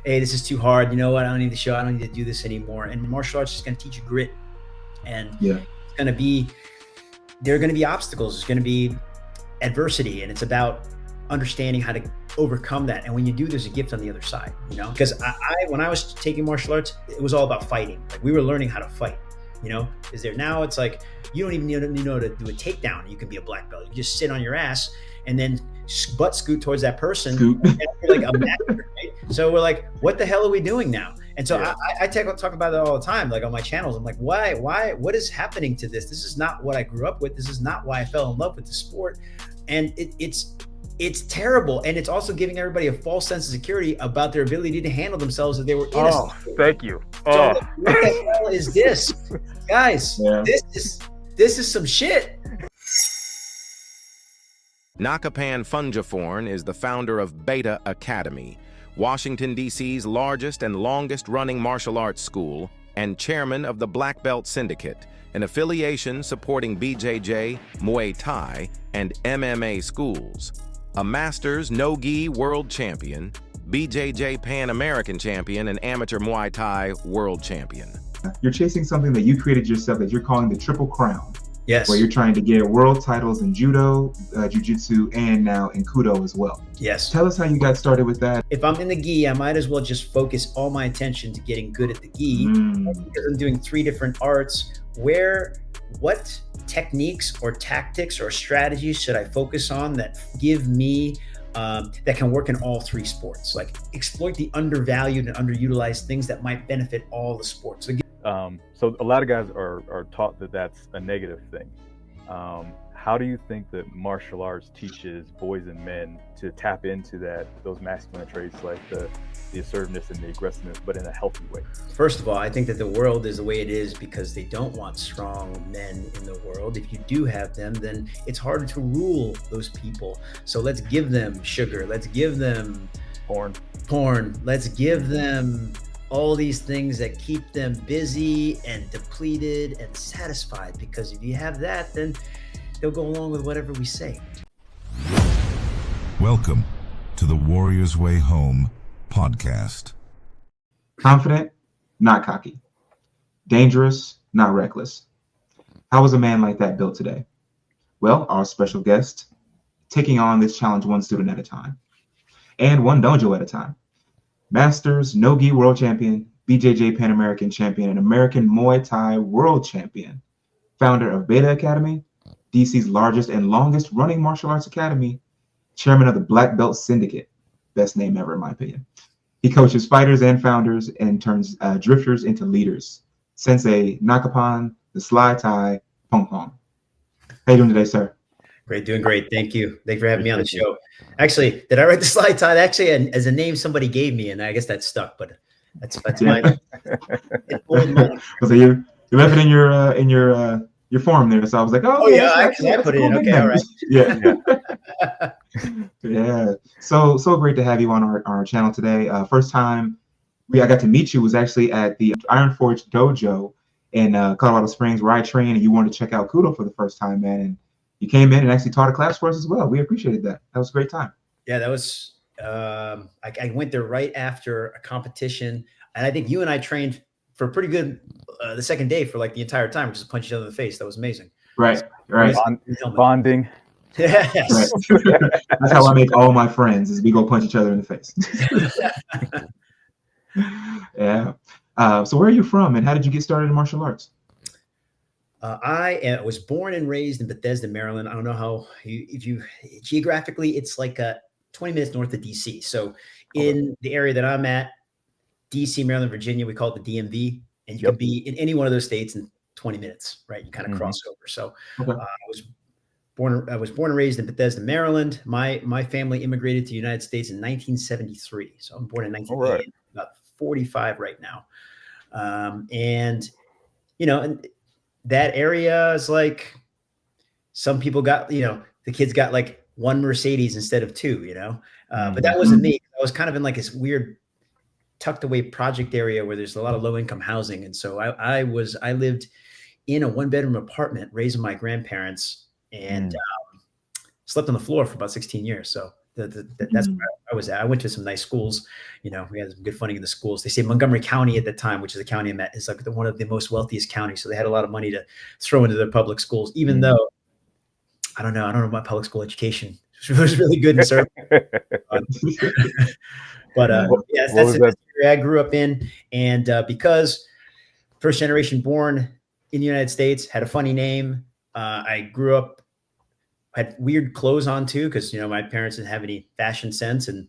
hey, this is too hard. You know what? I don't need to show. I don't need to do this anymore. And martial arts is going to teach you grit, and Yeah. it's going to be, there are going to be obstacles. There's going to be adversity, and it's about understanding how to overcome that. And when you do, there's a gift on the other side, you know, because when I was taking martial arts, it was all about fighting. Like, we were learning how to fight, you know. Is there now it's like, you don't even know to do a takedown. You can be a black belt. You just sit on your ass and then butt scoot towards that person. And you're like a master, right? So we're like, what the hell are we doing now? And so yeah. I talk about that all the time, like on my channels. I'm like, why, what is happening to this? This is not what I grew up with. This is not why I fell in love with the sport. And it's terrible. And it's also giving everybody a false sense of security about their ability to handle themselves if they were innocent. Oh, thank you. So like, what the hell is this? Guys, yeah. This is some shit. Nakapan Phungephorn is the founder of Beta Academy, Washington, D.C.'s largest and longest-running martial arts school, and chairman of the Black Belt Syndicate, an affiliation supporting BJJ, Muay Thai, and MMA schools. A Masters No-Gi World Champion, BJJ Pan American Champion, and Amateur Muay Thai World Champion. You're chasing something that you created yourself that you're calling the Triple Crown. Yes. Where you're trying to get world titles in judo, jiu-jitsu, and now in kudo as well. Yes. Tell us how you got started with that. If I'm in the gi, I might as well just focus all my attention to getting good at the gi. Because I'm doing 3 different arts. What techniques or tactics or strategies should I focus on that give me that can work in all 3 sports? Like, exploit the undervalued and underutilized things that might benefit all the sports. So a lot of guys are taught that that's a negative thing. How do you think that martial arts teaches boys and men to tap into those masculine traits, like the assertiveness and the aggressiveness, but in a healthy way? First of all, I think that the world is the way it is because they don't want strong men in the world. If you do have them, then it's harder to rule those people. So let's give them sugar. Let's give them porn. Let's give them all these things that keep them busy and depleted and satisfied, because if you have that, then they'll go along with whatever we say. Welcome to the Warrior's Way Home podcast. Confident, not cocky. Dangerous, not reckless. How was a man like that built today? Well, our special guest, taking on this challenge one student at a time and one dojo at a time. Masters No-Gi World Champion, BJJ Pan American Champion, and American Muay Thai World Champion. Founder of Beta Academy, DC's largest and longest running martial arts academy. Chairman of the Black Belt Syndicate. Best name ever, in my opinion. He coaches fighters and founders and turns drifters into leaders. Sensei Nakapan, the Sly Thai Phungephorn. How you doing today, sir? Great, doing great. Thank you. Thank you for having me on the show. Actually, did I write the Sly Thai? Actually, as a name somebody gave me, and I guess that stuck. But that's my. So you left it in your form there, so I was like, oh yeah, actually, I put it in. Okay, all right. Yeah. Yeah. So great to have you on our channel today. First time I got to meet you was actually at the Iron Forge Dojo in Colorado Springs, where I train, and you wanted to check out Kudo for the first time, man. And you came in and actually taught a class for us as well. We appreciated that. That was a great time. Yeah, that was. I went there right after a competition, and I think you and I trained for pretty good the second day for like the entire time. We just punched each other in the face. That was amazing. Right. Bonding. Yes. Right. That's how I make all my friends, is we go punch each other in the face. Yeah. So where are you from, and how did you get started in martial arts? I was born and raised in Bethesda, Maryland. I don't know how geographically, it's like 20 minutes north of DC. So in the area that I'm at, DC, Maryland, Virginia, we call it the DMV, and you can be in any one of those states in 20 minutes, right? You kind of cross over. So I was born and raised in Bethesda, Maryland. My family immigrated to the United States in 1973. So I'm born in 1980, about 45 right now. And that area is like, some people got, the kids got like 1 Mercedes instead of 2, but that wasn't me. I was kind of in like this weird tucked away project area where there's a lot of low income housing. And so I lived in a 1-bedroom apartment, raising my grandparents, and slept on the floor for about 16 years. So That's where I was at. I went to some nice schools. We had some good funding in the schools. They say Montgomery County at the time, which is the county I'm at, is like one of the most wealthiest counties. So they had a lot of money to throw into their public schools, even though I don't know about public school education. It was really good in service. But yes, that's the area I grew up in. And because first generation born in the United States, had a funny name. I grew up, had weird clothes on too, because my parents didn't have any fashion sense, and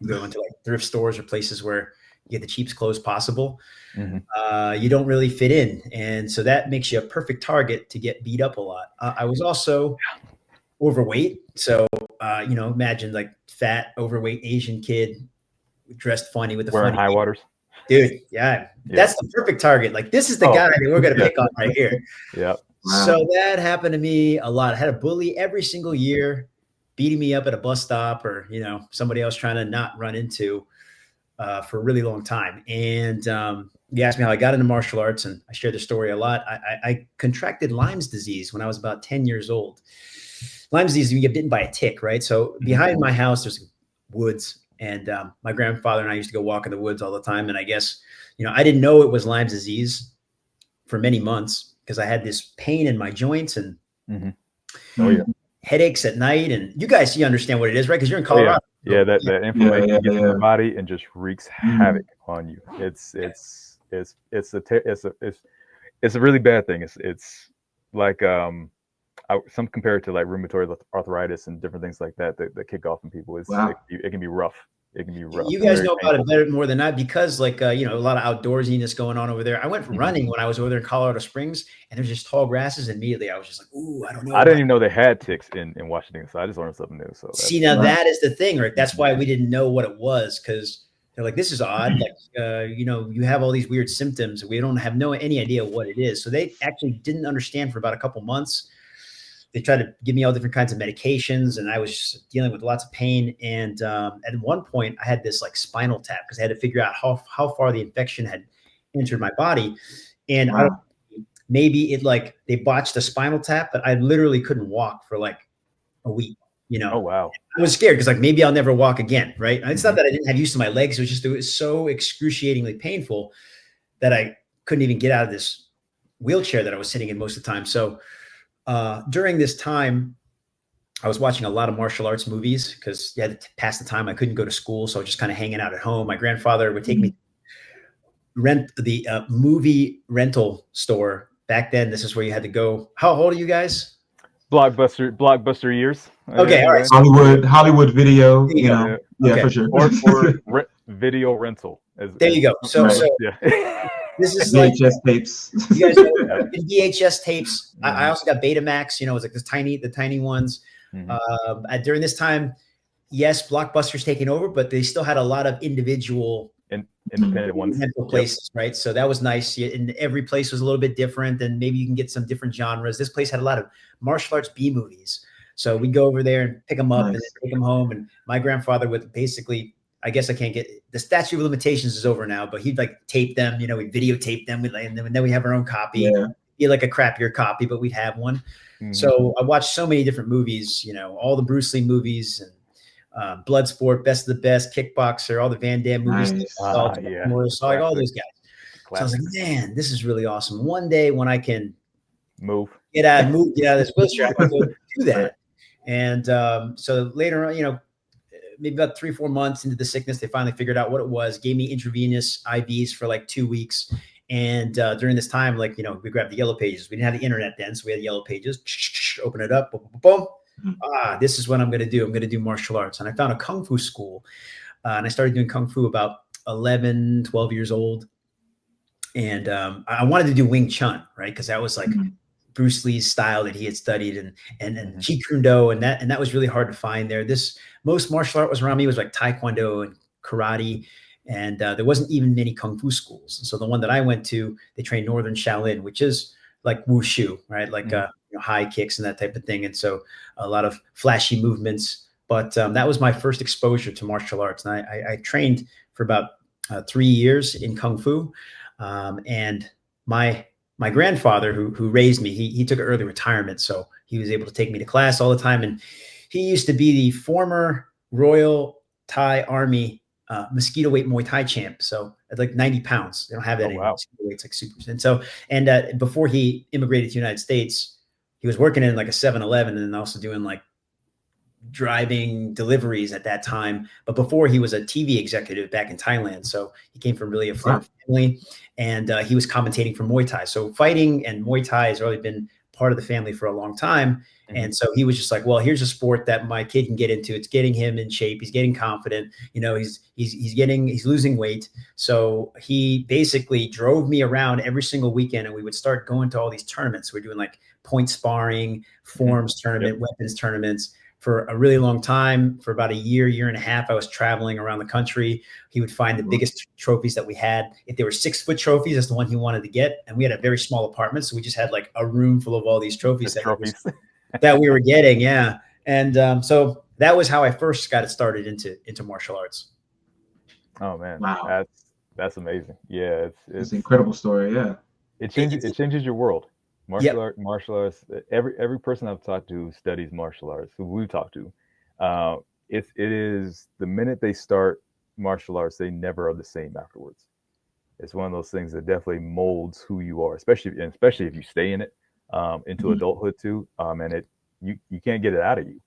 you go into like thrift stores or places where you get the cheapest clothes possible. You don't really fit in, and so that makes you a perfect target to get beat up a lot. I was also overweight, so imagine like fat, overweight Asian kid dressed funny with the wearing funny high waters. Dude, yeah, that's the perfect target. Like, this is the guy that we're going to pick on right here. Yeah. So that happened to me a lot. I had a bully every single year beating me up at a bus stop, or, somebody else trying to not run into for a really long time. And you asked me how I got into martial arts, and I share the story a lot. I contracted Lyme's disease when I was about 10 years old. Lyme's disease, you get bitten by a tick, right? So behind my house, there's woods. And my grandfather and I used to go walk in the woods all the time. And I guess, I didn't know it was Lyme's disease for many months because I had this pain in my joints and headaches at night. And you guys, you understand what it is, right? Because you're in Colorado. Yeah, that inflammation gets in the body and just wreaks havoc on you. It's a really bad thing. It's like some compare it to like rheumatoid arthritis and different things like that that kick off in people. It can be rough. It can be rough. You guys know about it better more than I, because like a lot of outdoorsiness going on over there. I went running when I was over there in Colorado Springs, and there's just tall grasses. And immediately I was just like, ooh, I don't know. I didn't even know they had ticks in Washington, so I just learned something new. So see, now that is the thing, Rick. That's why we didn't know what it was, because they're like, this is odd. Like, you have all these weird symptoms. We don't have any idea what it is. So they actually didn't understand for about a couple months. They tried to give me all different kinds of medications, and I was just dealing with lots of pain. And at one point, I had this like spinal tap because I had to figure out how far the infection had entered my body. And maybe they botched a spinal tap, but I literally couldn't walk for like a week. Oh wow! I was scared because like maybe I'll never walk again, right? And it's not that I didn't have use to my legs; it was so excruciatingly painful that I couldn't even get out of this wheelchair that I was sitting in most of the time. So during this time, I was watching a lot of martial arts movies because you had to pass the time. I couldn't go to school, so I was just kind of hanging out at home. My grandfather would take me rent the movie rental store. Back then, this is where you had to go. How old are you guys? Blockbuster years. Okay, all right. Hollywood video. Yeah, okay. For sure. Or video rental. There you go. So this is VHS tapes. You guys know, VHS tapes. I also got Betamax. It's like the tiny ones. During this time, yes, Blockbuster's taking over, but they still had a lot of individual independent ones, places, right? So that was nice. And every place was a little bit different, and maybe you can get some different genres. This place had a lot of martial arts B movies. So we'd go over there and pick them up and then take them home. And my grandfather would basically, I guess I can't get, the statute of limitations is over now, but he'd like tape them, we'd videotape them, and then we have our own copy. Yeah. Be like a crappier copy, but we'd have one. So I watched so many different movies, all the Bruce Lee movies and Bloodsport, Best of the Best, Kickboxer, all the Van Damme movies. All those guys. Classic. So I was like, man, this is really awesome. One day when I can get out of this wheelchair, I'm going to go do that. And so later on, maybe about 3-4 months into the sickness, they finally figured out what it was, gave me intravenous IVs for like 2 weeks. And during this time, we grabbed the yellow pages. We didn't have the internet then, so we had yellow pages. Open it up, boom, boom. This is what I'm going to do. I'm going to do martial arts. And I found a Kung Fu school. And I started doing Kung Fu about 11, 12 years old. And I wanted to do Wing Chun, right? Because that was like Bruce Lee's style that he had studied, and Jeet Kune Do, and that was really hard to find there. Most martial art was around me was like Taekwondo and karate. And there wasn't even many Kung Fu schools. And so the one that I went to, they trained Northern Shaolin, which is like wushu, right? Like high kicks and that type of thing. And so a lot of flashy movements. But that was my first exposure to martial arts. And I trained for about 3 years in Kung Fu. And my grandfather, who raised me, he took an early retirement. So he was able to take me to class all the time. And he used to be the former Royal Thai Army mosquito weight Muay Thai champ. So at like 90 pounds, they don't have that Oh, anymore. wow. Mosquito weight's like super. And so, and before he immigrated to the United States, he was working in like a 7-Eleven and also doing like driving deliveries at that time. But before, he was a TV executive back in Thailand. So he came from really affluent family, and he was commentating for Muay Thai. So fighting and Muay Thai has really been part of the family for a long time. And so he was just like, well, here's a sport that my kid can get into. It's getting him in shape. He's getting confident. You know, he's losing weight. So he basically drove me around every single weekend, and we would start going to all these tournaments. We're doing like point sparring, forms tournament, weapons tournaments for a really long time. For about a year and a half, I was traveling around the country. He would find the biggest trophies that we had. If they were 6-foot trophies, that's the one he wanted to get. And we had a very small apartment, so we just had like a room full of all these trophies that we were getting. Yeah. And so that was how I first got it started into martial arts. Oh man. Wow. That's amazing. Yeah. It's an incredible story. Yeah. It changes your world. Martial arts. Every person I've talked to who studies martial arts, who we've talked to, it is the minute they start martial arts, they never are the same afterwards. It's one of those things that definitely molds who you are, especially if you stay in it into adulthood too. And you can't get it out of you.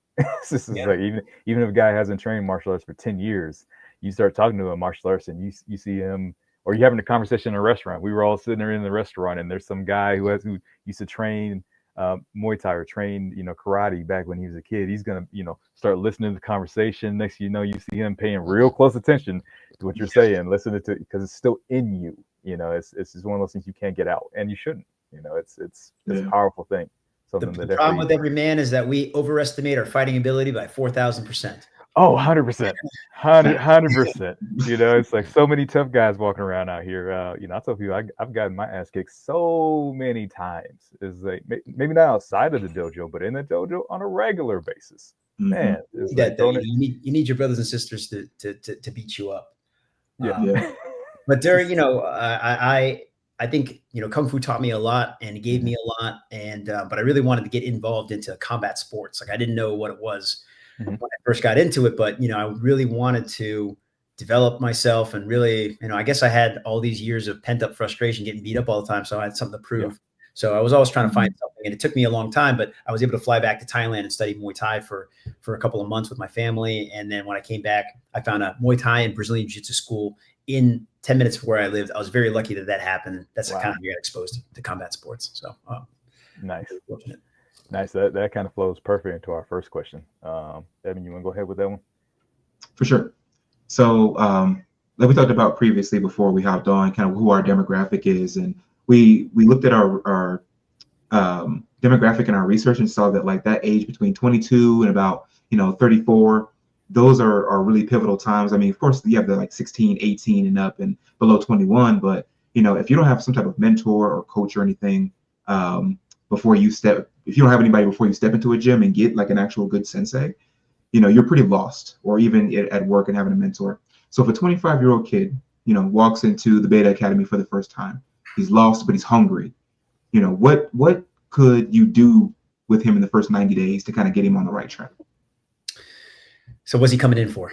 This is like even if a guy hasn't trained martial arts for 10 years, you start talking to a martial artist and you see him, or you're having a conversation in a restaurant. We were all sitting there in the restaurant, and there's some guy who used to train Muay Thai or train, karate back when he was a kid. He's gonna, start listening to the conversation. Next thing you know, you see him paying real close attention to what you're saying, listening to, because it's still in you. It's just one of those things you can't get out, and you shouldn't. It's a powerful thing. The problem with every man is that we overestimate our fighting ability by 4,000%. Oh, 100%. 100%. It's like so many tough guys walking around out here. I tell people I've gotten my ass kicked so many times. It's like maybe not outside of the dojo, but in the dojo on a regular basis. Man, it's you need your brothers and sisters to beat you up. Yeah. But during, I think, Kung Fu taught me a lot and gave me a lot. And, but I really wanted to get involved into combat sports. Like I didn't know what it was when I first got into it, but, I really wanted to develop myself and really, I guess I had all these years of pent up frustration getting beat up all the time. So I had something to prove. Yeah. So I was always trying to find something, and it took me a long time, but I was able to fly back to Thailand and study Muay Thai for a couple of months with my family. And then when I came back, I found a Muay Thai and Brazilian Jiu-Jitsu school in 10 minutes from where I lived. I was very lucky that happened. That's the kind of you got exposed to combat sports. So nice. Nice. That kind of flows perfect into our first question. Evan, you want to go ahead with that one? For sure. So like we talked about previously before we hopped on, kind of who our demographic is. And we looked at our demographic in our research and saw that like that age between 22 and about 34, those are really pivotal times. I mean, of course, you have the like 16, 18 and up and below 21, but if you don't have some type of mentor or coach or anything if you don't have anybody before you step into a gym and get like an actual good sensei, you're pretty lost. Or even at work and having a mentor. So if a 25-year-old kid, walks into the Beta Academy for the first time, he's lost, but he's hungry. What could you do with him in the first 90 days to kind of get him on the right track? So what's he coming in for?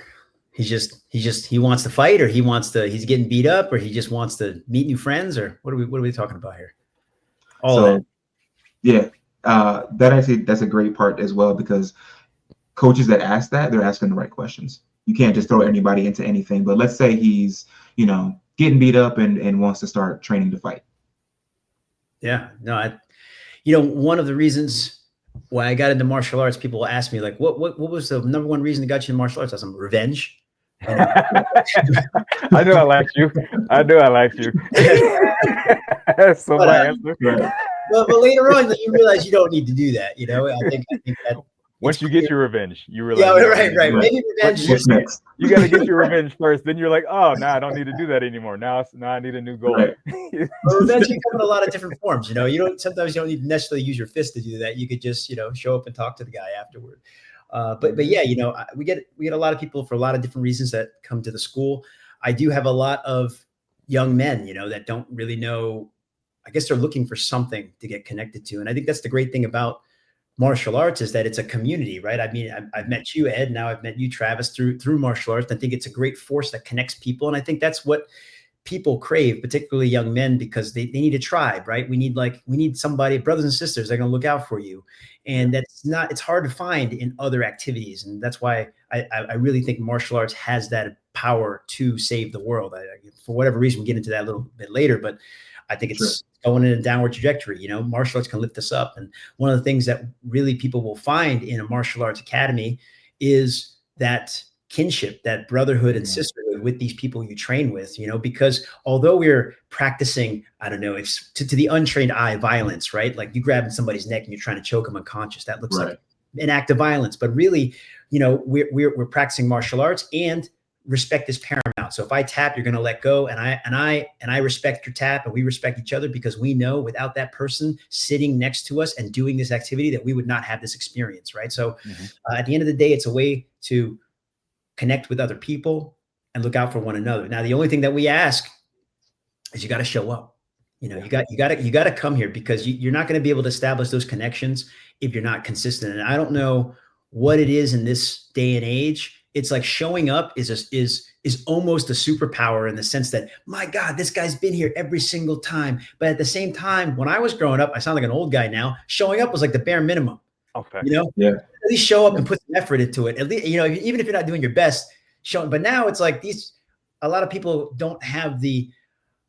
He wants to fight, or he's getting beat up, or he just wants to meet new friends, or what are we talking about here? All of that. Yeah. That's a great part as well, because coaches that ask that, they're asking the right questions. You can't just throw anybody into anything. But let's say he's, getting beat up and wants to start training to fight. Yeah, no, one of the reasons why I got into martial arts, people will ask me like, what was the number one reason that got you into martial arts? I was like, revenge. I knew I liked you. So my answer. But later on, you realize you don't need to do that. I think that once you get your revenge, you realize. Yeah, right. Maybe revenge. You got to get your revenge first. Then you're like, oh, no, I don't need to do that anymore. Now I need a new goal. Right. Well, revenge can come in a lot of different forms. Sometimes you don't need to necessarily use your fist to do that. You could just, show up and talk to the guy afterward. But yeah, we get a lot of people for a lot of different reasons that come to the school. I do have a lot of young men, that don't really know. I guess they're looking for something to get connected to. And I think that's the great thing about martial arts is that it's a community, right? I mean, I've met you, Ed. Now I've met you, Travis, through martial arts. I think it's a great force that connects people, and I think that's what people crave, particularly young men, because they need a tribe, right? We need somebody, brothers and sisters, they're going to look out for you. And it's hard to find in other activities. And that's why I really think martial arts has that power to save the world. For whatever reason, we get into that a little bit later, but I think it's going in a downward trajectory. You know, martial arts can lift us up. And one of the things that really people will find in a martial arts academy is that kinship, that brotherhood and sisterhood with these people you train with, you know, because although we're practicing, I don't know, if to the untrained eye, violence, right? Like you grabbing somebody's neck and you're trying to choke them unconscious. That looks like an act of violence, but really, you know, we're practicing martial arts, and respect is paramount. So if I tap, you're going to let go. And I respect your tap, and we respect each other, because we know without that person sitting next to us and doing this activity that we would not have this experience. Right. So at the end of the day, it's a way to connect with other people and look out for one another. Now, the only thing that we ask is you got to show up. You know, you got to come here, because you're not going to be able to establish those connections if you're not consistent. And I don't know what it is in this day and age. It's like showing up is almost a superpower, in the sense that, my God, this guy's been here every single time. But at the same time, when I was growing up, I sound like an old guy now, showing up was like the bare minimum. Okay. You know, at least show up and put some effort into it. At least, you know, even if you're not doing your best, showing. But now it's like a lot of people don't have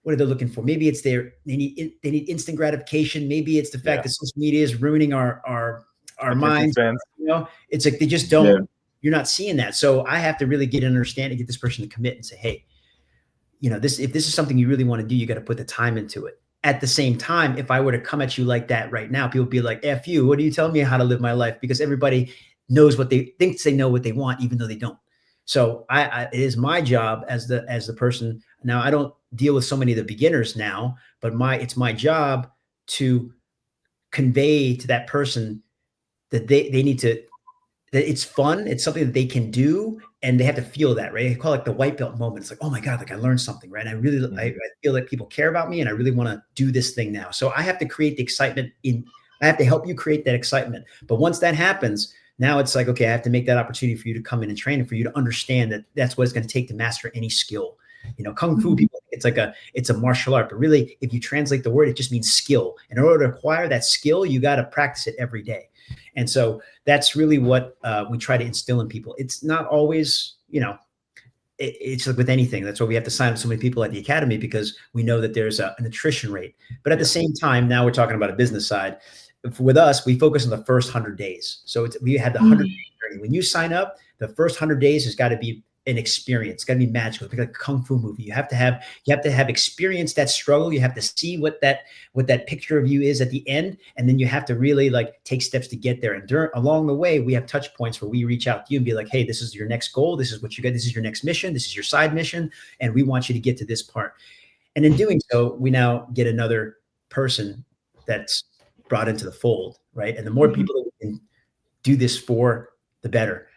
what are they looking for? Maybe it's they need instant gratification. Maybe it's the fact that social media is ruining our minds. You know, it's like they just don't. Yeah. You're not seeing that. So I have to really get an understanding, get this person to commit and say, hey, you know, if this is something you really want to do, you got to put the time into it. At the same time, if I were to come at you like that right now, people would be like, F you, what are you telling me how to live my life? Because everybody knows what they think, they know what they want, even though they don't. So it is my job as the person. Now, I don't deal with so many of the beginners now, but it's my job to convey to that person that they need to, that it's fun. It's something that they can do, and they have to feel that, right? I call it the white belt moment. It's like, oh my God, like I learned something, right? And I really, I feel like people care about me, and I really want to do this thing now. So I have to create the excitement I have to help you create that excitement. But once that happens, now it's like, okay, I have to make that opportunity for you to come in and train, and for you to understand that that's what it's going to take to master any skill. You know, Kung Fu, people, it's a martial art, but really, if you translate the word, it just means skill. In order to acquire that skill, you got to practice it every day. And so that's really what we try to instill in people. It's not always, you know, it's like with anything. That's why we have to sign up so many people at the academy, because we know that there's an attrition rate. But at the same time, now we're talking about a business side. With us, we focus on the first 100 days. So we had the 100 days journey. When you sign up, the first 100 days has got to be an experience. It's got to be magical. It's like a Kung Fu movie. You have to have experienced that struggle. You have to see what that picture of you is at the end. And then you have to really like take steps to get there. And along the way, we have touch points where we reach out to you and be like, hey, this is your next goal. This is what you got. This is your next mission. This is your side mission. And we want you to get to this part. And in doing so, we now get another person that's brought into the fold, right? And the more people that we can do this for, the better.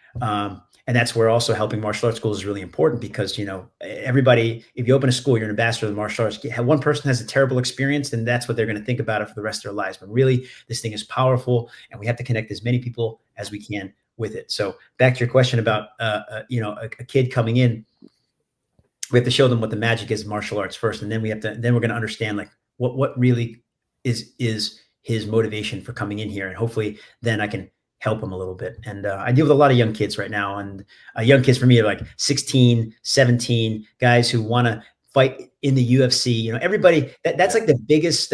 And that's where also helping martial arts schools is really important, because, you know, everybody, if you open a school, you're an ambassador of the martial arts. One person has a terrible experience, then that's what they're going to think about it for the rest of their lives. But really, this thing is powerful, and we have to connect as many people as we can with it. So back to your question about, you know, a kid coming in, we have to show them what the magic is of martial arts first. And then we're going to understand like what really is his motivation for coming in here. And hopefully then I can help them a little bit. And I deal with a lot of young kids right now. And young kids for me are like 16, 17 guys who want to fight in the UFC. You know, everybody, that's like the biggest,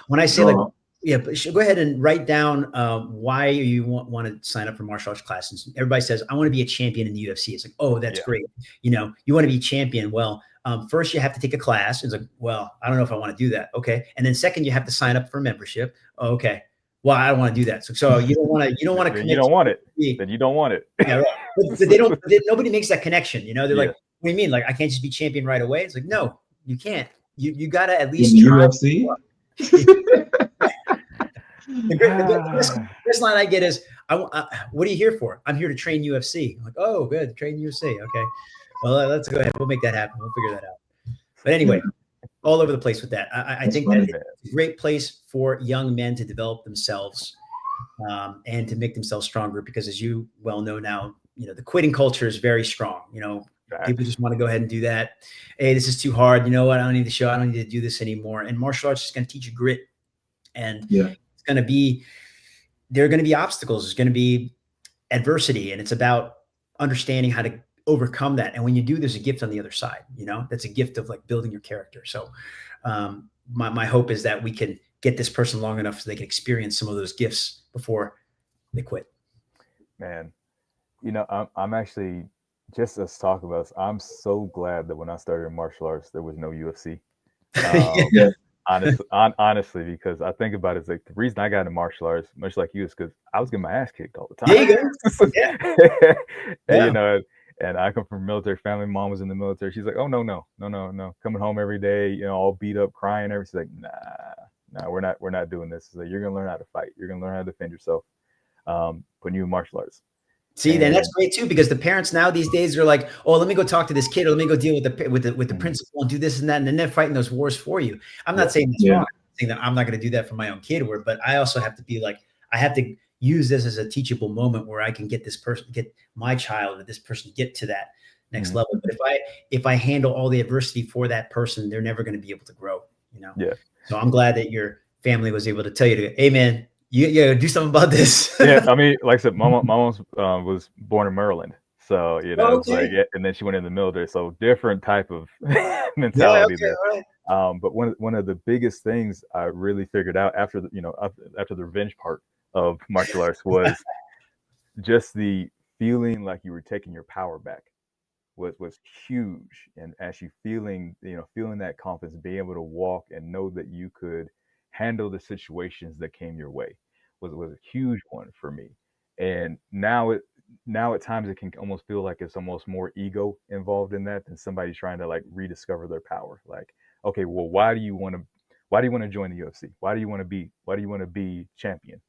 when I say like, yeah, but go ahead and write down why you want to sign up for martial arts classes. Everybody says, I want to be a champion in the UFC. It's like, oh, that's great. You know, you want to be a champion. Well, first you have to take a class. It's like, well, I don't know if I want to do that. Okay. And then second, you have to sign up for membership. Oh, okay. Well, I don't want to do that. So you don't want to commit. You don't want it. Then you don't want it. Yeah, right. But nobody makes that connection. You know, they're like, what do you mean? Like, I can't just be champion right away. It's like, no, you can't. You got to at least in UFC. The best line I get is, what are you here for? I'm here to train UFC. I'm like, oh, good. Train UFC. Okay. Well, let's go ahead. We'll make that happen. We'll figure that out. But anyway, all over the place with that. I think funny. that it's a great place for young men to develop themselves and to make themselves stronger. Because as you well know now, the quitting culture is very strong. People just want to go ahead and do that. Hey, this is too hard. You know what? I don't need the show. I don't need to do this anymore. And martial arts is going to teach you grit, and it's going to be, there are going to be obstacles. There's going to be adversity, and it's about understanding how to overcome that. And when you do, there's a gift on the other side. That's a gift of like building your character. So my hope is that we can get this person long enough so they can experience some of those gifts before they quit. Man, I'm actually, just us talking about this, I'm so glad that when I started martial arts, there was no UFC. Honestly, because I think about it, it's like the reason I got into martial arts, much like you, is because I was getting my ass kicked all the time. There you go. And, and I come from a military family. Mom was in the military. She's like, oh, no. Coming home every day, all beat up, crying, everything. She's like, nah, we're not doing this. She's like, you're going to learn how to fight. You're going to learn how to defend yourself. Putting you in martial arts. See, then that's great too, because the parents now these days are like, oh, let me go talk to this kid, or let me go deal with the principal and do this and that, and then they're fighting those wars for you. I'm not saying that's wrong. I'm saying that I'm not going to do that for my own kid, but I also have to be like, I have to use this as a teachable moment where I can get my child or this person to get to that next level. But if I handle all the adversity for that person, they're never going to be able to grow. So I'm glad that your family was able to tell you hey man, you gotta do something about this. I mean, like I said, my mom was born in Maryland, so it's like, and then she went in the military, so different type of mentality there. Right. But one of the biggest things I really figured out after the revenge part of martial arts was just the feeling like you were taking your power back was huge, and as you feeling that confidence, being able to walk and know that you could handle the situations that came your way was a huge one for me. And now at times it can almost feel like it's almost more ego involved in that than somebody trying to like rediscover their power. Like, okay, well, why do you want to join the UFC? Why do you want to be champion?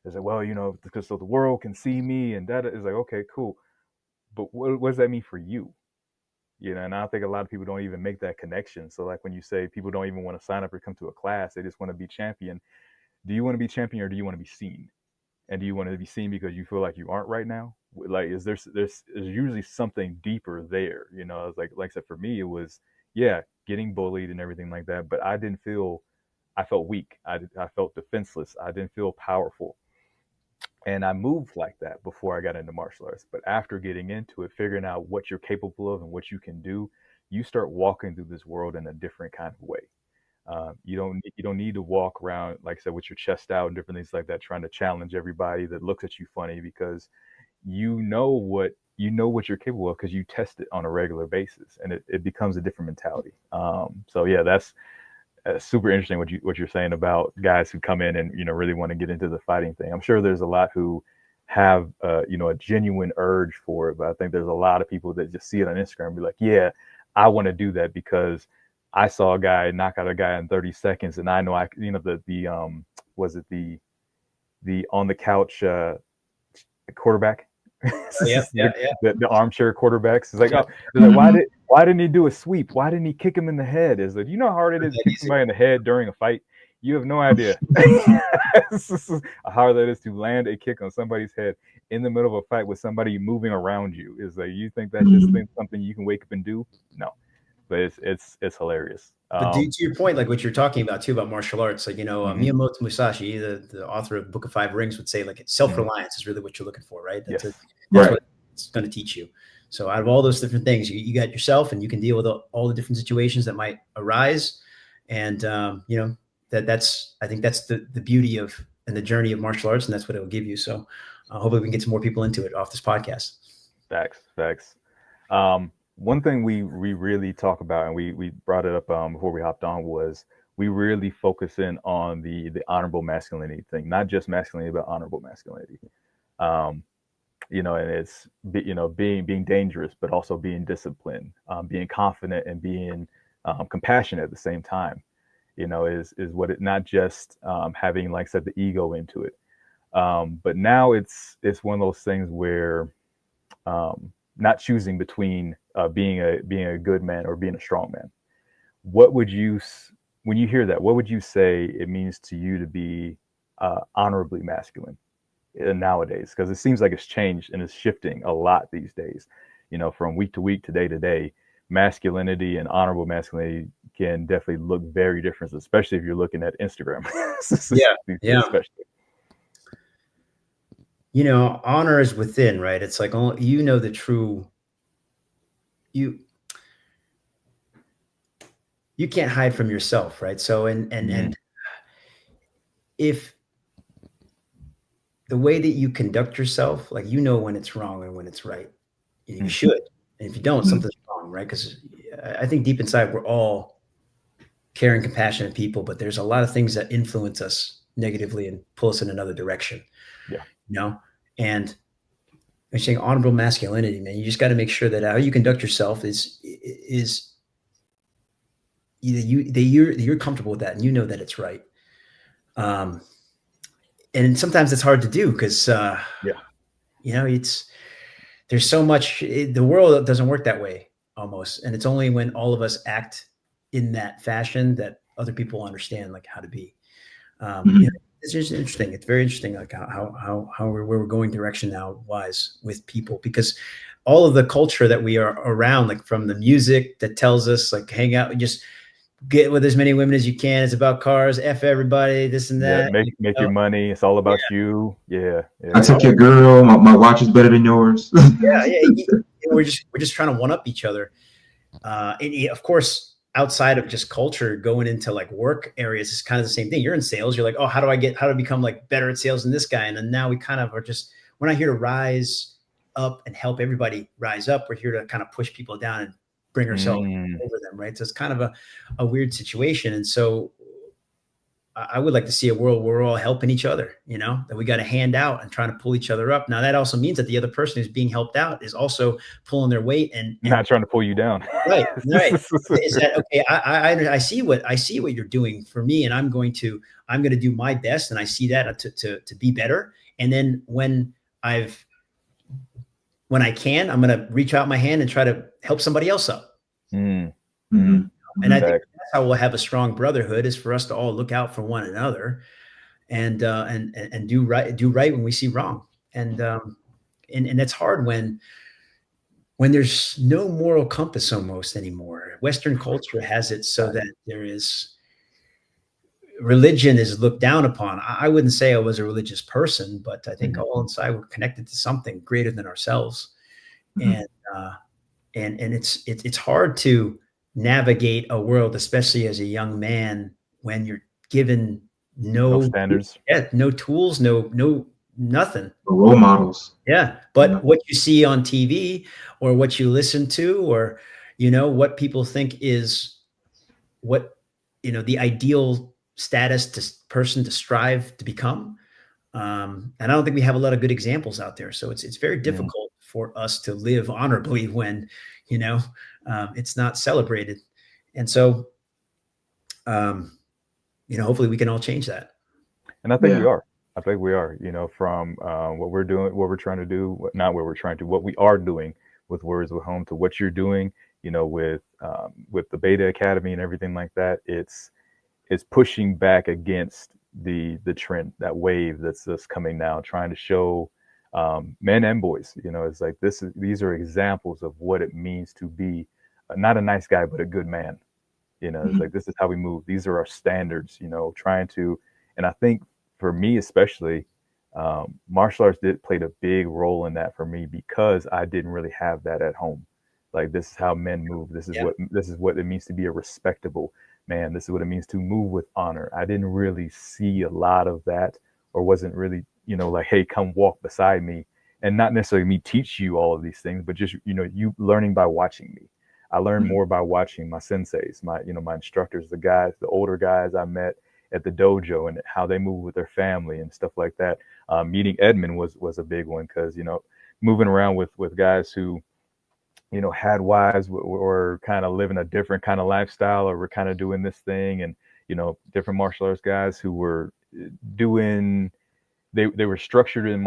It's like, well, because so the world can see me, and that is like, okay, cool. But what does that mean for you? And I think a lot of people don't even make that connection. So like when you say people don't even want to sign up or come to a class, they just want to be champion. Do you want to be champion, or do you want to be seen? And do you want to be seen because you feel like you aren't right now? Like, is there's usually something deeper there? It's like I said, for me, it was, getting bullied and everything like that. But I felt weak. I felt defenseless. I didn't feel powerful. And I moved like that before I got into martial arts. But after getting into it, figuring out what you're capable of and what you can do, you start walking through this world in a different kind of way. You don't need to walk around, like I said, with your chest out and different things like that, trying to challenge everybody that looks at you funny, because you know what you're capable of because you test it on a regular basis, and it becomes a different mentality. So yeah, that's super interesting what you're saying about guys who come in and really want to get into the fighting thing. I'm sure there's a lot who have a genuine urge for it, but I think there's a lot of people that just see it on Instagram and be like, yeah, I want to do that because I saw a guy knock out a guy in 30 seconds, and I know was it the on the couch quarterback? The armchair quarterbacks. It's like, why didn't he do a sweep? Why didn't he kick him in the head? Is like, how hard it is to kick somebody in the head during a fight? You have no idea how hard that is to land a kick on somebody's head in the middle of a fight with somebody moving around you. Is like, you think that's just something you can wake up and do? No. But it's hilarious. But to your point, like what you're talking about too, about martial arts, like, Miyamoto Musashi, the author of Book of Five Rings, would say, like, self-reliance is really what you're looking for, right? That's what it's going to teach you. So out of all those different things, you got yourself, and you can deal with all the different situations that might arise. And, I think that's the beauty of and the journey of martial arts, and that's what it will give you. So hopefully we can get some more people into it off this podcast. Facts. One thing we really talk about, and we brought it up before we hopped on, was we really focus in on the honorable masculinity thing, not just masculinity, but honorable masculinity. And it's being dangerous, but also being disciplined, being confident, and being compassionate at the same time. Is what it, not just having, like I said, the ego into it. But now it's one of those things where not choosing between being a good man or being a strong man. what would you, when you hear that, what would you say it means to you to be honorably masculine nowadays? Because it seems like it's changed and it's shifting a lot these days. You know, from week to week, to day, masculinity and honorable masculinity can definitely look very different, especially if you're looking at Instagram. Yeah, yeah. Especially. You know, honor is within, right? It's like, oh, you know, the true you. You can't hide from yourself, right? So, and if the way that you conduct yourself, like, you know when it's wrong and when it's right. You should. And if you don't, Mhm. something's wrong, right? Because I think deep inside we're all caring, compassionate people, but there's a lot of things that influence us negatively and pull us in another direction. Yeah. You know, and I'm saying honorable masculinity, man. You just got to make sure that how you conduct yourself is you're comfortable with that and you know that it's right. Um, and sometimes it's hard to do because Yeah. you know, there's so much. The world doesn't work that way almost, and it's only when all of us act in that fashion that other people understand like how to be. You know, Mhm. it's just interesting. It's very interesting, like how where we're going direction now wise with people, because all of the culture that we are around, like from the music that tells us like hang out, just get with as many women as you can. It's about cars, f everybody, this and Yeah. that. Make You your know? money. It's all Yeah, about you. Yeah. I Yeah. took your girl. My watch is better than yours. yeah, yeah. We're just trying to one up each other. And of course, outside of just culture, going into like work areas is kind of the same thing. You're in sales. You're like, oh, how do I become like better at sales than this guy? And then now we kind of are just, we're not here to rise up and help everybody rise up. We're here to kind of push people down and bring ourselves Mm. over them. Right. So it's kind of a weird situation. And so I would like to see a world where we're all helping each other, you know, that we got a hand out and trying to pull each other up. Now that also means that the other person who's being helped out is also pulling their weight and Not trying to pull you down. right, right. Is that okay? I see what you're doing for me, and I'm going to do my best, and I see that to be better. And then when I can, I'm going to reach out my hand and try to help somebody else up. Mm. Mhm. And I think Fact. that's how we'll have a strong brotherhood, is for us to all look out for one another and do right when we see wrong. And it's hard when there's no moral compass almost anymore. Western culture has it so that there is religion is looked down upon. I wouldn't say I was a religious person, but I think Mhm. all inside we're connected to something greater than ourselves. Mhm. And it's hard to navigate a world, especially as a young man, when you're given No no standards. no tools, no nothing. Role models. Yeah, Yeah. but what you see on TV or what you listen to, or what people think is what the ideal status person to strive to become. And I don't think we have a lot of good examples out there. So it's very Mm. difficult for us to live honorably when you know it's not celebrated. And so hopefully we can all change that. And I think we Yeah. are. I think we are. You know, from what we're doing, what we're trying to do, not what we're trying to, what we are doing with Words with Home, to what you're doing. You know, with the Beta Academy and everything like that. It's pushing back against the trend, that wave that's just coming now, trying to show men and boys. You know, it's like these are examples of what it means to be not a nice guy, but a good man. You know, it's Mhm. like this is how we move. These are our standards. You know, trying to, and I think for me especially, martial arts played a big role in that for me, because I didn't really have that at home. Like, this is how men move. Yeah. This is what it means to be a respectable man. This is what it means to move with honor. I didn't really see a lot of that, or wasn't really, like, hey, come walk beside me, and not necessarily me teach you all of these things, but just you learning by watching me. I learned Mhm. more by watching my senseis, my instructors, the guys, the older guys I met at the dojo, and how they move with their family and stuff like that. Meeting Edmund was a big one, because moving around with guys who had wives, or kind of living a different kind of lifestyle, or were kind of doing this thing, and different martial arts guys who were doing, they were structured in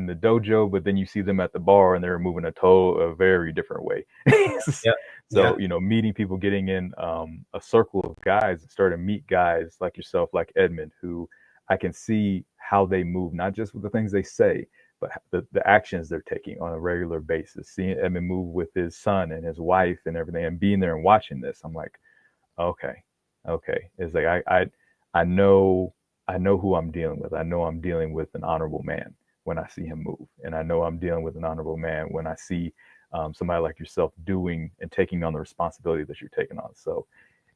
the dojo, but then you see them at the bar and they're moving a very different way. Yeah. So, meeting people, getting in a circle of guys, and starting to meet guys like yourself, like Edmund, who I can see how they move, not just with the things they say, but the actions they're taking on a regular basis. Seeing Edmund move with his son and his wife and everything, and being there and watching this, I'm like, okay. It's like I know who I'm dealing with. I know I'm dealing with an honorable man when I see him move, and I know I'm dealing with an honorable man when I see somebody like yourself doing and taking on the responsibility that you're taking on. So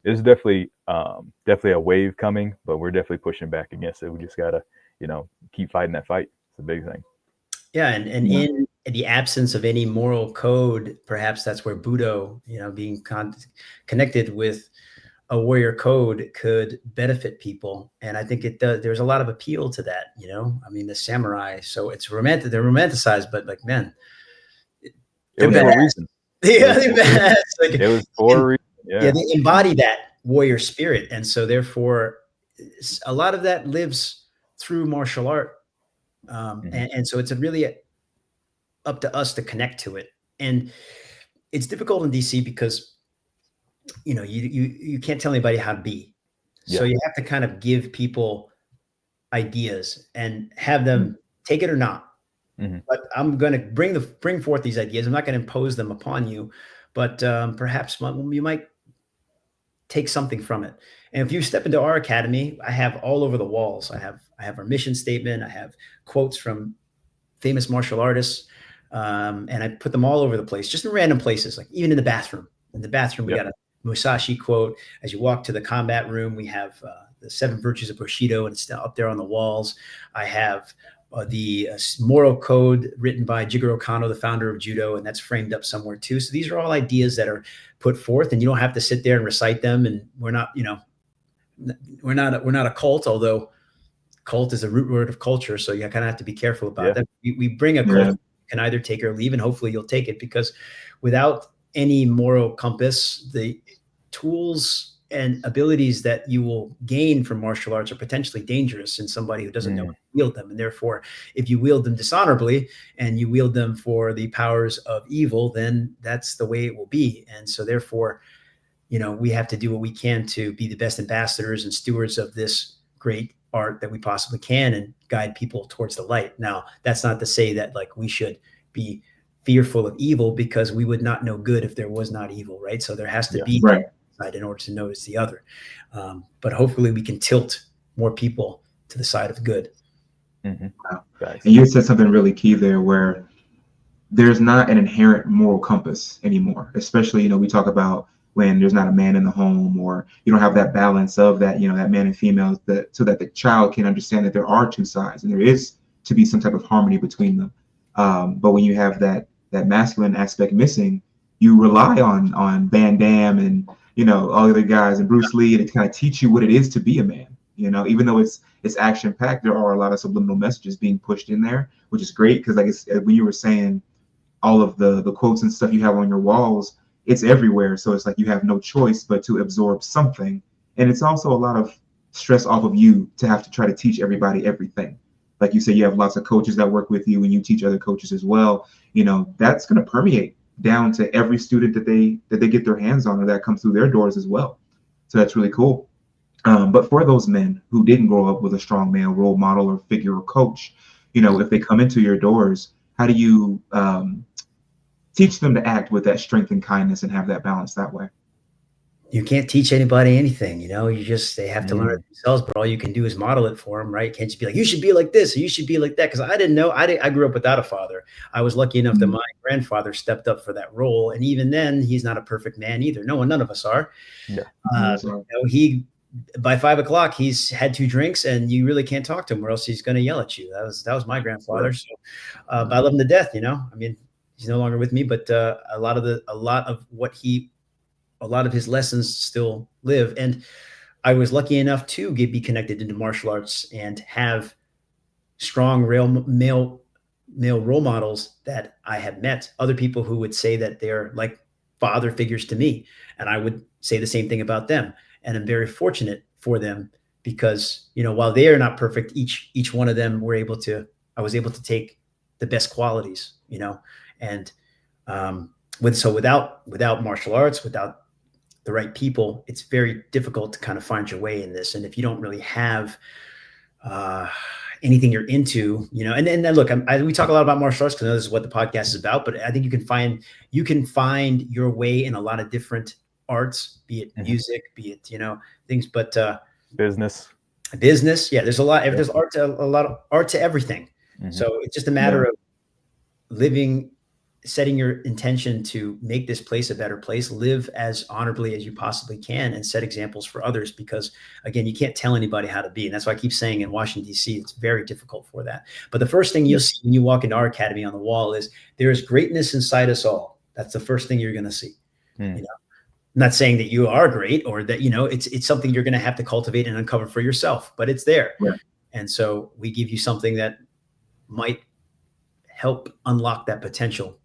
there's definitely a wave coming, but we're definitely pushing back against it. We just gotta, keep fighting that fight. It's a big thing. Yeah, and in the absence of any moral code, perhaps that's where Budo, being connected with a warrior code could benefit people. And I think it does. There's a lot of appeal to that, I mean, the samurai. So it's romantic. They're romanticized, but like, man, it was for a reason. Yeah, they're badass. Like, it was for a reason. Yeah, they embody that warrior spirit. And so therefore, a lot of that lives through martial art. And so it's really up to us to connect to it. And it's difficult in DC because you can't tell anybody how to be. So you have to kind of give people ideas and have them take it or not. But I'm going to bring forth these ideas. I'm not going to impose them upon you, but perhaps you might take something from it. And if you step into our academy, I have all over the walls. I have our mission statement. I have quotes from famous martial artists, and I put them all over the place, just in random places, like even in the bathroom. In the bathroom, we got a Musashi quote. As you walk to the combat room, we have the 7 virtues of Bushido, and it's up there on the walls. I have the moral code written by Jigoro Kano, the founder of judo, and that's framed up somewhere too. So these are all ideas that are put forth, and you don't have to sit there and recite them. And we're not a cult, although cult is a root word of culture. So you kind of have to be careful about that. We bring a cult, you can either take or leave, and hopefully you'll take it, because without any moral compass, the tools and abilities that you will gain from martial arts are potentially dangerous in somebody who doesn't know how to wield them. And therefore, if you wield them dishonorably and you wield them for the powers of evil, then that's the way it will be. And so therefore, we have to do what we can to be the best ambassadors and stewards of this great art that we possibly can and guide people towards the light. Now, that's not to say that like we should be fearful of evil, because we would not know good if there was not evil, right? So there has to be side in order to notice the other. But hopefully we can tilt more people to the side of good. Wow. And you said something really key there, where there's not an inherent moral compass anymore, especially, we talk about when there's not a man in the home, or you don't have that balance of that, that man and female, so that the child can understand that there are two sides and there is to be some type of harmony between them. But when you have that masculine aspect missing, you rely on Van Damme and all the other guys and Bruce Lee, and to kind of teach you what it is to be a man. Even though it's action packed, there are a lot of subliminal messages being pushed in there, which is great, because like when you were saying all of the quotes and stuff you have on your walls, it's everywhere. So it's like you have no choice but to absorb something, and it's also a lot of stress off of you to have to try to teach everybody everything. Like you said, you have lots of coaches that work with you, and you teach other coaches as well. That's going to permeate down to every student that they get their hands on, or that comes through their doors as well. So that's really cool. But for those men who didn't grow up with a strong male role model or figure or coach, if they come into your doors, how do you teach them to act with that strength and kindness and have that balance that way? You can't teach anybody anything, they have to learn it themselves, but all you can do is model it for them, right? Can't just be like, you should be like this, or you should be like that. Cause I didn't know, I grew up without a father. I was lucky enough that my grandfather stepped up for that role. And even then he's not a perfect man either. None of us are. He, by 5 o'clock, he's had 2 drinks, and you really can't talk to him, or else he's going to yell at you. That was my grandfather. So, but I love him to death. I mean, he's no longer with me, but a lot of his lessons still live. And I was lucky enough to be connected into martial arts and have strong male role models that I have met. Other people who would say that they're like father figures to me, and I would say the same thing about them. And I'm very fortunate for them, because while they are not perfect, each one of them I was able to take the best qualities, and without martial arts, without the right people, it's very difficult to kind of find your way in this. And if you don't really have anything you're into, and then look, we talk a lot about martial arts because this is what the podcast is about, but I think you can find your way in a lot of different arts, be it music, be it, things, but business. Yeah. There's a lot of art to everything. So it's just a matter of setting your intention to make this place a better place, live as honorably as you possibly can, and set examples for others. Because again, you can't tell anybody how to be. And that's why I keep saying in Washington, D.C., it's very difficult for that. But the first thing you'll see when you walk into our academy on the wall is there is greatness inside us all. That's the first thing you're going to see. I'm not saying that you are great or that, it's something you're going to have to cultivate and uncover for yourself, but it's there. Right. And so we give you something that might help unlock that potential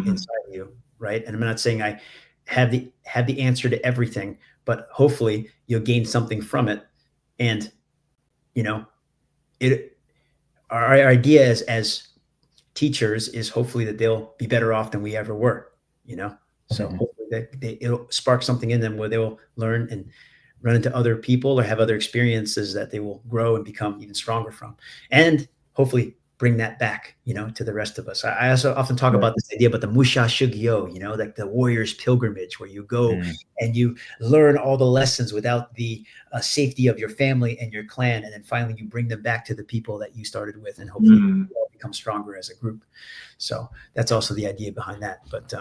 inside of you, right? And I'm not saying I have the answer to everything, but hopefully you'll gain something from it. And our idea as teachers is hopefully that they'll be better off than we ever were, so hopefully that it'll spark something in them where they will learn and run into other people or have other experiences that they will grow and become even stronger from, and hopefully bring that back, to the rest of us. I also often talk about this idea about the Musha Shugyo, like the warrior's pilgrimage, where you go and you learn all the lessons without the safety of your family and your clan. And then finally you bring them back to the people that you started with, and hopefully you all become stronger as a group. So that's also the idea behind that. But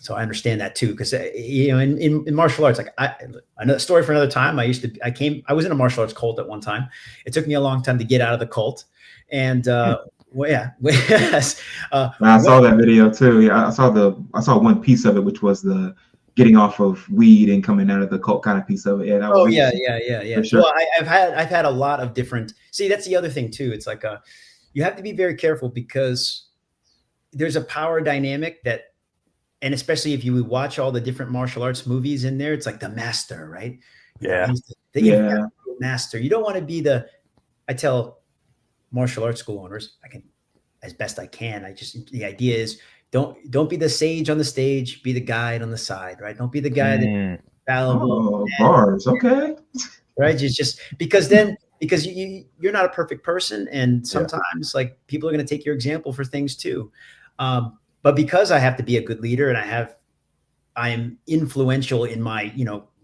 so I understand that too, because in martial arts, like another story for another time. I was in a martial arts cult at one time. It took me a long time to get out of the cult. And I saw that video too. Yeah, I saw one piece of it, which was the getting off of weed and coming out of the cult kind of piece of it. Yeah. That was yeah. Sure. Well, I've had a lot of different. See, that's the other thing too. It's like you have to be very careful because there's a power dynamic that. And especially if you watch all the different martial arts movies in there, it's like the master, right? Yeah. The master. You don't want to be I tell martial arts school owners, I can, as best I can. The idea is don't be the sage on the stage, be the guide on the side, right? Don't be the guy that fallible. Bars. Okay. Right. It's just because you're not a perfect person. And sometimes like people are going to take your example for things too. But because I have to be a good leader and I am influential in my,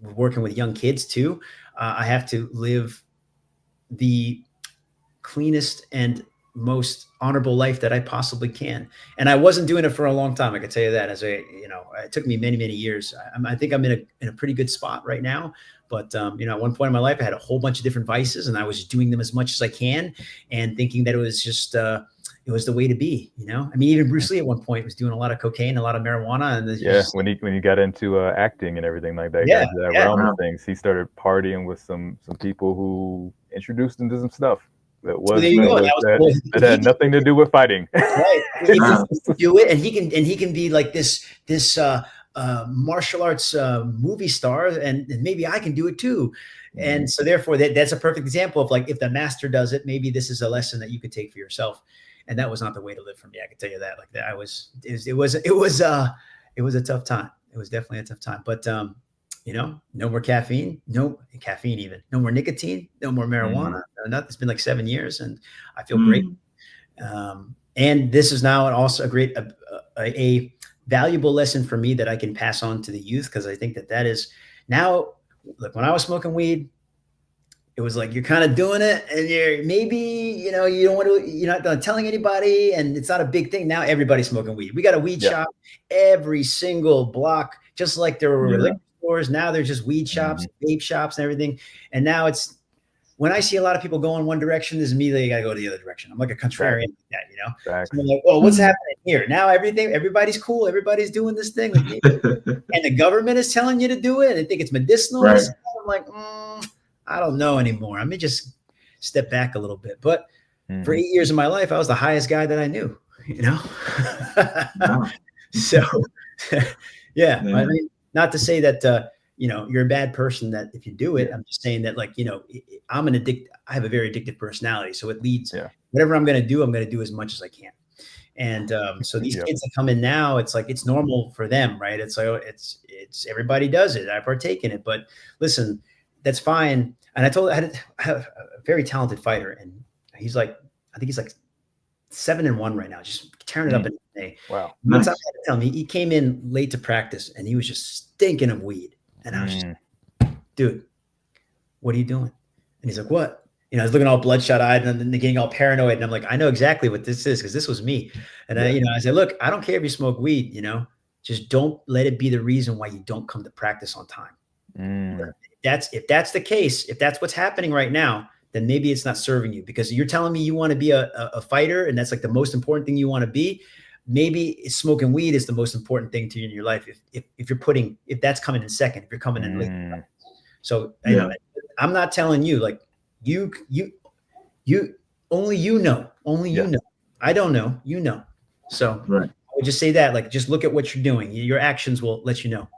working with young kids too, I have to live the cleanest and most honorable life that I possibly can. And I wasn't doing it for a long time. I can tell you that it took me many, many years. I think I'm in a pretty good spot right now. But, at one point in my life, I had a whole bunch of different vices and I was doing them as much as I can and thinking that it was just, it was the way to be, I mean, even Bruce Lee at one point was doing a lot of cocaine, a lot of marijuana. And when he got into acting and everything like that, that realm of things, he started partying with some people who introduced him to some stuff that had nothing to do with fighting. Right. He can do it, and he can be like this martial arts movie star, and maybe I can do it too. And so therefore that's a perfect example of like, if the master does it, maybe this is a lesson that you could take for yourself. And that was not the way to live for me. I can tell you that. Like that, it was a tough time. It was definitely a tough time. But no more caffeine, no more nicotine, no more marijuana. It's been like 7 years, and I feel great. And this is now also a valuable lesson for me that I can pass on to the youth, because I think that is now. Look, when I was smoking weed, it was like, you're kind of doing it and you're maybe, you don't want to, you're not telling anybody, and it's not a big thing. Now everybody's smoking weed. We got a weed shop every single block, just like there were liquor stores. Now there's just weed shops, vape shops and everything. And now it's, when I see a lot of people go in one direction, there's immediately got to go to the other direction. I'm like a contrarian like that, So I'm like, well, what's happening here? Now everybody's cool. Everybody's doing this thing. Like, and the government is telling you to do it. And they think it's medicinal. Right. I'm like, I don't know anymore. I may just step back a little bit. But for 8 years of my life, I was the highest guy that I knew, Wow. So, I mean, not to say that, you're a bad person that if you do it. I'm just saying that, like, I have a very addictive personality. So it leads, whatever I'm going to do as much as I can. And so these Yep. kids that come in now, it's like it's normal for them, right? It's like it's everybody does it. I partake in it, but listen, that's fine. And I had a very talented fighter, and he's like, I think he's like 7-1 right now, just tearing it up in MMA. Wow. One time Nice. I had to tell him he came in late to practice, and he was just stinking of weed, and I was just, dude, what are you doing? And he's like, what? You know, I was looking all bloodshot eyed and then getting all paranoid. And I'm like, I know exactly what this is because this was me. And I said, look, I don't care if you smoke weed, just don't let it be the reason why you don't come to practice on time. If that's the case, if that's what's happening right now, then maybe it's not serving you because you're telling me you want to be a fighter and that's like the most important thing you want to be. Maybe smoking weed is the most important thing to you in your life. If that's coming in second, if you're coming in late. So I'm not telling you like you only you know. I don't know, So Right. I would just say that, like, just look at what you're doing. Your actions will let you know.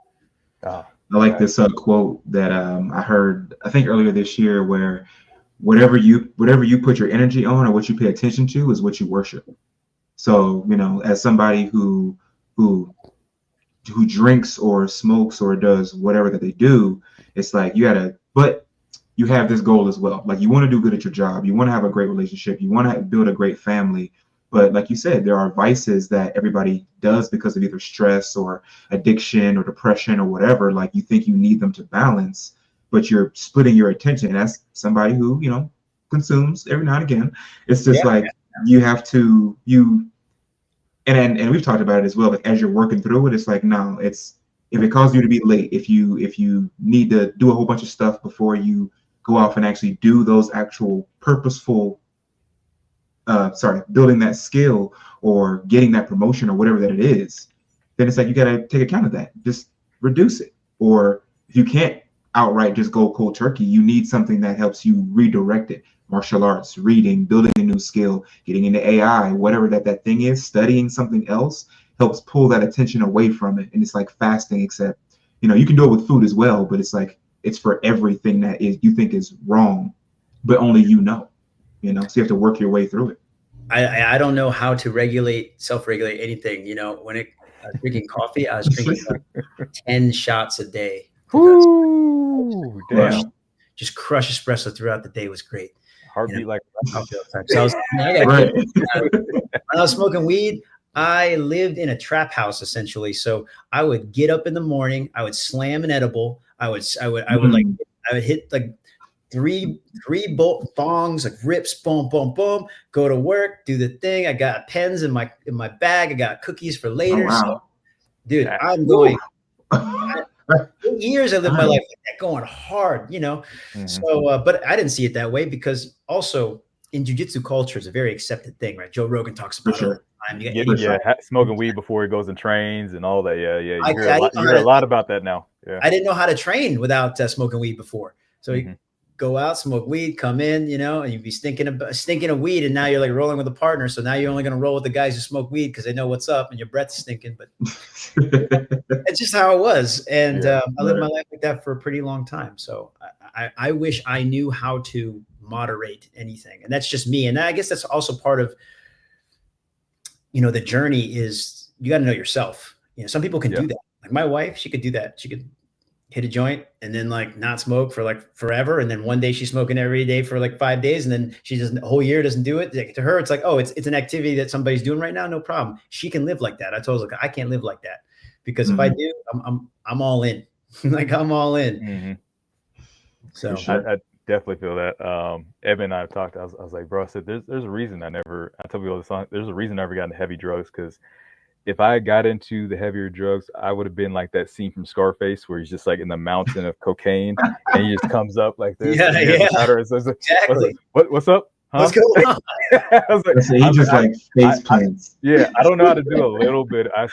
I like this quote that I heard, I think earlier this year, where whatever you put your energy on or what you pay attention to is what you worship. So, as somebody who drinks or smokes or does whatever that they do, it's like but you have this goal as well. Like, you want to do good at your job, you want to have a great relationship, you want to build a great family. But like you said, there are vices that everybody does because of either stress or addiction or depression or whatever. Like, you think you need them to balance, but you're splitting your attention. And that's somebody who, consumes every now and again. It's just you have to, and we've talked about it as well. Like, as you're working through it, it's like, no, if it causes you to be late, if you need to do a whole bunch of stuff before you go off and actually do those actual purposeful building that skill or getting that promotion or whatever that it is, then it's like you got to take account of that. Just reduce it. Or if you can't outright just go cold turkey, you need something that helps you redirect it. Martial arts, reading, building a new skill, getting into AI, whatever that thing is, studying something else helps pull that attention away from it. And it's like fasting, except, you can do it with food as well, but it's like, it's for everything that you think is wrong, but only so you have to work your way through it. I don't know how to self-regulate anything. When I was drinking coffee, I was drinking like 10 shots a day. Ooh, damn. Just crush espresso throughout the day was great. Heartbeat like coffee all the time. So when I was smoking weed, I lived in a trap house essentially. So I would get up in the morning, I would slam an edible, I would hit like three bolt thongs, like rips, boom, boom, boom, go to work, do the thing. I got pens in my bag. I got cookies for later. Oh, wow. So, dude, I'm going 8 years I lived my life like that, going hard, So, but I didn't see it that way because also in jiu-jitsu culture, it's a very accepted thing, right? Joe Rogan talks about it all the time. Smoking weed before he goes and trains and all that. You I hear a lot about that now. Yeah. I didn't know how to train without smoking weed before. So you go out, smoke weed, come in, and you'd be stinking of weed, and now you're like rolling with a partner. So now you're only going to roll with the guys who smoke weed because they know what's up, and your breath's stinking. But it's just how it was, and I lived my life like that for a pretty long time. So I wish I knew how to moderate anything, and that's just me. And I guess that's also part of, the journey is you got to know yourself. Some people can do that. Like my wife, she could do that. She could hit a joint and then like not smoke for like forever. And then one day she's smoking every day for like 5 days. And then she doesn't, a whole year doesn't do it. Like, to her, it's like, oh, it's an activity that somebody's doing right now. No problem. She can live like that. I told her, like, I can't live like that because if I do, I'm all in. Like I'm all in. So I definitely feel that. Evan and I have talked. I was like, bro, I said, there's a reason I tell people all the time, there's a reason I never got into heavy drugs, because if I got into the heavier drugs, I would have been like that scene from Scarface where he's just like in the mountain of cocaine and he just comes up like this. Exactly. What's up? Huh? What's going on? I was like, so he just like face plants. Yeah, I don't know how to do a little bit. I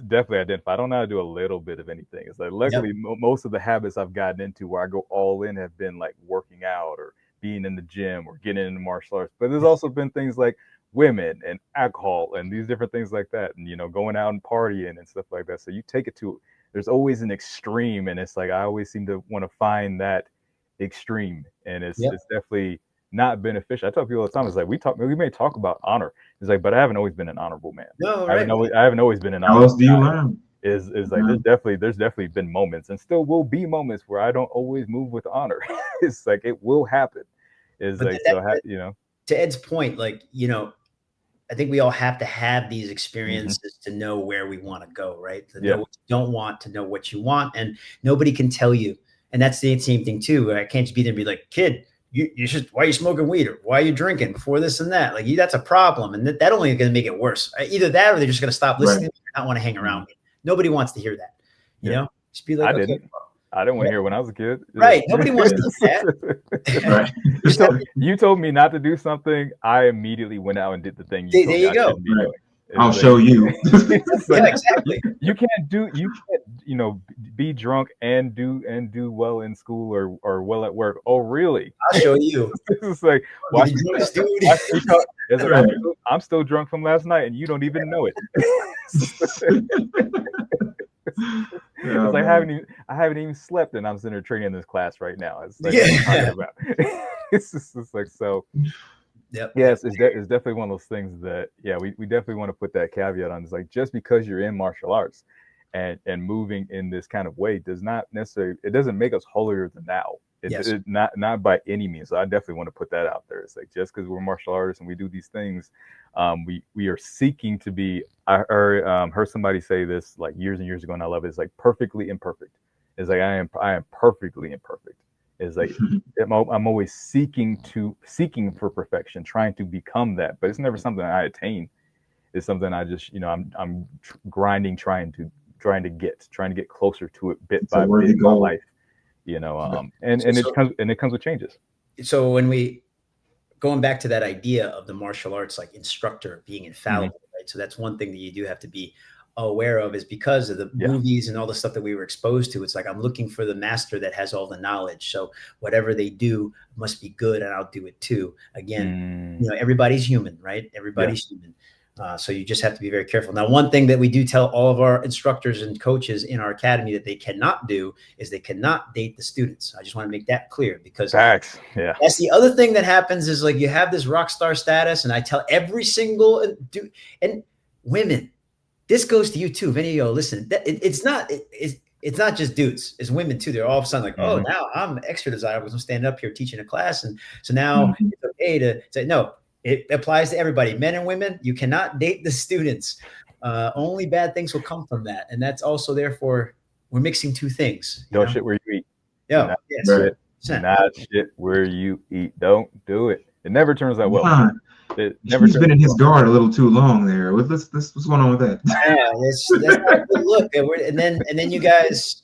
definitely identify. I don't know how to do a little bit of anything. It's like, luckily, most of the habits I've gotten into where I go all in have been like working out or being in the gym or getting into martial arts. But there's also been things like women and alcohol and these different things like that, and going out and partying and stuff like that. So you take it to, there's always an extreme, and it's like I always seem to want to find that extreme, and it's definitely not beneficial. I tell people all the time, it's like we may talk about honor. It's like, but I haven't always been an honorable man. No, I right. haven't always been an How honorable else do you guy. learn? Is like Yeah. there's definitely been moments, and still will be moments where I don't always move with honor. It's like it will happen. It's But like so you know. to Ed's point, like, you know, I think we all have to have these Mm-hmm. experiences to know where we want to go, right? To Yeah. know what you don't want, to know what you want, and nobody can tell you. And that's the same thing too. I can't just be there and be like, kid, you should, why are you smoking weed, or why are you drinking before this and that? Like, that's a problem, and that only going to make it worse. Either that, or they're just going to stop listening. Right. And not want to hang around. Nobody wants to hear that. You Yeah. know, just be like, I okay, didn't. I didn't want to hear when I was a kid. right? Nobody wants to hear that. Right. You told me not to do something. I immediately went out and did the thing. There you go. Be doing. I'll show you. Yeah, exactly. You can't, you know, be drunk and do well in school or well at work. Oh, really? I'll show you. It's like, Watch I'm still drunk from last night, and you don't even know it. It's like I haven't even slept, and I'm sitting there training in this class right now. It's like, what are you talking about? It's like, so. Yep. Yes, it's definitely one of those things that, yeah, we definitely want to put that caveat on. It's like, just because you're in martial arts and moving in this kind of way does not necessarily, it doesn't make us holier than thou. It not by any means. So I definitely want to put that out there. It's like, just because we're martial artists and we do these things, we are seeking to be. I heard somebody say this like years and years ago, and I love it. It's like perfectly imperfect. It's like I am perfectly imperfect. It's like I'm always seeking for perfection, trying to become that, but it's never something I attain. It's something I just, you know, I'm grinding, trying to get closer to it bit by bit in my life, you know. And it comes with changes. So when we going back to that idea of the martial arts like instructor being infallible, right? So that's one thing that you do have to be aware of, is because of the movies and all the stuff that we were exposed to. It's like, I'm looking for the master that has all the knowledge. So whatever they do must be good, and I'll do it too. Again, you know, everybody's human, right? Everybody's human. So you just have to be very careful. Now, one thing that we do tell all of our instructors and coaches in our academy that they cannot do is they cannot date the students. I just want to make that clear, because that's the other thing that happens is, like, you have this rock star status, and I tell every single dude and women, this goes to you too. If any of you listen, it's not just dudes, it's women too. They're all of a sudden like, oh, now I'm extra desirable because I'm standing up here teaching a class. And so now it's okay to say, no, it applies to everybody, men and women. You cannot date the students. Only bad things will come from that. And that's also, therefore, we're mixing two things. Don't shit where you eat. Yeah. Not shit where you eat. Don't do it. It never turns out well. He's been in his guard a little too long there. What's going on with that? Yeah, that's not a good look. And then you guys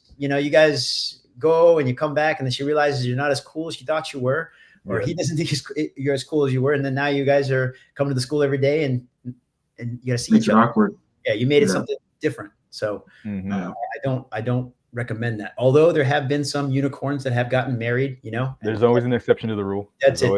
go and you come back, and then she realizes you're not as cool as she thought you were, or he doesn't think you're as cool as you were, and then now you guys are coming to the school every day, and you got to see each other. Awkward. Yeah, you made it something different. So I don't recommend that. Although there have been some unicorns that have gotten married, you know. There's always an exception to the rule. That's it.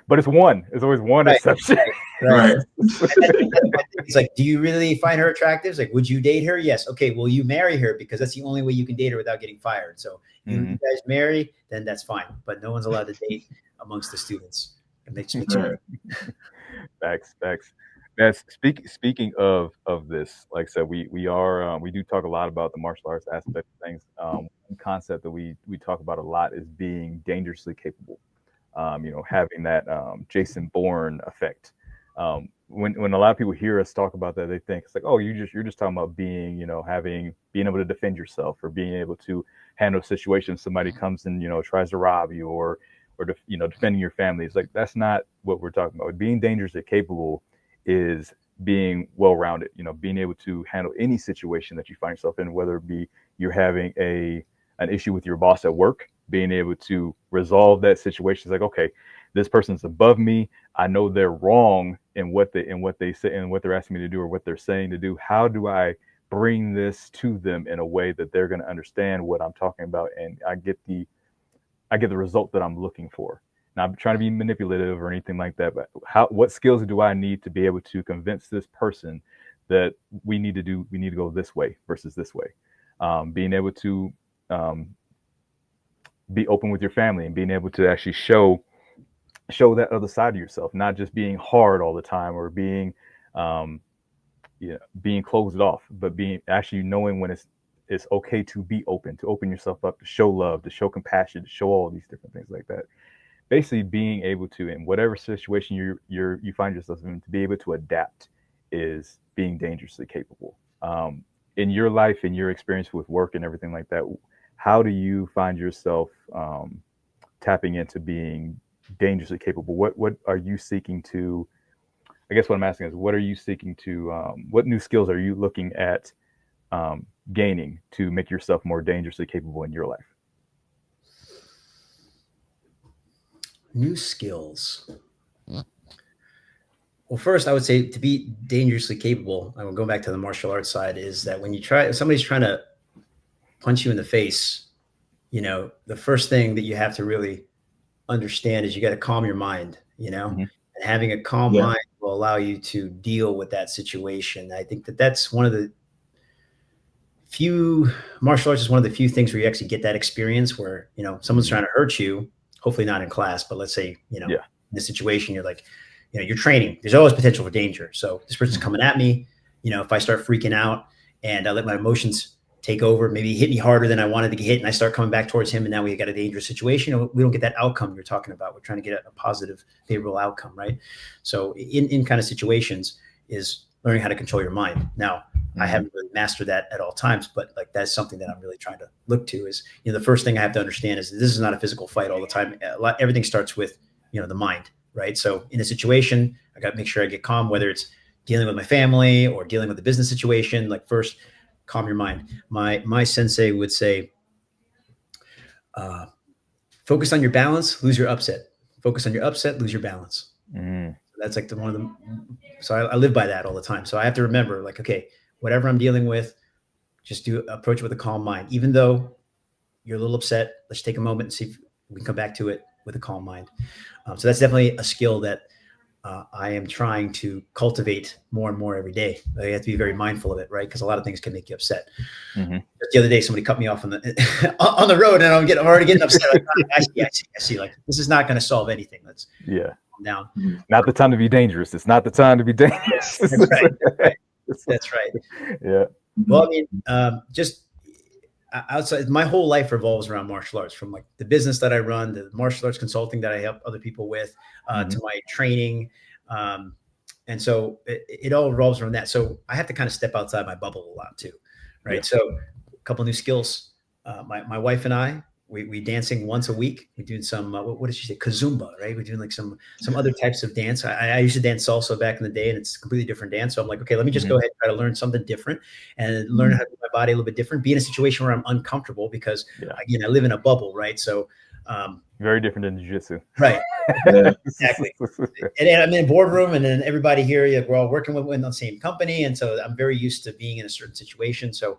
But it's one. There's always one exception. Right. It's like, do you really find her attractive? It's like, would you date her? Yes. Okay. Will you marry her? Because that's the only way you can date her without getting fired. So you guys marry, then that's fine. But no one's allowed to date amongst the students. It makes me too. Facts. That's speaking of this, like I said, we do talk a lot about the martial arts aspect of things. One concept that we talk about a lot is being dangerously capable. You know, having that Jason Bourne effect. When a lot of people hear us talk about that, they think it's like, oh, you're just talking about being, you know, being able to defend yourself, or being able to handle situations. Somebody comes and, you know, tries to rob you, or you know, defending your family. It's like, that's not what we're talking about. Being dangerously capable is being well-rounded, you know, being able to handle any situation that you find yourself in, whether it be you're having an issue with your boss at work, being able to resolve that situation. It's like, okay, this person's above me. I know they're wrong in what they say and what they're asking me to do, or what they're saying to do. How do I bring this to them in a way that they're going to understand what I'm talking about, and I get the result that I'm looking for? Not trying to be manipulative or anything like that, but what skills do I need to be able to convince this person that we need to go this way versus this way? Being able to be open with your family, and being able to actually show show that other side of yourself, not just being hard all the time or being, being closed off, but being actually knowing when it's okay to be open, to open yourself up, to show love, to show compassion, to show all these different things like that. Basically, being able to, in whatever situation you find yourself in, to be able to adapt is being dangerously capable. In your life, in your experience with work and everything like that, how do you find yourself tapping into being dangerously capable? What are you seeking to? I guess what I'm asking is, what are you seeking to? What new skills are you looking at gaining to make yourself more dangerously capable in your life? New skills. Well, first, I would say to be dangerously capable, I will go back to the martial arts side, is that when somebody's trying to punch you in the face, the first thing that you have to really understand is you got to calm your mind, Mm-hmm. and having a calm mind will allow you to deal with that situation. I think that that's one of the few martial arts is one of the few things where you actually get that experience where, someone's trying to hurt you, hopefully not in class, but let's say, in a situation, you're like, you're training, there's always potential for danger. So this person's coming at me, if I start freaking out and I let my emotions take over, maybe he hit me harder than I wanted to get hit, and I start coming back towards him, and now we got a dangerous situation. We don't get that outcome you're talking about. We're trying to get a positive, favorable outcome, right? So in kind of situations is learning how to control your mind. Now, I haven't really mastered that at all times, but like that's something that I'm really trying to look to is, the first thing I have to understand is this is not a physical fight all the time. Everything starts with, the mind, right? So in a situation, I got to make sure I get calm, whether it's dealing with my family or dealing with the business situation. Like first, calm your mind. My sensei would say, focus on your balance, lose your upset. Focus on your upset, lose your balance. So that's like one of them. So I live by that all the time. So I have to remember, like, okay, whatever I'm dealing with, just approach it with a calm mind. Even though you're a little upset, let's take a moment and see if we can come back to it with a calm mind. So that's definitely a skill that I am trying to cultivate more and more every day. You have to be very mindful of it, right? Because a lot of things can make you upset. Just the other day, somebody cut me off on the road, and I'm already getting upset. Like, I see. Like, this is not going to solve anything. Let's calm down. Not the time to be dangerous. It's not the time to be dangerous. That's right. That's right. Yeah. Well, I mean, just outside, my whole life revolves around martial arts, from like the business that I run, the martial arts consulting that I help other people with, to my training. And so it all revolves around that. So I have to kind of step outside my bubble a lot too. Right. Yeah. So a couple new skills. My wife and I, we dancing once a week. We're doing some, what did she say? Kazumba, right? We're doing like some other types of dance. I used to dance salsa back in the day, and it's a completely different dance. So I'm like, okay, let me just go ahead and try to learn something different and learn how to do my body a little bit different, be in a situation where I'm uncomfortable because again, I live in a bubble, right? So, very different than jiu-jitsu. Right. Exactly. And I'm in a boardroom, and then everybody here, we're all working with the same company. And so I'm very used to being in a certain situation. So,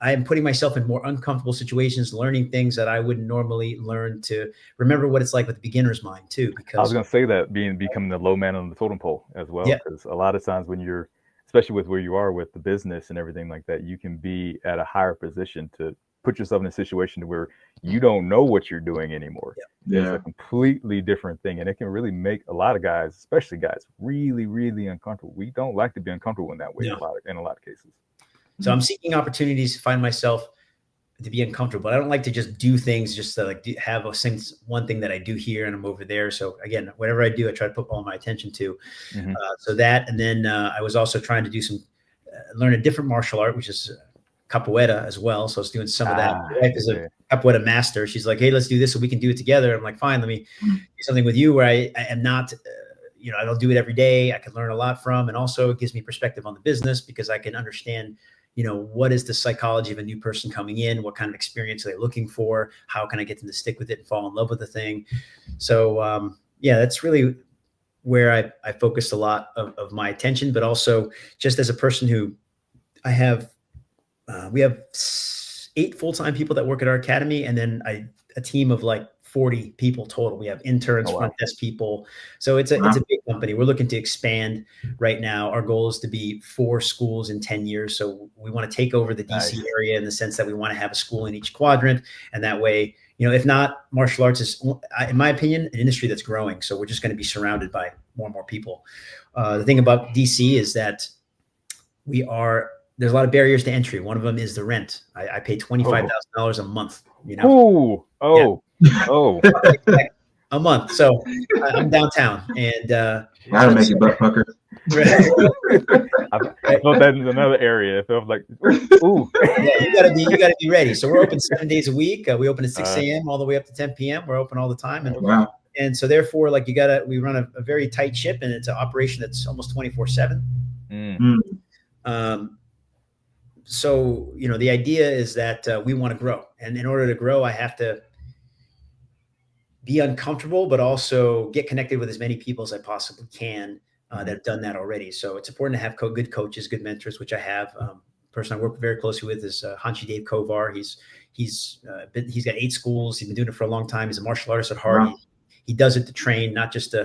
I am putting myself in more uncomfortable situations, learning things that I wouldn't normally learn, to remember what it's like with the beginner's mind too. Because I was going to say that becoming the low man on the totem pole as well. Because a lot of times when you're, especially with where you are with the business and everything like that, you can be at a higher position to put yourself in a situation where you don't know what you're doing anymore. It's a completely different thing. And it can really make a lot of guys, especially guys, really, really uncomfortable. We don't like to be uncomfortable in that way in a lot of cases. So I'm seeking opportunities to find myself to be uncomfortable, but I don't like to just do things just to like have one thing that I do here and I'm over there. So again, whatever I do, I try to put all my attention to. So that, and then I was also trying to do learn a different martial art, which is capoeira as well. So I was doing some of that. My wife is a capoeira master. She's like, hey, let's do this so we can do it together. I'm like, fine, let me do something with you where I am not, I don't do it every day. I can learn a lot from, and also it gives me perspective on the business because I can understand, what is the psychology of a new person coming in? What kind of experience are they looking for? How can I get them to stick with it and fall in love with the thing? So, that's really where I focused a lot of my attention, but also just as a person who we have 8 full-time people that work at our academy. And then a team of like 40 people total. We have interns, front desk people. So it's a big company. We're looking to expand right now. Our goal is to be 4 schools in 10 years. So we want to take over the DC area in the sense that we want to have a school in each quadrant. And that way, if not, martial arts is, in my opinion, an industry that's growing. So we're just going to be surrounded by more and more people. The thing about DC is that there's a lot of barriers to entry. One of them is the rent. I pay $25,000 a month. A month. So I'm downtown, and gotta make it butt pucker. I felt that in another area. It felt like, ooh. Yeah, you gotta be ready. So we're open 7 days a week. We open at 6 a.m. all the way up to 10 p.m. We're open all the time, and wow. And so therefore, like we run a very tight ship, and it's an operation that's almost 24/7. So the idea is that we want to grow, and in order to grow, I have to be uncomfortable, but also get connected with as many people as I possibly can that have done that already. So it's important to have good coaches, good mentors, which I have. Person I work very closely with is Hanshi Dave Kovar. He's got 8 schools. He's been doing it for a long time. He's a martial artist at heart. Wow. He does it to train, not just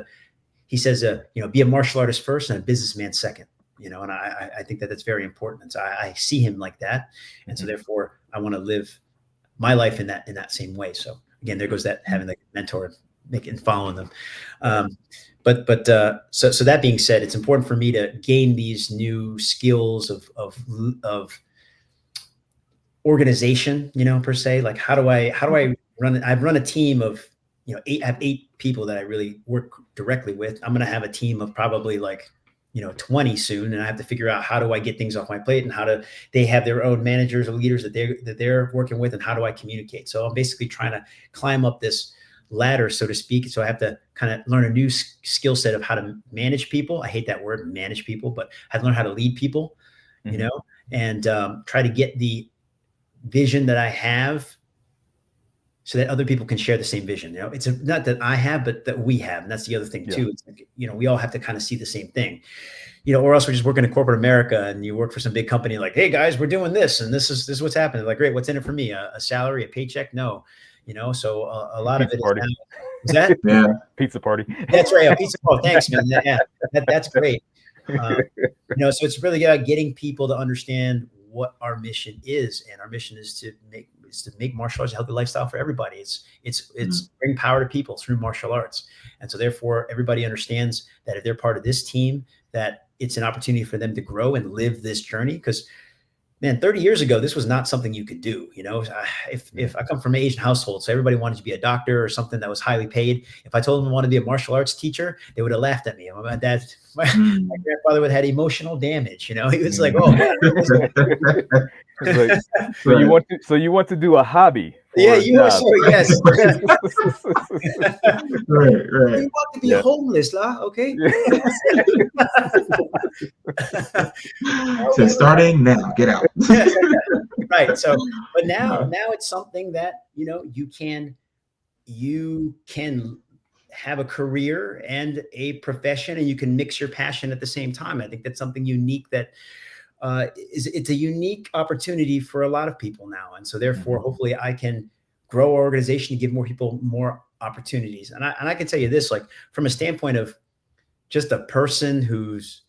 he says, be a martial artist first and a businessman second. And I think that that's very important. And so I see him like that. And so therefore I want to live my life in that same way. So again, there goes that having the mentor and following them. So that being said, it's important for me to gain these new skills of organization, per se. Like how do I run it? I've run a team of, I have 8 people that I really work directly with. I'm going to have a team of probably 20 soon. And I have to figure out how do I get things off my plate, and how do they have their own managers or leaders that they're working with, and how do I communicate? So I'm basically trying to climb up this ladder, so to speak. So I have to kind of learn a new skill set of how to manage people. I hate that word, manage people, but I have to learn how to lead people, and try to get the vision that I have so that other people can share the same vision. It's not that I have, but that we have. And that's the other thing too. It's like, we all have to kind of see the same thing, or else we're just working in corporate America, and you work for some big company like, hey guys, we're doing this, and this is what's happening. Like, great. What's in it for me? A salary, a paycheck? No, so a lot of it is that pizza party. That's right. A pizza party. Thanks, man. That's great. So it's really about getting people to understand what our mission is. And our mission is to make martial arts a healthy lifestyle for everybody. It's bring power to people through martial arts. And so therefore everybody understands that if they're part of this team, that it's an opportunity for them to grow and live this journey. Because man, 30 years ago, this was not something you could do. If I come from an Asian household, so everybody wanted to be a doctor or something that was highly paid. If I told them I wanted to be a martial arts teacher, they would have laughed at me. My grandfather would have had emotional damage. He was like, oh, so you want to do a hobby? Yeah, you are. So, yes. Right. You want to be homeless, lah? Okay. So starting now, get out. Right. So, but now it's something that you can have a career and a profession, and you can mix your passion at the same time. I think that's something unique that it's a unique opportunity for a lot of people now. And so therefore, hopefully I can grow our organization and give more people more opportunities. And I can tell you this, like from a standpoint of just a person who's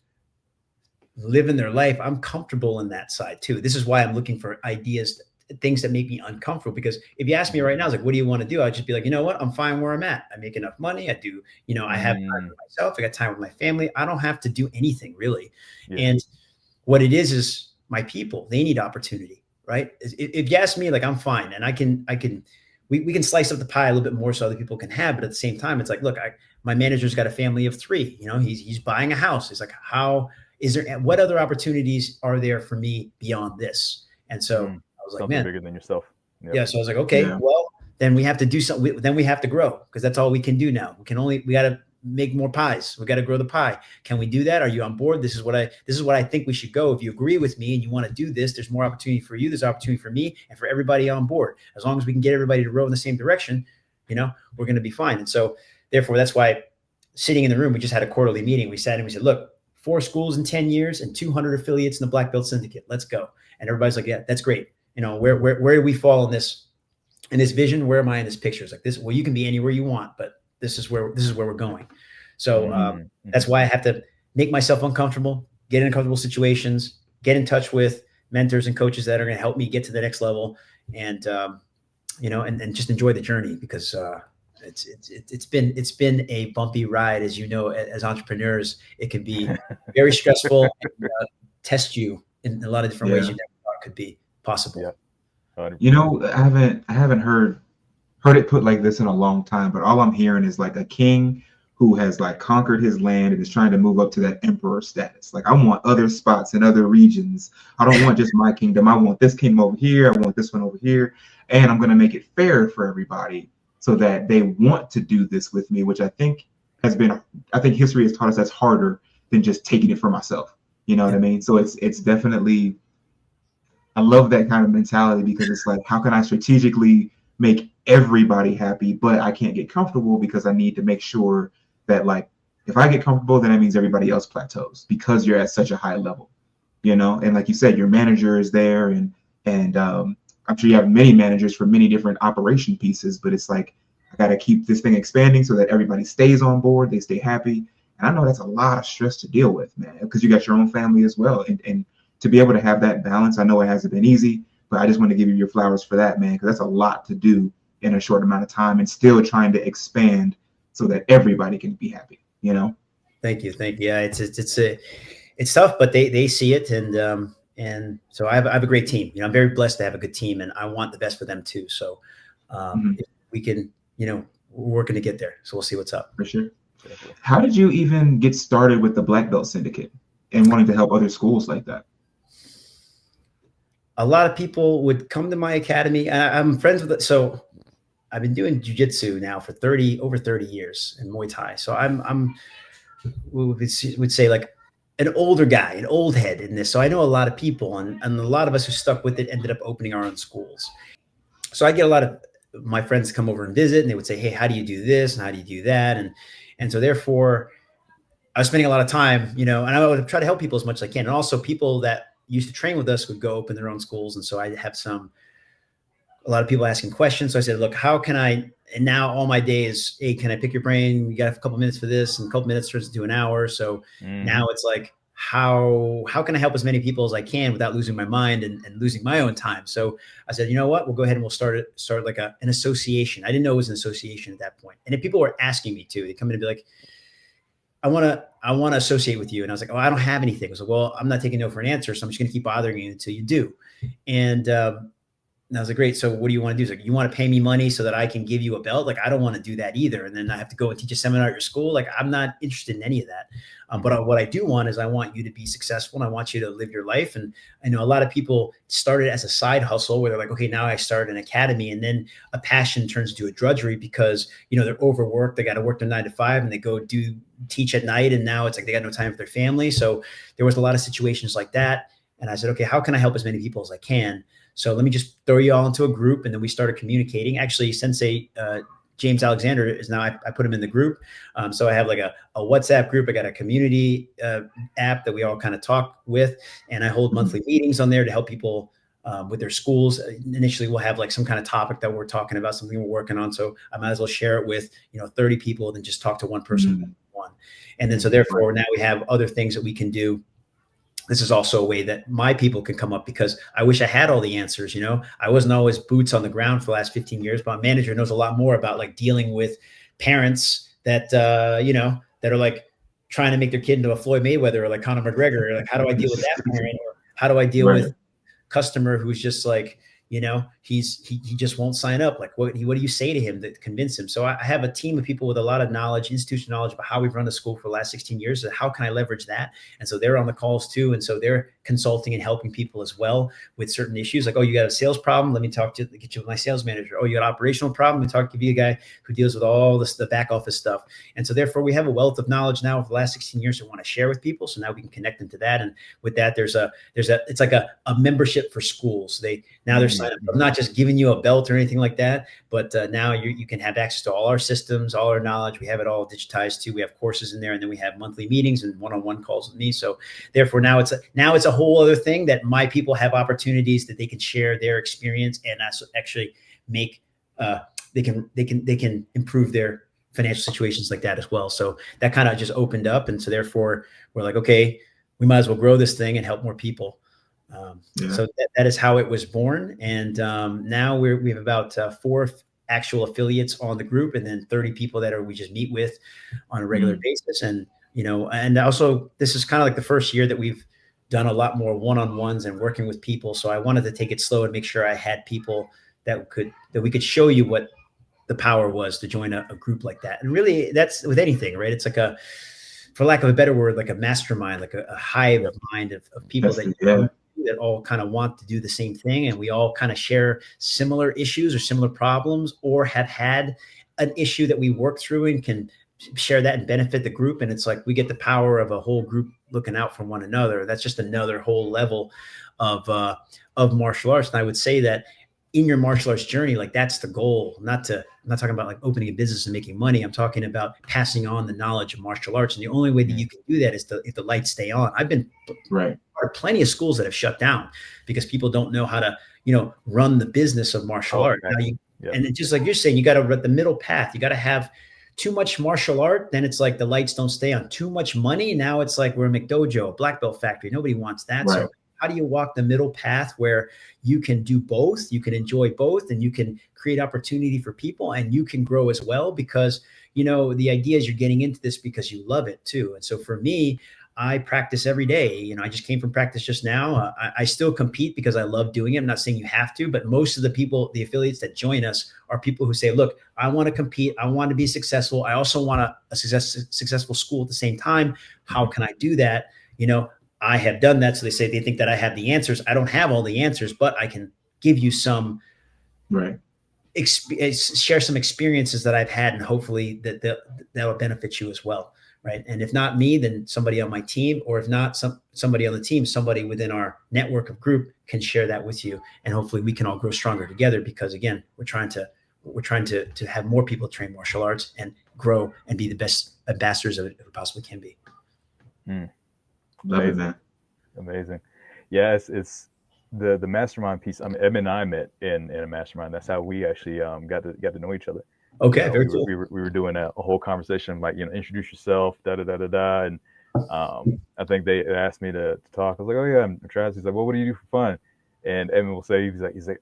living their life, I'm comfortable in that side too. This is why I'm looking for ideas, things that make me uncomfortable. Because if you ask me right now, it's like, what do you want to do? I'd just be like, you know what? I'm fine where I'm at. I make enough money. I do, I have time for myself. I got time with my family. I don't have to do anything really. Yeah. And what it is my people, they need opportunity, right? If you ask me, like, I'm fine. And we can slice up the pie a little bit more so other people can have, but at the same time, it's like, look, my manager's got a family of 3, he's buying a house. He's like, what other opportunities are there for me beyond this? And so I was like, man, bigger than yourself. Yep. Yeah. So I was like, okay, well, then we have to do something. Then we have to grow, because that's all we can do now. We got to make more pies. We got to grow the pie. Can we do that? Are you on board? This is what I think we should go. If you agree with me and you want to do this, there's more opportunity for you. There's opportunity for me and for everybody on board. As long as we can get everybody to row in the same direction, we're going to be fine. And so therefore, that's why sitting in the room, we just had a quarterly meeting. We sat and we said, look, 4 schools in 10 years and 200 affiliates in the Black Belt Syndicate. Let's go. And everybody's like, yeah, that's great. Where do we fall in this vision? Where am I in this picture? It's like this. Well, you can be anywhere you want, but this is where we're going. So that's why I have to make myself uncomfortable, get in uncomfortable situations, get in touch with mentors and coaches that are going to help me get to the next level. And and just enjoy the journey, because it's been a bumpy ride, as you know, as entrepreneurs. It can be very stressful and test you in a lot of different ways you never thought could be possible. Yeah. 100%. You know, I haven't heard it put like this in a long time, but all I'm hearing is like a king who has like conquered his land and is trying to move up to that emperor status. Like, I want other spots in other regions. I don't want just my kingdom. I want this kingdom over here. I want this one over here. And I'm going to make it fair for everybody so that they want to do this with me, which I think history has taught us that's harder than just taking it for myself. You know what I mean? So it's definitely, I love that kind of mentality, because it's like, how can I strategically make everybody happy, but I can't get comfortable because I need to make sure that, like, if I get comfortable, then that means everybody else plateaus because you're at such a high level, and like you said, your manager is there, and I'm sure you have many managers for many different operation pieces, but it's like, I got to keep this thing expanding so that everybody stays on board, they stay happy. And I know that's a lot of stress to deal with, man, because you got your own family as well. And to be able to have that balance, I know it hasn't been easy, but I just want to give you your flowers for that, man, because that's a lot to do in a short amount of time, and still trying to expand so that everybody can be happy, Thank you. Yeah, it's tough, but they see it, and so I have a great team. I'm very blessed to have a good team, and I want the best for them too. So if we can, we're working to get there. So we'll see what's up. For sure. How did you even get started with the Black Belt Syndicate and wanting to help other schools like that? A lot of people would come to my academy. I'm friends with it. So I've been doing jiu-jitsu now for over 30 years, in Muay Thai. So we would say like an older guy, an old head in this. So I know a lot of people, and a lot of us who stuck with it ended up opening our own schools. So I get a lot of my friends come over and visit, and they would say, hey, how do you do this? And how do you do that? And so therefore I was spending a lot of time, and I would try to help people as much as I can. And also people that used to train with us would go open their own schools. And so I have a lot of people asking questions. So I said, look, how can I, and now all my days, hey, can I pick your brain? You got a couple minutes for this, and a couple minutes turns into an hour. So now it's like, how can I help as many people as I can without losing my mind and losing my own time? So I said, you know what, we'll go ahead and we'll start like an association. I didn't know it was an association at that point. And if people were asking me to, they come in and be like, I want to associate with you. And I was like, oh, I don't have anything. I was like, well, I'm not taking no for an answer. So I'm just going to keep bothering you until you do. And I was like, great. So what do you want to do? He's like, you want to pay me money so that I can give you a belt? Like, I don't want to do that either. And then I have to go and teach a seminar at your school. Like, I'm not interested in any of that. But what I do want is I want you to be successful, and I want you to live your life. And I know a lot of people started as a side hustle where they're like, okay, now I start an academy, and then a passion turns into a drudgery because, they're overworked. They got to work their 9 to 5, and they go teach at night. And now it's like they got no time for their family. So there was a lot of situations like that. And I said, okay, how can I help as many people as I can? So let me just throw you all into a group. And then we started communicating. Actually, Sensei James Alexander is now, I put him in the group. So I have like a WhatsApp group. I got a community app that we all kind of talk with. And I hold monthly meetings on there to help people with their schools. Initially, we'll have like some kind of topic that we're talking about, something we're working on. So I might as well share it with, 30 people than just talk to one person. And then so therefore now we have other things that we can do. This is also a way that my people can come up, because I wish I had all the answers. I wasn't always boots on the ground for the last 15 years, but my manager knows a lot more about like dealing with parents that, that are like trying to make their kid into a Floyd Mayweather or like Conor McGregor. Or like, how do I deal with that parent? Or how do I deal with customer who's just like, he just won't sign up. Like, what do you say to him that convince him? So I have a team of people with a lot of knowledge, institutional knowledge about how we've run the school for the last 16 years. So how can I leverage that? And so they're on the calls too. And so they're consulting and helping people as well with certain issues. Like, oh, you got a sales problem? Let me get you with my sales manager. Oh, you got an operational problem? Let me give you a guy who deals with all this, the back office stuff. And so therefore we have a wealth of knowledge now for the last 16 years we want to share with people. So now we can connect them to that. And with that, it's like a membership for schools. They're signing up. I'm not just giving you a belt or anything like that, but now you can have access to all our systems, all our knowledge. We have it all digitized too. We have courses in there, and then we have monthly meetings and one-on-one calls with me. So therefore now it's a whole other thing that my people have opportunities that they can share their experience and actually make they can improve their financial situations like that as well. So that kind of just opened up. And so therefore we're like, okay, we might as well grow this thing and help more people. So that is how it was born. And now we have about 4 actual affiliates on the group, and then 30 people that we just meet with on a regular basis. And, and also this is kind of like the first year that we've done a lot more one-on-ones and working with people. So I wanted to take it slow and make sure I had people that we could show you what the power was to join a group like that. And really that's with anything, right? It's like for lack of a better word, like a mastermind, like a hive of mind of people that all kind of want to do the same thing. And we all kind of share similar issues or similar problems, or have had an issue that we work through and can share that and benefit the group. And it's like, we get the power of a whole group looking out for one another. That's just another whole level of martial arts. And I would say that in your martial arts journey, like that's the goal. I'm not talking about like opening a business and making money. I'm talking about passing on the knowledge of martial arts. And the only way that you can do that is if the lights stay on. I've been part of plenty of schools that have shut down because people don't know how to, run the business of martial art. Now and it's just like you're saying, you got to run the middle path. You got to have too much martial art. Then it's like the lights don't stay on. Too much money. Now it's like we're a McDojo, a black belt factory. Nobody wants that. So how do you walk the middle path where you can do both, you can enjoy both, and you can create opportunity for people, and you can grow as well? Because, the idea is you're getting into this because you love it too. And so for me, I practice every day. I just came from practice just now. I still compete because I love doing it. I'm not saying you have to, but most of the people, the affiliates that join us, are people who say, look, I want to compete. I want to be successful. I also want a successful school at the same time. How can I do that? I have done that. So they think that I have the answers. I don't have all the answers, but I can give you some, share some experiences that I've had, and hopefully that will benefit you as well. Right. And if not me, then somebody on my team, or if not somebody on the team, somebody within our network of group can share that with you. And hopefully we can all grow stronger together, because again, we're trying to have more people train martial arts and grow and be the best ambassadors of it we possibly can be. Love it, man. Amazing. Yeah, it's the mastermind piece. I mean, Edmund and I met in a mastermind. That's how we actually got to know each other. Okay, very cool. We were doing a whole conversation like, introduce yourself, da da da da da, and I think they asked me to talk. I was like, oh yeah, I'm Travis. He's like, well, what do you do for fun? And Edmund will say, he's like,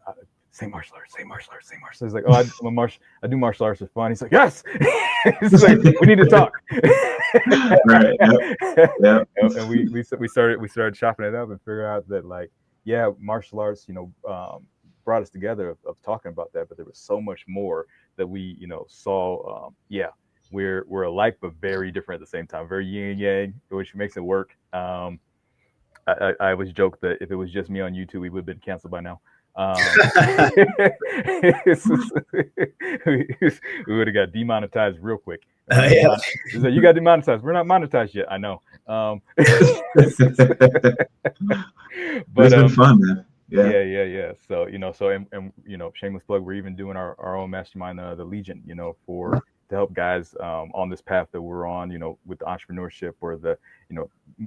say martial arts. He's like, oh, I do martial arts for fun. He's like, yes. He's like, we need to talk. Right. Yep. And we started chopping it up and figure out that, like, yeah, martial arts, brought us together of talking about that, but there was so much more that we, saw. We're alike but very different at the same time, very yin and yang, which makes it work. I always joke that if it was just me on YouTube, we would have been canceled by now. We would have got demonetized real quick. Like, you got demonetized. We're not monetized yet. I know. But it's been fun, man. Yeah. So shameless plug. We're even doing our own mastermind, the Legion. To help guys on this path that we're on. With the entrepreneurship or the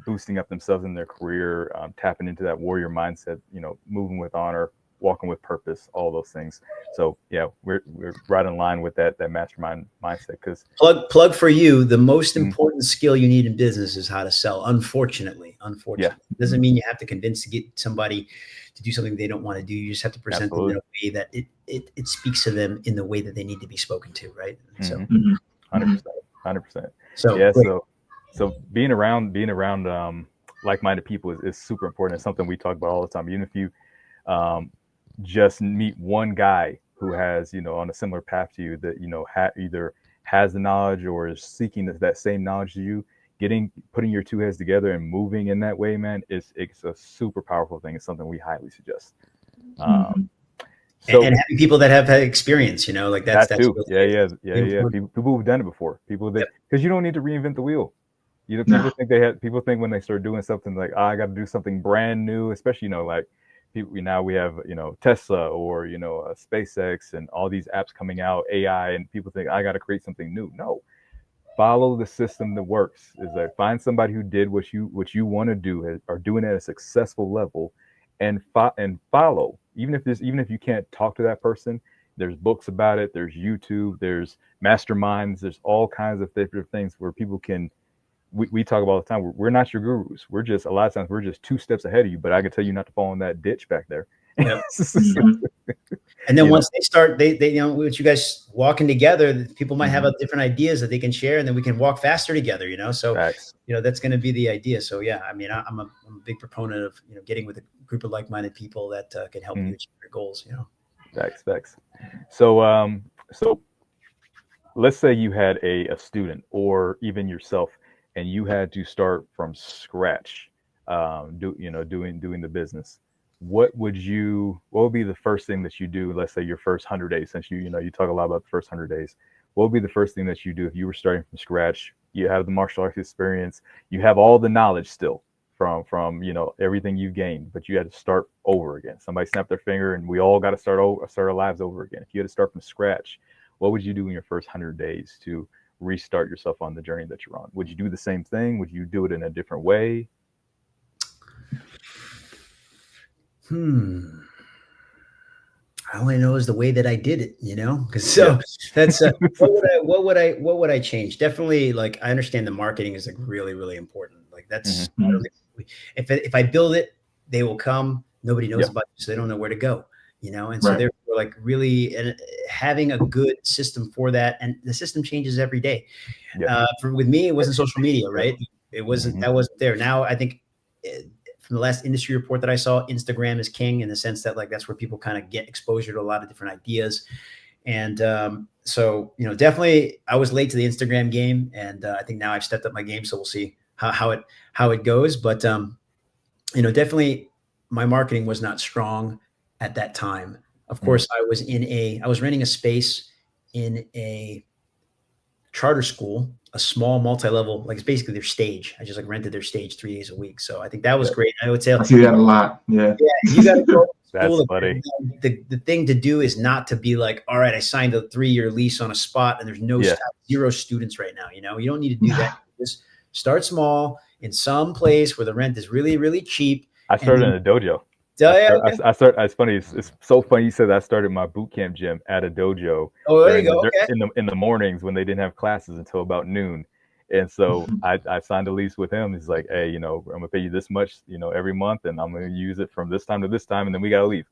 boosting up themselves in their career, tapping into that warrior mindset. Moving with honor, walking with purpose, all those things. So yeah, we're right in line with that mastermind mindset. Because plug for you, the most important skill you need in business is how to sell. Unfortunately, it doesn't mean you have to convince to get somebody to do something they don't want to do. You just have to present them in a way that it speaks to them in the way that they need to be spoken to, right? So 100%. So yeah, so being around like-minded people is super important. It's something we talk about all the time. Even if you just meet one guy who has, on a similar path to you that, either has the knowledge or is seeking that same knowledge to you, putting your two heads together and moving in that way, man, it's a super powerful thing. It's something we highly suggest. And having people that have had experience, like that's too. Yeah. People who've done it before, because you don't need to reinvent the wheel. People think when they start doing something like, I got to do something brand new, especially, like, now we have Tesla or SpaceX and all these apps coming out, AI, and people think I got to create something new. No, follow the system that works. Is that find somebody who did what you want to do, are doing it at a successful level, and follow. Even if you can't talk to that person, there's books about it. There's YouTube. There's masterminds. There's all kinds of different things where people can we talk about all the time. We're not your gurus. We're just, a lot of times we're just 2 steps ahead of you. But I can tell you not to fall in that ditch back there. Yep. Mhm. And then You once they start, they with you guys walking together, people might have Mhm. different ideas that they can share, and then we can walk faster together. So Facts. that's going to be the idea. So yeah, I mean, I'm a big proponent of getting with a group of like-minded people that can help you achieve your goals. Facts. So let's say you had a student or even yourself, and you had to start from scratch, doing the business. What would be the first thing that you do? Let's say your first 100 days, since you talk a lot about the first 100 days. What would be the first thing that you do if you were starting from scratch? You have the martial arts experience, you have all the knowledge still from everything you gained, but you had to start over again. Somebody snapped their finger, and we all got to start our lives over again. If you had to start from scratch, what would you do in your first 100 days to restart yourself on the journey that you're on? Would you do the same thing? Would you do it in a different way? I only know is the way that I did it, because that's what would I change? Definitely, like, I understand the marketing is like really, really important. Like that's I don't think if I build it, they will come. Nobody knows about it, so they don't know where to go. And so they're like really having a good system for that, and the system changes every day. With me, it wasn't social media, right? It wasn't that wasn't there. Now I think from the last industry report that I saw, Instagram is king in the sense that like that's where people kind of get exposure to a lot of different ideas. And so definitely I was late to the Instagram game, and I think now I've stepped up my game. So we'll see how it goes. But definitely my marketing was not strong at that time. Of course, I was renting a space in a charter school, a small multi-level, like it's basically their stage. I just like rented their stage 3 days a week. So I think that was great. I would say I see that a lot. Yeah. You got to go to That's school. funny. The thing to do is not to be like, all right, I signed a 3-year lease on a spot and there's zero students right now. You don't need to do that. Just start small in some place where the rent is really, really cheap. I started in a dojo. It's funny. It's so funny you said that. I started my boot camp gym at a dojo. Oh, there you go. In the mornings when they didn't have classes until about noon. And so I signed a lease with him. He's like, hey, I'm gonna pay you this much, every month, and I'm gonna use it from this time to this time, and then we gotta leave.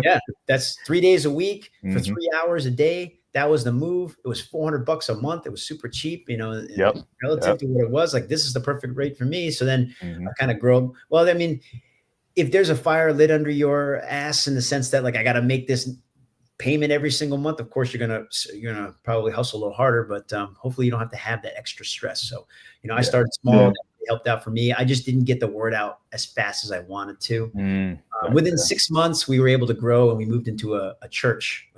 Yeah, that's 3 days a week for 3 hours a day. That was the move. It was $400 a month. It was super cheap, relative to what it was. Like, this is the perfect rate for me. So then I kind of grew. Well, I mean, if there's a fire lit under your ass in the sense that like I got to make this payment every single month, of course you're gonna probably hustle a little harder, but hopefully you don't have to have that extra stress. So I started small. That helped out for me. I just didn't get the word out as fast as I wanted to. Within 6 months, we were able to grow, and we moved into a church,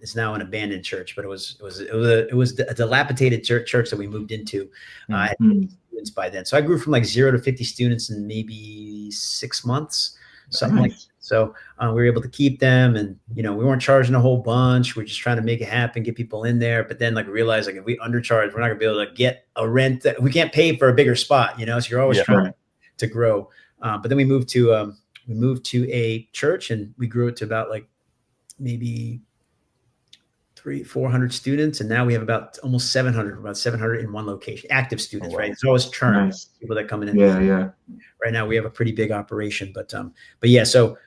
it's now an abandoned church, but it was a dilapidated church that we moved into. I had 50 students by then, so I grew from like 0 to 50 students in maybe 6 months, something like that. So we were able to keep them, and we weren't charging a whole bunch. We're just trying to make it happen, get people in there. But then realize if we undercharge, we're not gonna be able to get a rent that we can't pay for a bigger spot. So you're always trying to grow. But then we moved to a church, and we grew it to about like maybe 300-400 students, and now we have about almost 700, in one location, active students. Right, there's always churn, people that come in. Right now we have a pretty big operation, but yeah. So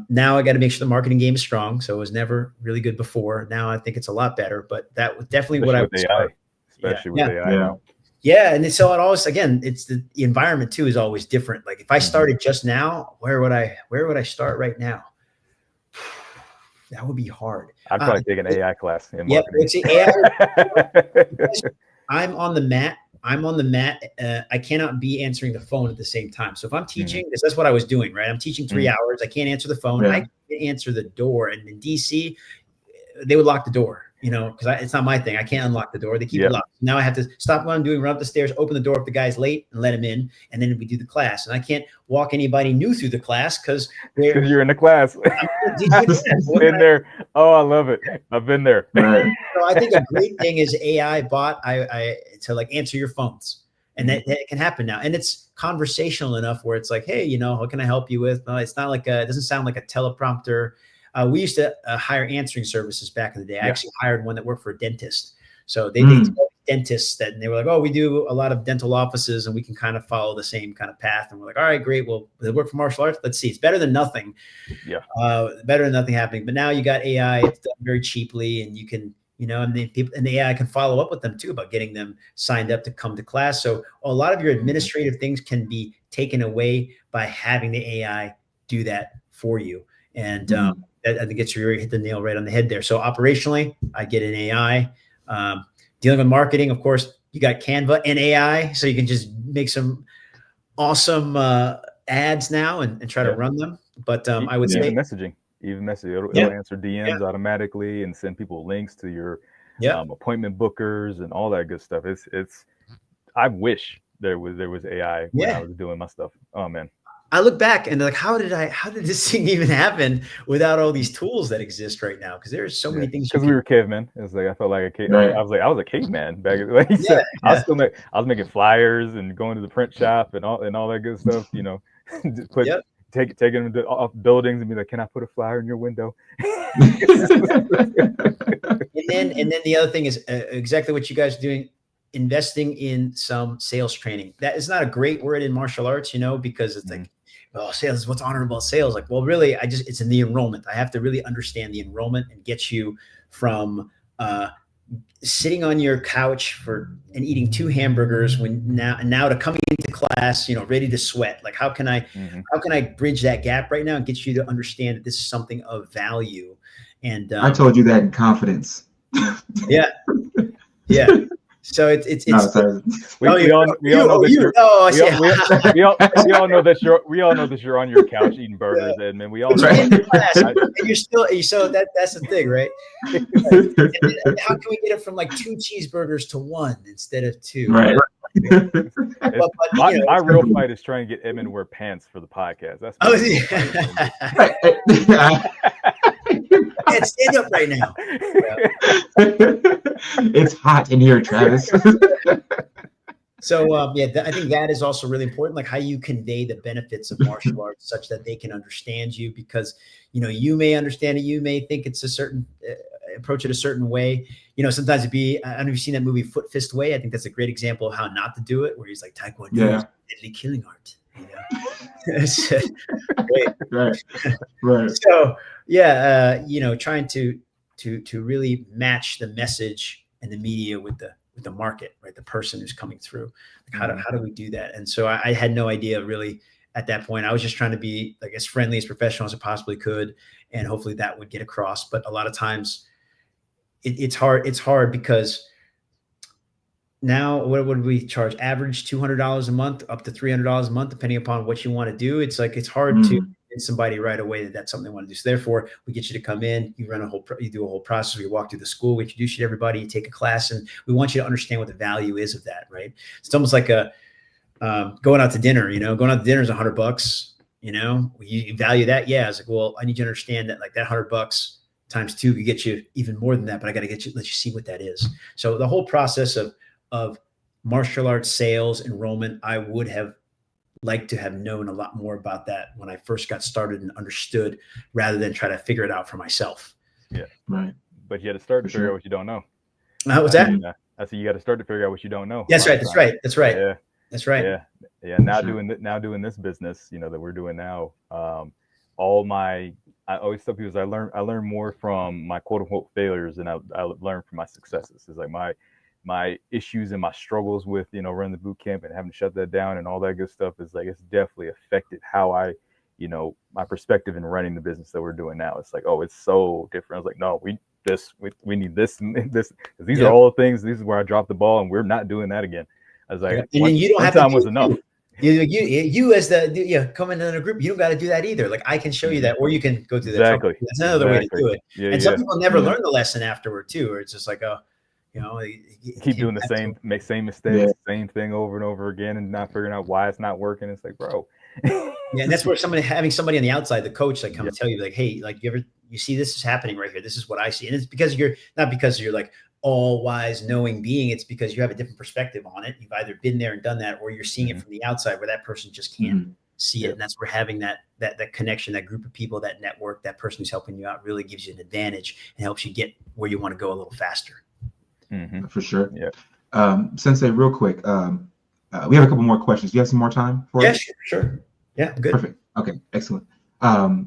now I got to make sure the marketing game is strong. So it was never really good before. Now I think it's a lot better, but that was definitely what I would start. Especially with AI now. Yeah, and so it always, again, it's the environment too is always different. Like if I started just now, where would I start right now? That would be hard. I'd probably take an AI class in marketing. I'm on the mat. I cannot be answering the phone at the same time. So if I'm teaching, because that's what I was doing, right? I'm teaching 3 hours. I can't answer the phone. I can't answer the door. And in DC, they would lock the door, because it's not my thing. I can't unlock the door. They keep it locked. Now I have to stop what I'm doing, run up the stairs, open the door if the guy's late, and let him in. And then we do the class. And I can't walk anybody new through the class because you're in the class. Been there. Oh, I love it. I've been there. So I think a great thing is AI bot to answer your phones. And that can happen now. And it's conversational enough where it's like, hey, what can I help you with? No, it's not like it doesn't sound like a teleprompter. We used to hire answering services back in the day. I actually hired one that worked for a dentist. So they dentists that, and they were like, oh, we do a lot of dental offices and we can kind of follow the same kind of path. And we're like, all right, great. Well, they work for martial arts. Let's see. It's better than nothing. Yeah. Better than nothing happening. But now you got AI, it's done very cheaply, and you can, and the AI can follow up with them too about getting them signed up to come to class. So a lot of your administrative things can be taken away by having the AI do that for you. And I think it's really hit the nail right on the head there. So operationally, I get an AI. Dealing with marketing, of course, you got Canva and AI, so you can just make some awesome ads now and try to run them. But I would say messaging. Even messaging, it'll answer DMs automatically and send people links to your appointment bookers and all that good stuff. It's. I wish there was AI when I was doing my stuff. Oh man. I look back and like, how did this thing even happen without all these tools that exist right now? Because there's so many things. Because we were cavemen. It's like I felt like a cave. Right. I was a caveman back. Like you said, I was making flyers and going to the print shop and all that good stuff. Taking them off buildings and be like, can I put a flyer in your window? and then the other thing is exactly what you guys are doing. Investing in some sales training. That is not a great word in martial arts, because it's like, oh, sales, what's honorable sales? Like, well, really, it's in the enrollment. I have to really understand the enrollment and get you from sitting on your couch and eating 2 hamburgers now to coming into class, ready to sweat. Like, how can I bridge that gap right now and get you to understand that this is something of value? And I told you that in confidence. Yeah. So it's we all know that you're on your couch eating burgers, Edmund. We all know and you're still, so that's the thing, right? And how can we get it from like 2 cheeseburgers to 1 instead of 2? Right. My real fight is trying to get Edmund to wear pants for the podcast. That's can't stand up right now. It's hot in here, Travis. So I think that is also really important, like how you convey the benefits of martial arts such that they can understand you, because you may understand it, you may think it's a certain approach it a certain way. Sometimes it'd be, I don't know if you've seen that movie Foot Fist Way. I think that's a great example of how not to do it, where he's like, Taekwondo is deadly killing art. Right. So trying to really match the message and the media with the market, right? The person who's coming through. Like how do we do that? And so I had no idea really at that point. I was just trying to be like as friendly, as professional as I possibly could, and hopefully that would get across. But a lot of times it's hard because now what would we charge? Average $200 a month, up to $300 a month, depending upon what you want to do. It's like, it's hard to convince somebody right away that that's something they want to do. So therefore we get you to come in, you do a whole process. We walk through the school, we introduce you to everybody, you take a class, and we want you to understand what the value is of that. Right. It's almost like going out to dinner, going out to dinner is $100, you value that. Yeah. It's like, well, I need you to understand that like that $100 times 2 could get you even more than that, but I got to let you see what that is. So the whole process of martial arts sales enrollment, I would have liked to have known a lot more about that when I first got started and understood, rather than try to figure it out for myself. Yeah. Right. But you had to start to figure out what you don't know. What's that? I said you got to start to figure out what you don't know. That's right. That's right. That's right. Yeah. That's right. Yeah. Now doing this business, that we're doing now. I always tell people I learn more from my quote unquote failures than I learn from my successes. It's like my issues and my struggles with, running the boot camp and having to shut that down and all that good stuff is like, it's definitely affected how I, my perspective in running the business that we're doing now. It's like, oh, it's so different. I was like, no, we need this. These are all the things. This is where I dropped the ball, and we're not doing that again. I was like, and you don't have time was enough. You as coming in a group, you don't got to do that either. Like I can show you that, or you can go through that. Exactly. That's another way to do it. And some people never learn the lesson afterward too, or it's just like, you keep doing the same mistakes, same thing over and over again, and not figuring out why it's not working. It's like, bro. And that's where having somebody on the outside, the coach, like come and tell you, like, hey, like you see this is happening right here. This is what I see, and it's because you're like all wise, knowing being. It's because you have a different perspective on it. You've either been there and done that, or you're seeing it from the outside where that person just can't see it. And that's where having that connection, that group of people, that network, that person who's helping you out really gives you an advantage and helps you get where you want to go a little faster. For sure. Yeah. Sensei, real quick, we have a couple more questions. Do you have some more time for us? Sure. Yeah, good. Perfect. Okay, excellent.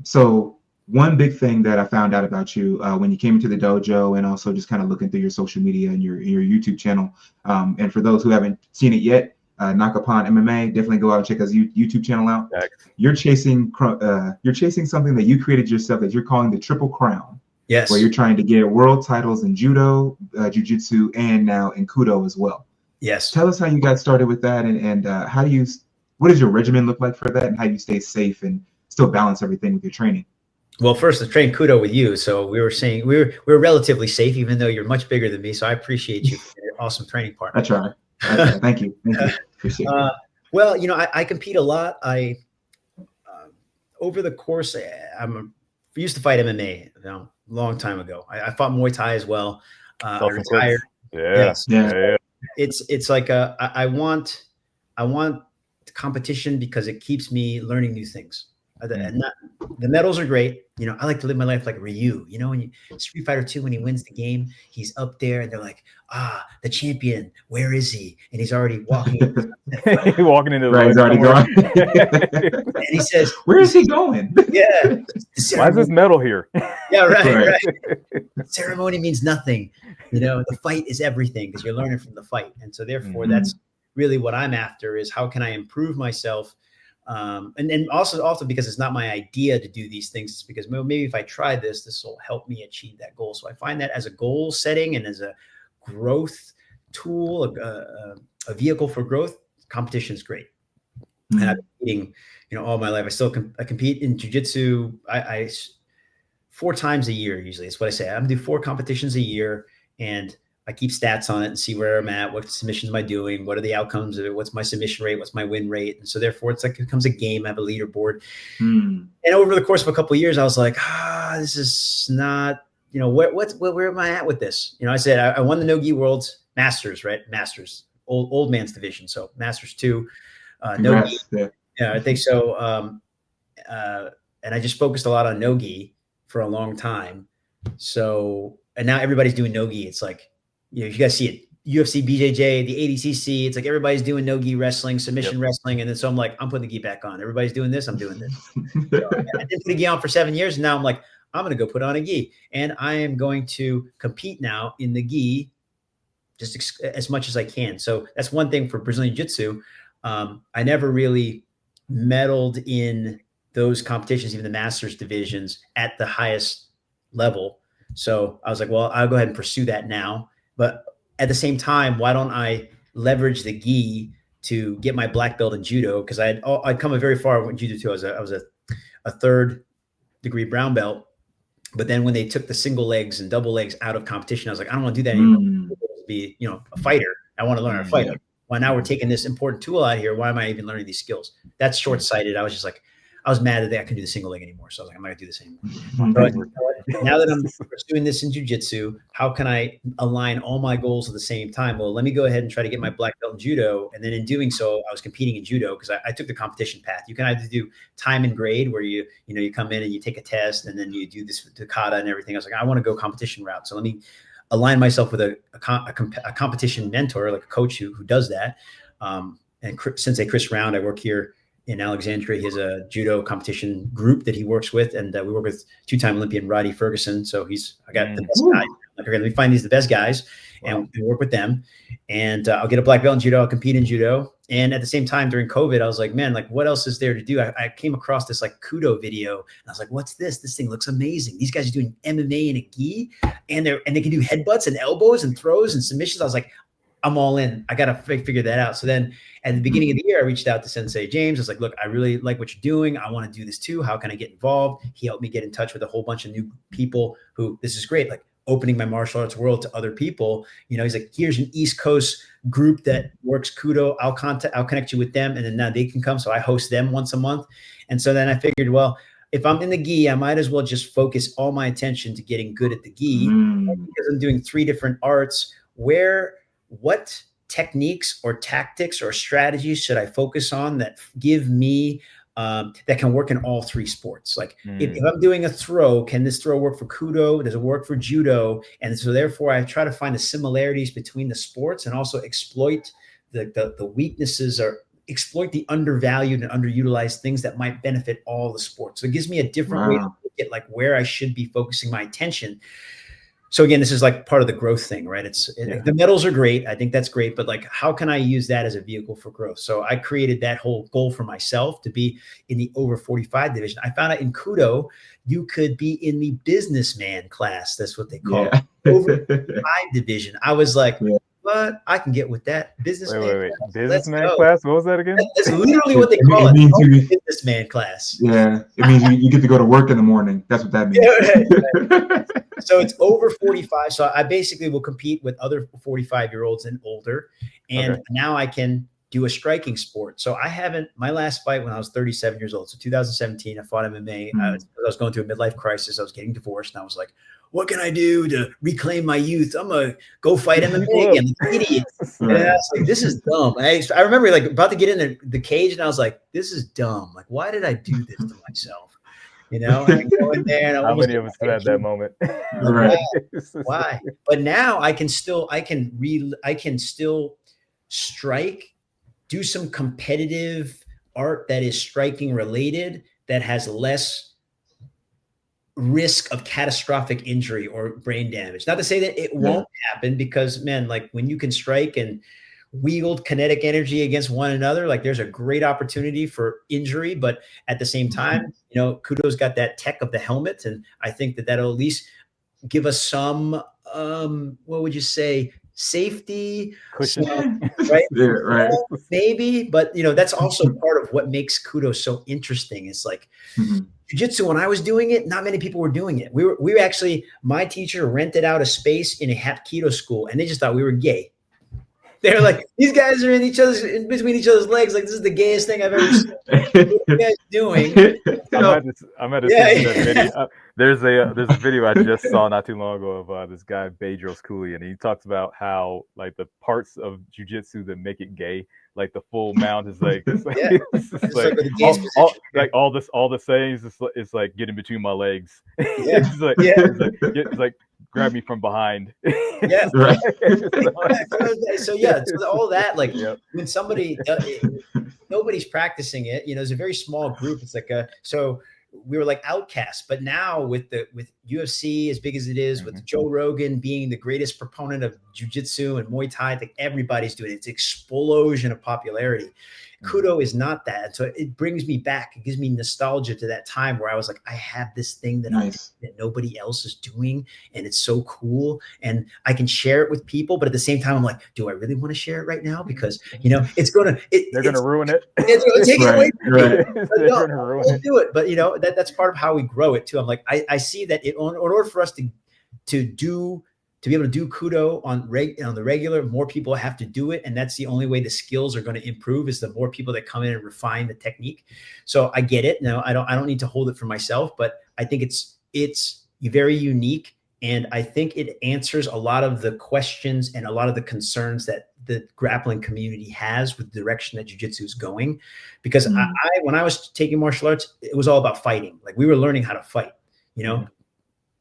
So one big thing that I found out about you when you came into the dojo, and also just kind of looking through your social media and your YouTube channel, and for those who haven't seen it yet, Nakapan MMA, definitely go out and check his YouTube channel out. You're chasing something that you created yourself that you're calling the Triple Crown. Yes. Where you're trying to get world titles in judo, jiu-jitsu, and now in kudo as well. Yes. Tell us how you got started with that, and what does your regimen look like for that, and how you stay safe and still balance everything with your training? Well, first, I trained kudo with you, so we were saying we were relatively safe, even though you're much bigger than me. So I appreciate you for your awesome training partner. That's right. Thank you. Appreciate it. Well, I compete a lot. Over the course, we used to fight MMA a long time ago. I fought Muay Thai as well. I retired. Yeah. It's like I want competition because it keeps me learning new things. And the medals are great. I like to live my life like Ryu. When Street Fighter 2, when he wins the game, he's up there and they're like, the champion, where is he? And he's already walking. Walking into the right, he's already gone. And he says, where is he going? Yeah. Why is this medal here? Yeah, right. Ceremony means nothing. The fight is everything because you're learning from the fight. And so therefore, that's really what I'm after is how can I improve myself? And also because it's not my idea to do these things, it's because maybe if I try this will help me achieve that goal. So I find that as a goal setting and as a growth tool, a vehicle for growth, competition is great. And I've been competing, all my life. I compete in jiu-jitsu. I 4 times a year, usually. That's what I say. I'm do 4 competitions a year, and I keep stats on it and see where I'm at. What submissions am I doing? What are the outcomes of it? What's my submission rate? What's my win rate? And so therefore it becomes a game. I have a leaderboard. And over the course of a couple of years, I was like, this is not, where am I at with this? I said, I won the No-Gi Worlds Masters, right? Masters, old man's division. So Masters 2, No-Gi. Yeah, I think so. And I just focused a lot on No-Gi for a long time. So, and now everybody's doing No-Gi. It's like, you guys see it, UFC, BJJ, the ADCC. It's like everybody's doing no-gi wrestling, submission wrestling. And then so I'm like, I'm putting the gi back on. Everybody's doing this. I'm doing this. So I didn't put a gi on for 7 years. And now I'm like, I'm going to go put on a gi. And I am going to compete now in the gi just as much as I can. So that's one thing for Brazilian Jiu-Jitsu. I never really medaled in those competitions, even the Masters divisions at the highest level. So I was like, well, I'll go ahead and pursue that now. But at the same time, why don't I leverage the gi to get my black belt in judo? Because I'd come very far in judo too. I was a 3rd degree brown belt. But then when they took the single legs and double legs out of competition, I was like, I don't want to do that anymore. Be a fighter. I want to learn how to fight. Well, now we're taking this important tool out here. Why am I even learning these skills? That's short-sighted. I was just like, I was mad that I couldn't do the single leg anymore. So I was like, I'm not gonna do this anymore. But now that I'm pursuing this in jiu-jitsu, how can I align all my goals at the same time? Well, let me go ahead and try to get my black belt in judo. And then in doing so, I was competing in judo because I took the competition path. You can either do time and grade where you come in and you take a test and then you do this kata and everything. I was like, I want to go competition route. So let me align myself with a competition mentor, like a coach who does that. And Sensei Chris Round, I work here in Alexandria. He has a judo competition group that he works with, and we work with 2-time Olympian Roddy Ferguson. So I got the best guys. Like, okay, let me find the best guys and work with them. And I'll get a black belt in judo. I'll compete in judo. And at the same time, during COVID, I was like, man, like what else is there to do? I came across this like kudo video, and I was like, what's this? This thing looks amazing. These guys are doing MMA in a gi, and they can do headbutts and elbows and throws and submissions. I was like, I'm all in. I got to figure that out. So then at the beginning of the year, I reached out to Sensei James. I was like, look, I really like what you're doing. I want to do this too. How can I get involved? He helped me get in touch with a whole bunch of new people who, this is great, like opening my martial arts world to other people. He's like, here's an East Coast group that works kudo. I'll connect you with them. And then now they can come. So I host them once a month. And so then I figured, well, if I'm in the gi, I might as well just focus all my attention to getting good at the gi because I'm doing 3 different arts. What techniques or tactics or strategies should I focus on that give me that can work in all three sports. Like if I'm doing a throw, can this throw work for Kudo? Does it work for Judo? And so therefore I try to find the similarities between the sports and also exploit the weaknesses, or exploit the undervalued and underutilized things that might benefit all the sports. So it gives me a different way to look at like where I should be focusing my attention. So again, this is like part of the growth thing, right? The medals are great. I think that's great, but like, how can I use that as a vehicle for growth? So I created that whole goal for myself to be in the over 45 division. I found out in Kudo, you could be in the businessman class. That's what they call it. Over 45 division. I was like, what? I can get with that. Businessman class. Businessman class? What was that again? That's literally what they call it. Businessman class. Yeah. It means you get to go to work in the morning. That's what that means. Right. So it's over 45. So I basically will compete with other 45-year-olds and older. And now I can do a striking sport. So my last fight when I was 37 years old. So 2017, I fought MMA. I was going through a midlife crisis. I was getting divorced. And I was like, what can I do to reclaim my youth? I'm going to go fight MMA again. Idiot. And I was like, this is dumb. I remember like about to get in the cage and I was like, this is dumb. Like, why did I do this to myself? You know, and I go in there and how many of us had that moment? Right. Why? But now I can still strike, do some competitive art that is striking related, that has less risk of catastrophic injury or brain damage. Not to say that it won't happen, because man, like when you can strike and wield kinetic energy against one another, like there's a great opportunity for injury. But at the same time, you know, Kudo's got that tech of the helmet, and I think that that'll at least give us some what would you say, safety, right? Right. Maybe, but you know, that's also part of what makes Kudo so interesting. It's like jiu-jitsu, when I was doing it, not many people were doing it. We were actually, my teacher rented out a space in a Hapkido school, and they just thought we were gay. They're like, these guys are in between each other's legs. Like, this is the gayest thing I've ever seen. What are you guys doing? I'm at that video. There's a video I just saw not too long ago of this guy Bedros Cooley, and he talks about how like the parts of jiu-jitsu that make it gay, like the full mount is like, all the sayings is like get in between my legs. It's like grab me from behind. So all that, like when somebody nobody's practicing it, you know, there's a very small group. It's like so we were like outcasts. But now with UFC as big as it is, with Joe Rogan being the greatest proponent of jiu-jitsu and Muay Thai, I think everybody's doing it. It's an explosion of popularity. Kudo is not that. So it brings me back. It gives me nostalgia to that time where I was like, I have this thing that that nobody else is doing, and it's so cool, and I can share it with people. But at the same time, I'm like, do I really want to share it right now? Because you know, they're gonna ruin it. It's gonna take it away from me. I'll do it. But you know, that's part of how we grow it too. I'm like, I see that in order for us to be able to do Kudo on the regular, more people have to do it. And that's the only way the skills are going to improve, is the more people that come in and refine the technique. So I get it. No, I don't need to hold it for myself, but I think it's very unique. And I think it answers a lot of the questions and a lot of the concerns that the grappling community has with the direction that jiu-jitsu is going. Because when I was taking martial arts, it was all about fighting. Like we were learning how to fight, you know.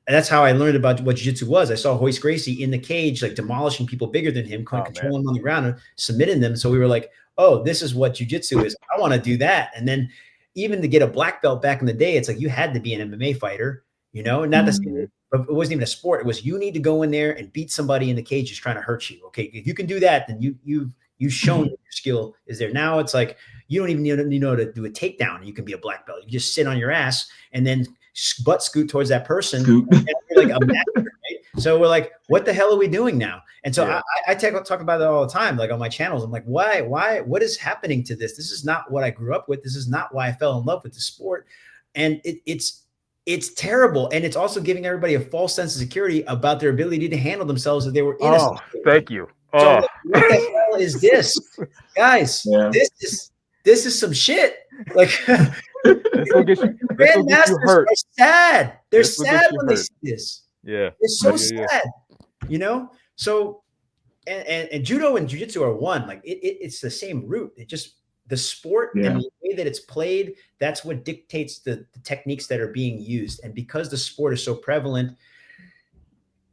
And that's how I learned about what jiu-jitsu was. I saw Royce Gracie in the cage, like demolishing people bigger than him, controlling them on the ground and submitting them. So we were like, oh, this is what jiu-jitsu is. I want to do that. And then even to get a black belt back in the day, it's like you had to be an MMA fighter, you know, and not the same, but it wasn't even a sport. It was, you need to go in there and beat somebody in the cage who's trying to hurt you. Okay, if you can do that, then you've shown that your skill is there. Now it's like you don't even need to do a takedown. You can be a black belt. You just sit on your ass and then butt scoot towards that person. And you're like a master, right? So we're like, what the hell are we doing now? And so I talk about that all the time, like on my channels. I'm like, why, what is happening to this? This is not what I grew up with. This is not why I fell in love with the sport. And it's terrible. And it's also giving everybody a false sense of security about their ability to handle themselves if they were innocent. Oh, thank you. So like, what the hell is this? Guys, this is some shit. Like this will get you hurt. Are sad. They're sad when they see this. Yeah. It's so sad. You know? So and judo and jiu-jitsu are one. Like it's the same root. It just the sport Yeah. and the way that it's played, that's what dictates the techniques that are being used. And because the sport is so prevalent,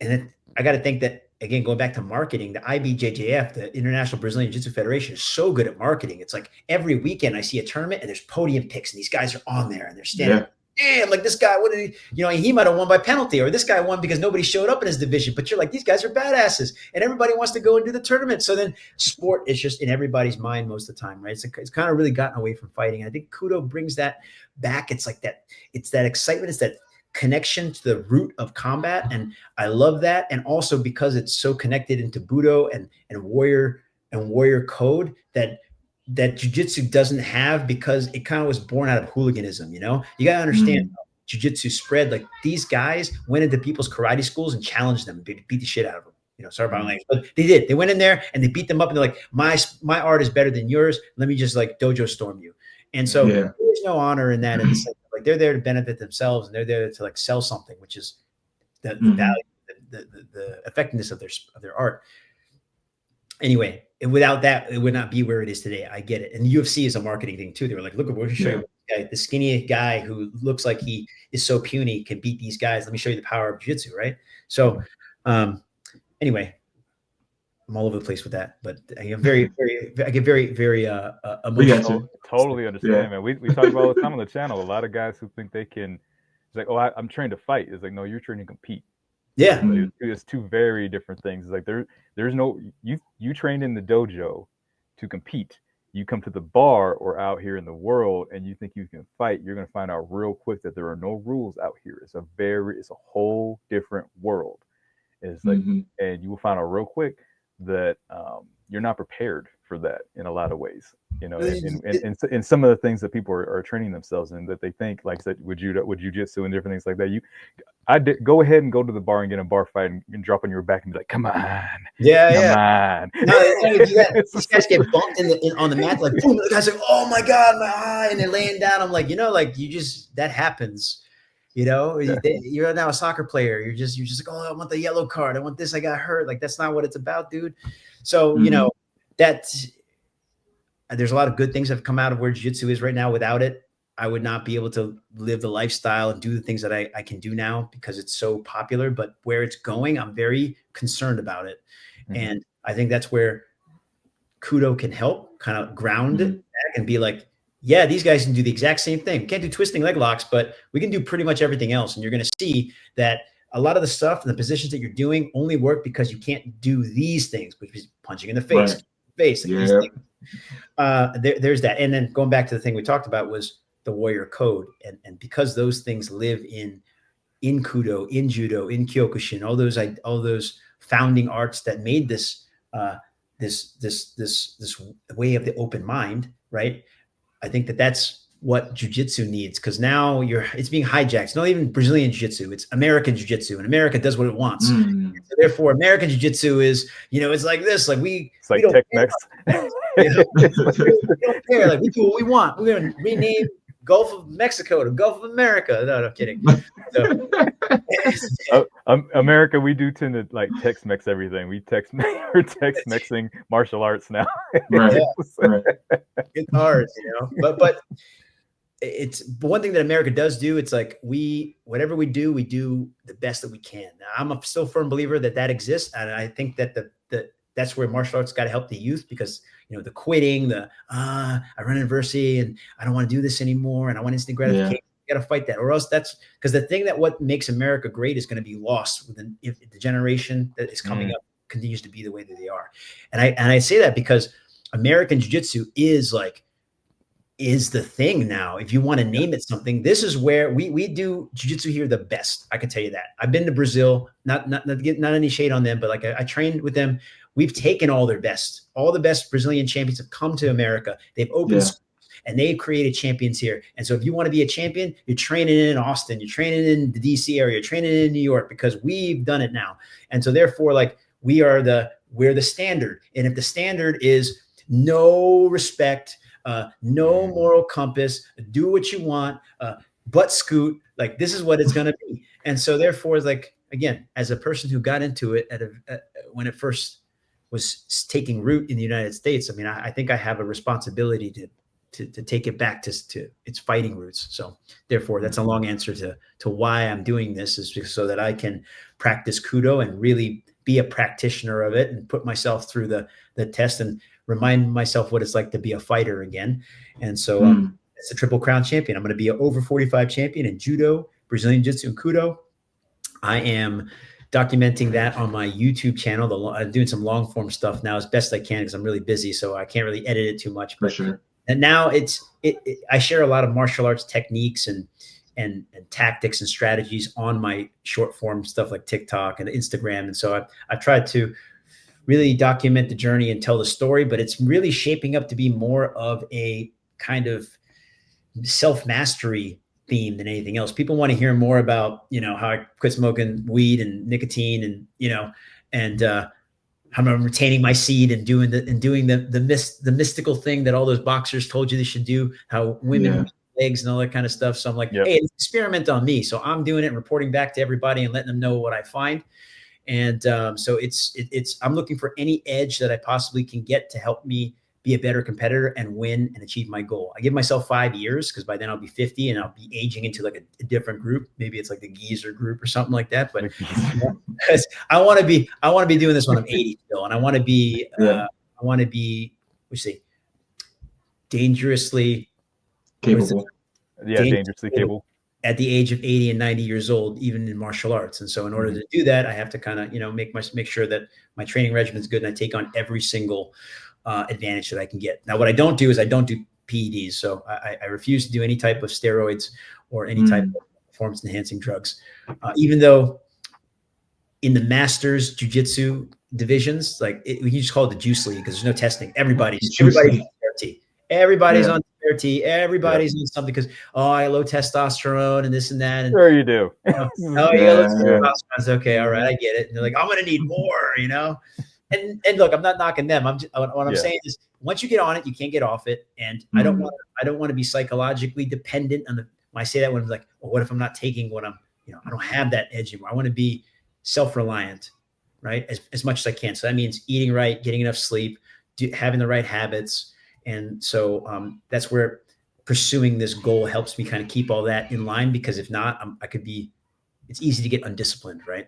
and I got to think that, again, going back to marketing, the IBJJF, the International Brazilian Jiu-Jitsu Federation, is so good at marketing. It's like every weekend I see a tournament and there's podium picks and these guys are on there and they're standing. Damn, like this guy, what did he, you know, he might have won by penalty, or this guy won because nobody showed up in his division. But you're like, these guys are badasses, and everybody wants to go and do the tournament. So then sport is just in everybody's mind most of the time, right? It's kind of really gotten away from fighting. And I think Kudo brings that back. It's like that, it's that excitement, it's that connection to the root of combat. And I love that. And also because it's so connected into Budo and warrior code that jiu-jitsu doesn't have, because it kind of was born out of hooliganism. You know, you got to understand jiu-jitsu spread. Like these guys went into people's karate schools and challenged them, beat the shit out of them. You know, sorry about my language, but they did. They went in there and they beat them up and they're like, my art is better than yours. Let me just like dojo storm you. And so there's no honor in that. In the sense of, like, they're there to benefit themselves and they're there to like sell something, which is the value, the effectiveness of their art. Anyway, without that, it would not be where it is today. I get it. And the UFC is a marketing thing too. They were like, look, we're show you the skinny guy who looks like he is so puny can beat these guys. Let me show you the power of jiu-jitsu, right? So anyway, I'm all over the place with that, but I get very emotional. Totally understand, man. We talk about all the time on the channel. A lot of guys who think they can, it's like, oh, I'm trained to fight. It's like, no, you're trained to compete. Yeah, it's two very different things. It's like there's no, you trained in the dojo to compete. You come to the bar or out here in the world and you think you can fight, you're going to find out real quick that there are no rules out here. It's a whole different world. It's like, and you will find out real quick that you're not prepared for that in a lot of ways, you know, and some of the things that people are training themselves in, that they think, like I said, would jiu-jitsu and different things like that. Go ahead and go to the bar and get in a bar fight and drop on your back and be like, come on. No, these guys get bumped on the mat, like boom, the guy's like, oh my God, my eye, and they're laying down. I'm like, you know, like that happens. You know, you're now a soccer player. You're just like, oh, I want the yellow card. I want this. I got hurt. Like, that's not what it's about, dude. So, you know, there's a lot of good things that have come out of where jiu-jitsu is right now. Without it, I would not be able to live the lifestyle and do the things that I can do now because it's so popular. But where it's going, I'm very concerned about it. And I think that's where Kudo can help kind of ground it back and be like, yeah, these guys can do the exact same thing. We can't do twisting leg locks, but we can do pretty much everything else. And you're going to see that a lot of the stuff and the positions that you're doing only work because you can't do these things, which is punching in the face, these things. There's that. And then going back to the thing we talked about was the warrior code. And because those things live in Kudo, in Judo, in Kyokushin, all those founding arts that made this way of the open mind, right? I think that's what jiu-jitsu needs, because now it's being hijacked. It's not even Brazilian jiu-jitsu, it's American jiu-jitsu, and America does what it wants. So therefore, American jiu-jitsu is, you know, it's like this, like it's like Tex-Mex. We don't care. Like, we do what we want. We're gonna rename Gulf of Mexico to Gulf of America. No, kidding. So, America, we do tend to like Tex-Mex everything. We're Tex-Mexing martial arts now. Right. It's hard, you know. But it's one thing that America does do. It's like whatever we do the best that we can. Now, I'm a still firm believer that exists, and I think that that's where martial arts got to help the youth, because, you know, the quitting, I run adversity and I don't want to do this anymore, and I want instant gratification. You got to fight that, or else that's because the thing that what makes America great is going to be lost if the generation that is coming up continues to be the way that they are. And I say that because American jiu-jitsu is the thing now. If you want to name it something, this is where we do jiu-jitsu here the best. I can tell you that. I've been to Brazil, not any shade on them, but like I trained with them. We've taken all the best Brazilian champions have come to America. They've opened schools, and they've created champions here. And so if you want to be a champion, you're training in Austin, you're training in the DC area, you're training in New York, because we've done it now. And so therefore, like, we're the standard. And if the standard is no respect, no moral compass, do what you want, butt scoot, like, this is what it's going to be. And so therefore, like, again, as a person who got into it when it first was taking root in the United States, I mean, I think I have a responsibility take it back to its fighting roots. So therefore, that's a long answer to why I'm doing this, is because so that I can practice Kudo and really be a practitioner of it and put myself through the test and remind myself what it's like to be a fighter again. And so it's a Triple Crown champion. I'm going to be an over 45 champion in Judo, Brazilian Jiu-Jitsu, and Kudo. I am documenting that on my YouTube channel. I'm doing some long form stuff now as best I can because I'm really busy, so I can't really edit it too much. But For sure. And now I share a lot of martial arts techniques and tactics and strategies on my short form stuff like TikTok and Instagram. And so I've tried to really document the journey and tell the story, but it's really shaping up to be more of a kind of self-mastery theme than anything else. People want to hear more about, how I quit smoking weed and nicotine and how I'm retaining my seed and doing the mystical thing that all those boxers told you they should do, how women legs and all that kind of stuff. So I'm like, hey, it's an experiment on me. So I'm doing it and reporting back to everybody and letting them know what I find. And so I'm looking for any edge that I possibly can get to help me be a better competitor and win and achieve my goal. I give myself 5 years because by then I'll be 50 and I'll be aging into like a different group. Maybe it's like the geezer group or something like that. But because I want to be doing this when I'm 80 still, and I want to be dangerously capable. Dangerously capable at the age of 80 and 90 years old, even in martial arts. And so in order to do that, I have to kind of, make sure that my training regimen is good and I take on every single advantage that I can get. Now, what I don't do is I don't do PEDs. So I refuse to do any type of steroids or any type of performance enhancing drugs. Even though in the masters jiu-jitsu divisions, we can just call it the juice league because there's no testing. Everybody's on TRT. Everybody's on TRT. Everybody's on something because, I low testosterone and this and that. And, sure you do. You low testosterone. Okay, all right, I get it. And they're like, I'm going to need more, And look, I'm not knocking them. What I'm saying is, once you get on it, you can't get off it. And I don't want to be psychologically dependent on when I say that, when it's like, well, what if I'm not taking what I'm, I don't have that edge anymore. I want to be self-reliant, right? As much as I can. So that means eating right, getting enough sleep, having the right habits. And so that's where pursuing this goal helps me kind of keep all that in line, because if not, it's easy to get undisciplined, right?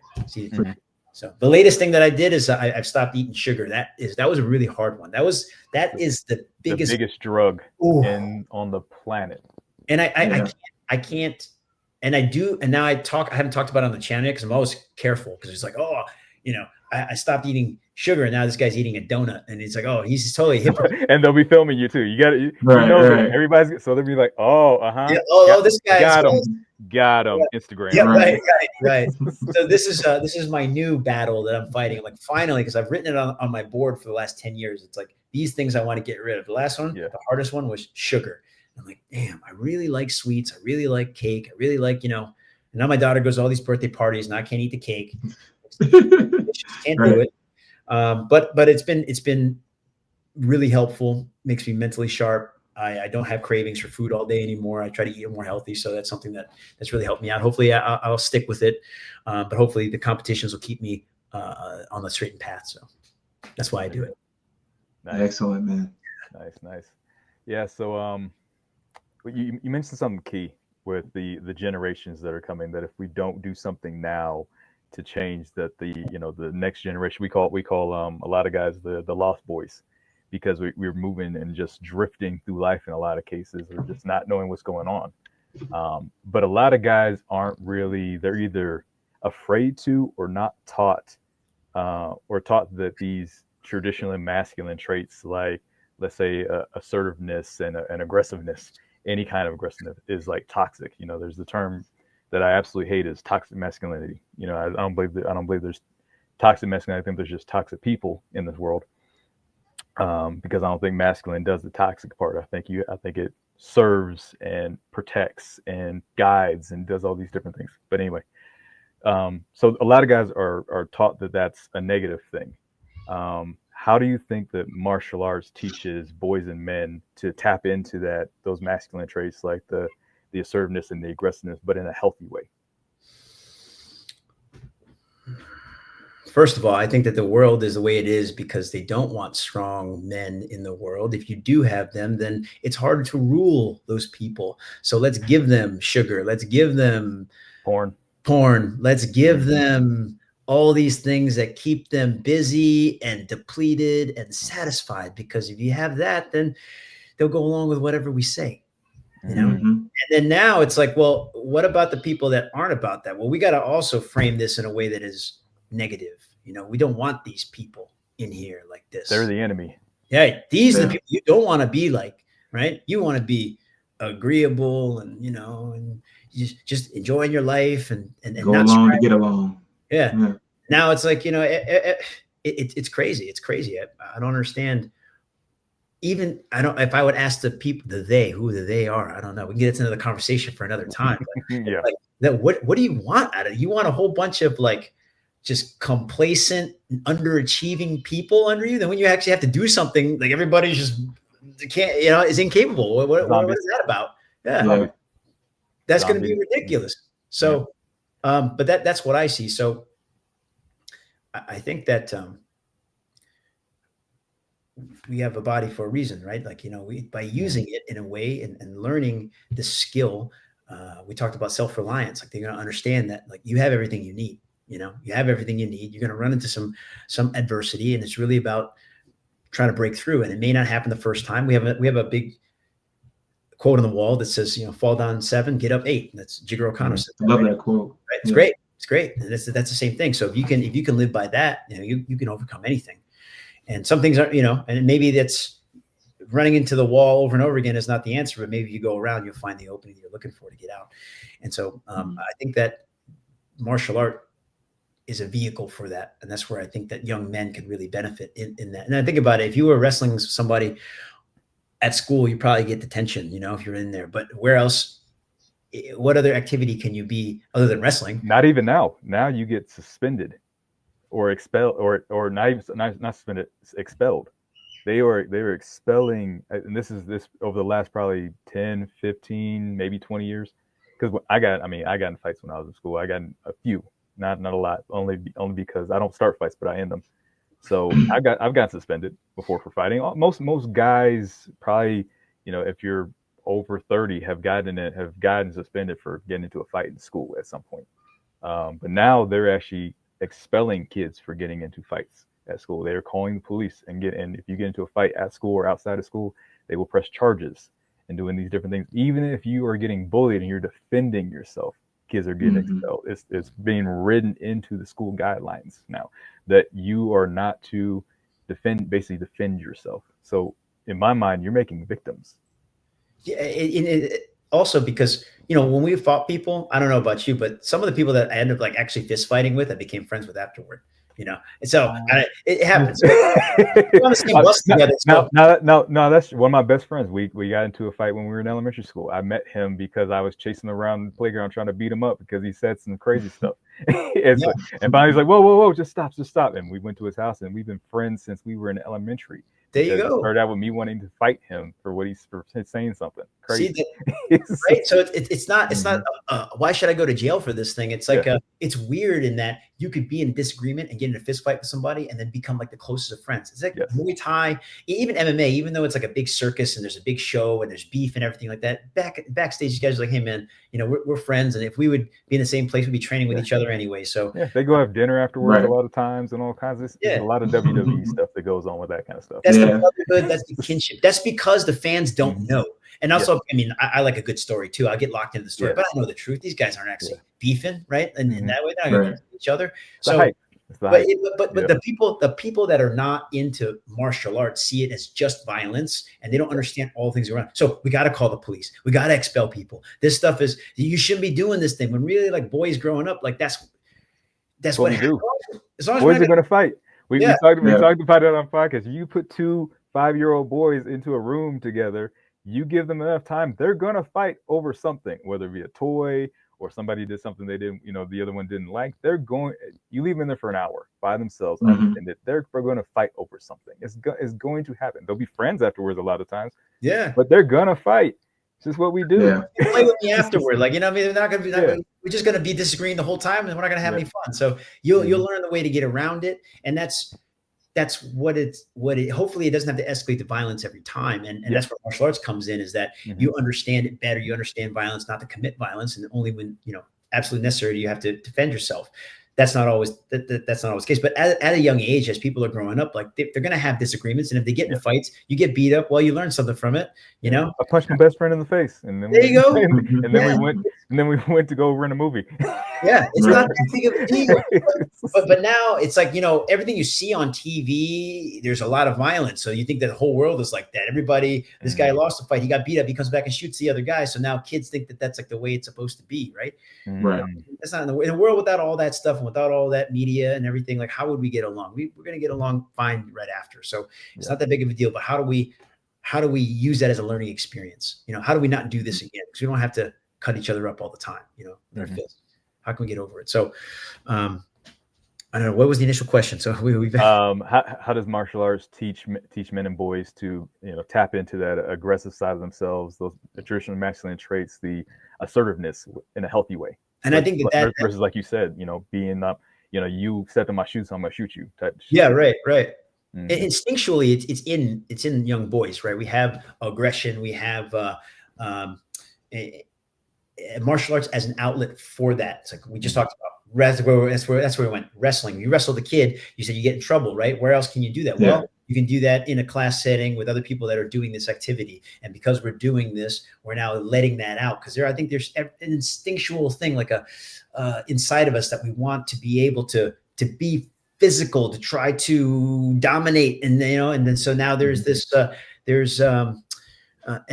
So the latest thing that I did is I've stopped eating sugar. That was a really hard one. That is the biggest drug on the planet. And I can't, and I do. And now I haven't talked about it on the channel yet because I'm always careful, because it's like, I stopped eating sugar and now this guy's eating a donut, and it's like, he's totally hip. And they'll be filming you too. You got to, everybody's, so they'll be like, this guy got him. Instagram. Yeah, right. So this is my new battle that I'm fighting. Like, finally, because I've written it on my board for the last 10 years. It's like, these things I want to get rid of. The last one, the hardest one, was sugar. I'm like, damn, I really like sweets. I really like cake. I really like, and now my daughter goes to all these birthday parties and I can't eat the cake. Can't do it. But it's been really helpful. Makes me mentally sharp. I don't have cravings for food all day anymore. I try to eat more healthy. So that's something that's really helped me out. Hopefully I'll stick with it. But hopefully the competitions will keep me on the straight path. So that's why I do it. Nice. Excellent, man. Nice. Yeah. So, you mentioned something key with the generations that are coming, that if we don't do something now to change that, the next generation, we call a lot of guys the lost boys, because we're moving and just drifting through life in a lot of cases, or just not knowing what's going on. But a lot of guys aren't really, they're either afraid to or not taught, or taught that these traditionally masculine traits, like, let's say, assertiveness and aggressiveness, any kind of aggressiveness, is like toxic. There's the term that I absolutely hate, is toxic masculinity. I don't believe there's toxic masculinity. I think there's just toxic people in this world. Because I don't think masculine does the toxic part. I think it serves and protects and guides and does all these different things. But anyway, so a lot of guys are taught that that's a negative thing. How do you think that martial arts teaches boys and men to tap into those masculine traits, like the assertiveness and the aggressiveness, but in a healthy way? first of all, I think that the world is the way it is because they don't want strong men in the world. If you do have them, then it's harder to rule those people. So let's give them sugar. Let's give them porn. Let's give them all these things that keep them busy and depleted and satisfied. Because if you have that, then they'll go along with whatever we say. You know, and then now it's like, well, what about the people that aren't about that? Well, we got to also frame this in a way that is negative. You know, we don't want these people in here like this. They're the enemy. Yeah, these are the people you don't want to be like, right? You want to be agreeable and, you know, and just enjoying your life and go along to get along. Yeah. Now it's like, you know, it's crazy. It's crazy. I don't understand. Even if I would ask the people, who they are, I don't know. We can get into the conversation for another time. Yeah. Like that, what do you want out of it? You want a whole bunch of like just complacent, underachieving people under you? Then when you actually have to do something, like everybody's just can't, you know, is incapable. What is that about? Yeah. That's going to be ridiculous. So, but that's what I see. So I think that, we have a body for a reason, right? Like, you know, by using it in a way and learning the skill, we talked about self-reliance. Like they're going to understand that like you have everything you need, you know, you have everything you need. You're going to run into some adversity, and it's really about trying to break through. And it may not happen the first time. We have a big quote on the wall that says, you know, fall down 7, get up 8. And that's Jigoro Kano. I love that quote. Right? It's great. It's great. And that's the same thing. So if you can live by that, you know, you can overcome anything. And some things are, you know, and maybe that's running into the wall over and over again is not the answer, but maybe you go around, you'll find the opening you're looking for to get out. And so I think that martial art is a vehicle for that. And that's where I think that young men can really benefit in that. And I think about it, if you were wrestling somebody at school, you probably get detention, you know, if you're in there. But where else, what other activity can you be other than wrestling? Not even now. Now you get suspended. Or expelled, or not suspended, expelled. They were expelling, and this over the last probably 10, 15, maybe 20 years. Because I got in fights when I was in school. I got in a few, not a lot, only because I don't start fights, but I end them. So I've gotten suspended before for fighting. Most guys probably, you know, if you're over 30, have gotten suspended for getting into a fight in school at some point. But now they're actually expelling kids for getting into fights at school. They're calling the police and if you get into a fight at school or outside of school, they will press charges and doing these different things. Even if you are getting bullied and you're defending yourself, kids are getting expelled. It's being written into the school guidelines now that you are not to defend yourself. So in my mind, you're making victims. Yeah. Also because, you know, when we fought people, I don't know about you, but some of the people that I ended up like actually fist fighting with, I became friends with afterward, you know? And so it happens. No, that's one of my best friends. We got into a fight when we were in elementary school. I met him because I was chasing around the playground trying to beat him up because he said some crazy stuff. And finally he's like, whoa, just stop. And we went to his house and we've been friends since we were in elementary. There you go. It started out with me wanting to fight him for saying something crazy. Right. So it's not why should I go to jail for this thing? It's like it's weird in that you could be in disagreement and get in a fist fight with somebody and then become like the closest of friends. It's like Muay Thai, even MMA, even though it's like a big circus and there's a big show and there's beef and everything like that. Backstage, you guys are like, hey man, you know, we're friends, and if we would be in the same place, we'd be training with each other anyway. So they go have dinner afterwards a lot of times and all kinds of a lot of WWE stuff that goes on with that kind of stuff. That's the brotherhood, that's the kinship. That's because the fans don't know. And also, I mean, I like a good story too. I'll get locked into the story, but I know the truth. These guys aren't actually beefing, right? And in that way, they're not going to each other. So, but the people that are not into martial arts see it as just violence, and they don't understand all things around. So we got to call the police. We got to expel people. This stuff is, you shouldn't be doing this thing. When really, like, boys growing up, like that's what we do. As long as boys are going to fight. We talked about it on podcast. You put 2 5-year-old boys into a room together, you give them enough time, they're going to fight over something, whether it be a toy or somebody did something they didn't, you know, the other one didn't like. You leave them in there for an hour by themselves, and they're going to fight over something. It's going to happen. They'll be friends afterwards a lot of times. Yeah. But they're going to fight. just what we do. Yeah. Play with me afterward. Like, you know what I mean? They're not going to be, Yeah. we're just going to be disagreeing the whole time and we're not going to have Yeah. any fun. So you'll learn the way to get around it. And that's what hopefully it doesn't have to escalate to violence every time. And that's where martial arts comes in, is that you understand it better. You understand violence, not to commit violence. And only when, you know, absolutely necessary, you have to defend yourself. That's not always that's not always the case. But at a young age, as people are growing up, like they're going to have disagreements. And if they get in fights, you get beat up. Well, you learn something from it, you know? I punched my best friend in the face, and then there you go. And then we went to go rent a movie. Yeah, it's not that big of a deal. But now it's like, you know, everything you see on TV, there's a lot of violence. So you think that the whole world is like that. Everybody, this guy lost a fight, he got beat up, he comes back and shoots the other guy. So now kids think that that's like the way it's supposed to be, right? Right. That's not in a world without all that stuff and without all that media and everything. Like, how would we get along? We're going to get along fine right after. So it's not that big of a deal. But how do we use that as a learning experience? You know, how do we not do this again? Because we don't have to cut each other up all the time, you know, with our fists. How can we get over it? So, I don't know. What was the initial question? So how does martial arts teach men and boys to, you know, tap into that aggressive side of themselves, those traditional masculine traits, the assertiveness in a healthy way? And I think that versus, like you said, you know, being up, you know, you step in my shoes, so I'm gonna shoot you. Yeah, right. Instinctually, it's in young boys, right? We have aggression. We have martial arts as an outlet for that. It's like we just talked about. That's where we went. Wrestling. You wrestle the kid. You said you get in trouble, right? Where else can you do that? Yeah. Well, you can do that in a class setting with other people that are doing this activity. And because we're doing this, we're now letting that out. Because I think there's an instinctual thing, like inside of us, that we want to be able to be physical, to try to dominate, and you know. And then so now there's this an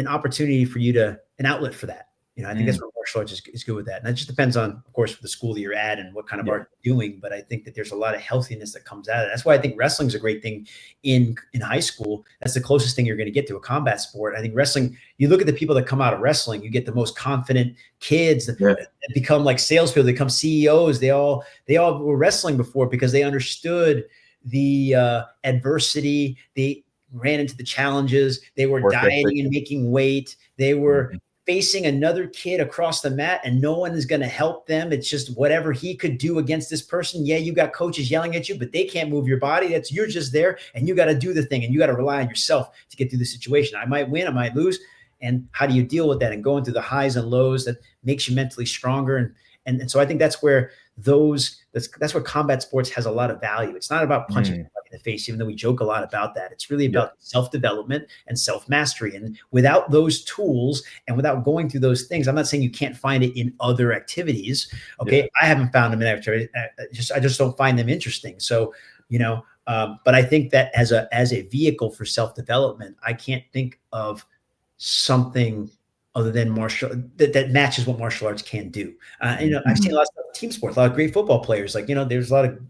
opportunity for you an outlet for that. You know, I think that's what martial arts is good with that. And that just depends on, of course, the school that you're at and what kind of art you're doing. But I think that there's a lot of healthiness that comes out of it. That's why I think wrestling is a great thing in high school. That's the closest thing you're going to get to a combat sport. I think wrestling, you look at the people that come out of wrestling, you get the most confident kids that become like salespeople, they become CEOs. They all were wrestling before because they understood the adversity. They ran into the challenges. They were dieting and making weight. They were facing another kid across the mat, and no one is going to help them. It's just whatever he could do against this person. Yeah, you got coaches yelling at you, but they can't move your body. You're just there, and you got to do the thing, and you got to rely on yourself to get through the situation. I might win, I might lose. And how do you deal with that and going through the highs and lows that makes you mentally stronger? And so I think that's where that's where combat sports has a lot of value. It's not about punching somebody in the face, even though we joke a lot about that. It's really about self-development and self-mastery. And without those tools and without going through those things, I'm not saying you can't find it in other activities. Okay. I haven't found them in activities. I just don't find them interesting. So, you know, but I think that as a vehicle for self-development, I can't think of something other than martial that matches what martial arts can do. You know, I've seen a lot of team sports, a lot of great football players. Like, you know, there's a lot of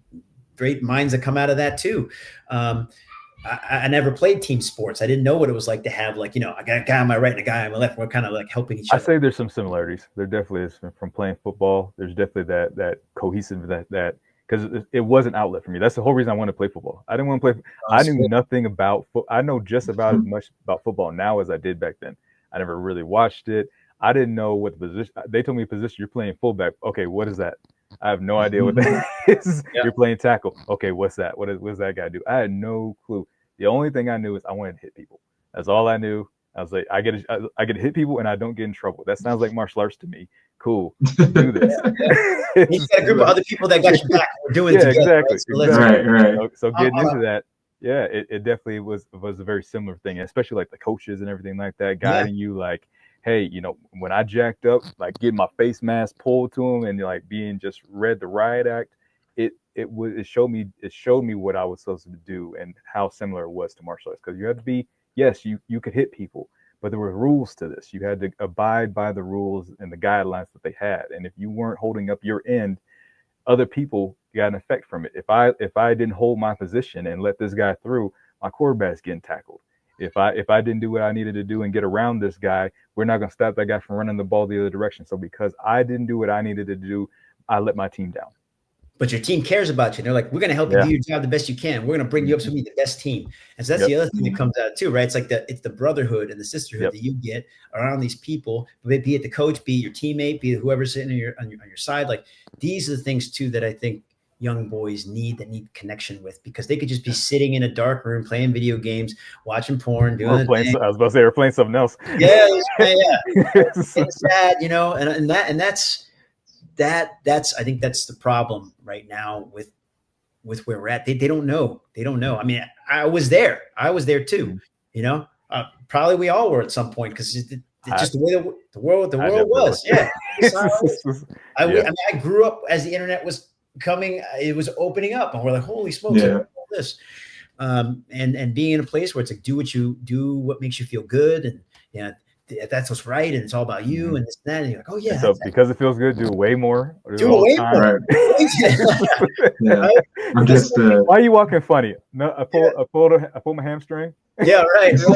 great minds that come out of that too. I never played team sports. I didn't know what it was like to have, like, you know, I got a guy on my right and a guy on my left. We're kind of like helping each other. I say there's some similarities. There definitely is from playing football. There's definitely that cohesive that because it was an outlet for me. That's the whole reason I wanted to play football. I didn't want to play. I knew nothing about I know just about as much about football now as I did back then. I never really watched it. I didn't know what the position. They told me position. You're playing fullback. Okay, what is that? I have no idea what that is. You're playing tackle. Okay, what's that? What does that guy do? I had no clue. The only thing I knew is I wanted to hit people. That's all I knew. I was like, I get to hit people and I don't get in trouble. That sounds like martial arts to me. Cool, do this. You got a group of other people that got your back. We're doing it together. Exactly. Right. So getting into that. Yeah, it definitely was a very similar thing, especially like the coaches and everything like that, guiding you like, hey, you know, when I jacked up, like getting my face mask pulled to them and like being just read the riot act, it showed me what I was supposed to do and how similar it was to martial arts. Because you had to be, yes, you could hit people, but there were rules to this. You had to abide by the rules and the guidelines that they had. And if you weren't holding up your end, other people got an effect from it. If I didn't hold my position and let this guy through, my quarterback's getting tackled. If I didn't do what I needed to do and get around this guy, we're not going to stop that guy from running the ball the other direction. So because I didn't do what I needed to do, I let my team down. but your team cares about you. They're like, we're going to help you do your job the best you can. We're going to bring you up to be the best team. And so that's the other thing that comes out too, right? It's like it's the brotherhood and the sisterhood that you get around these people, be it the coach, be it your teammate, be it whoever's sitting on your side. Like these are the things too that I think young boys need connection with, because they could just be sitting in a dark room playing video games, watching porn, doing I was about to say they're playing something else. Yeah. It's sad, you know, and that's I think that's the problem right now with where we're at. They don't know. I mean, I was there too, you know, probably we all were at some point, because it's just the way the world was. Yeah. I mean, I grew up as the internet was coming, it was opening up, and we're like, holy smokes, all this. And being in a place where it's like, do what makes you feel good, and that's what's right, and it's all about you, and this and that, and you're like, oh yeah. So because it feels good, do way more. Do way more. I'm just. Why are you walking funny? No, I pulled my hamstring. Yeah, right. So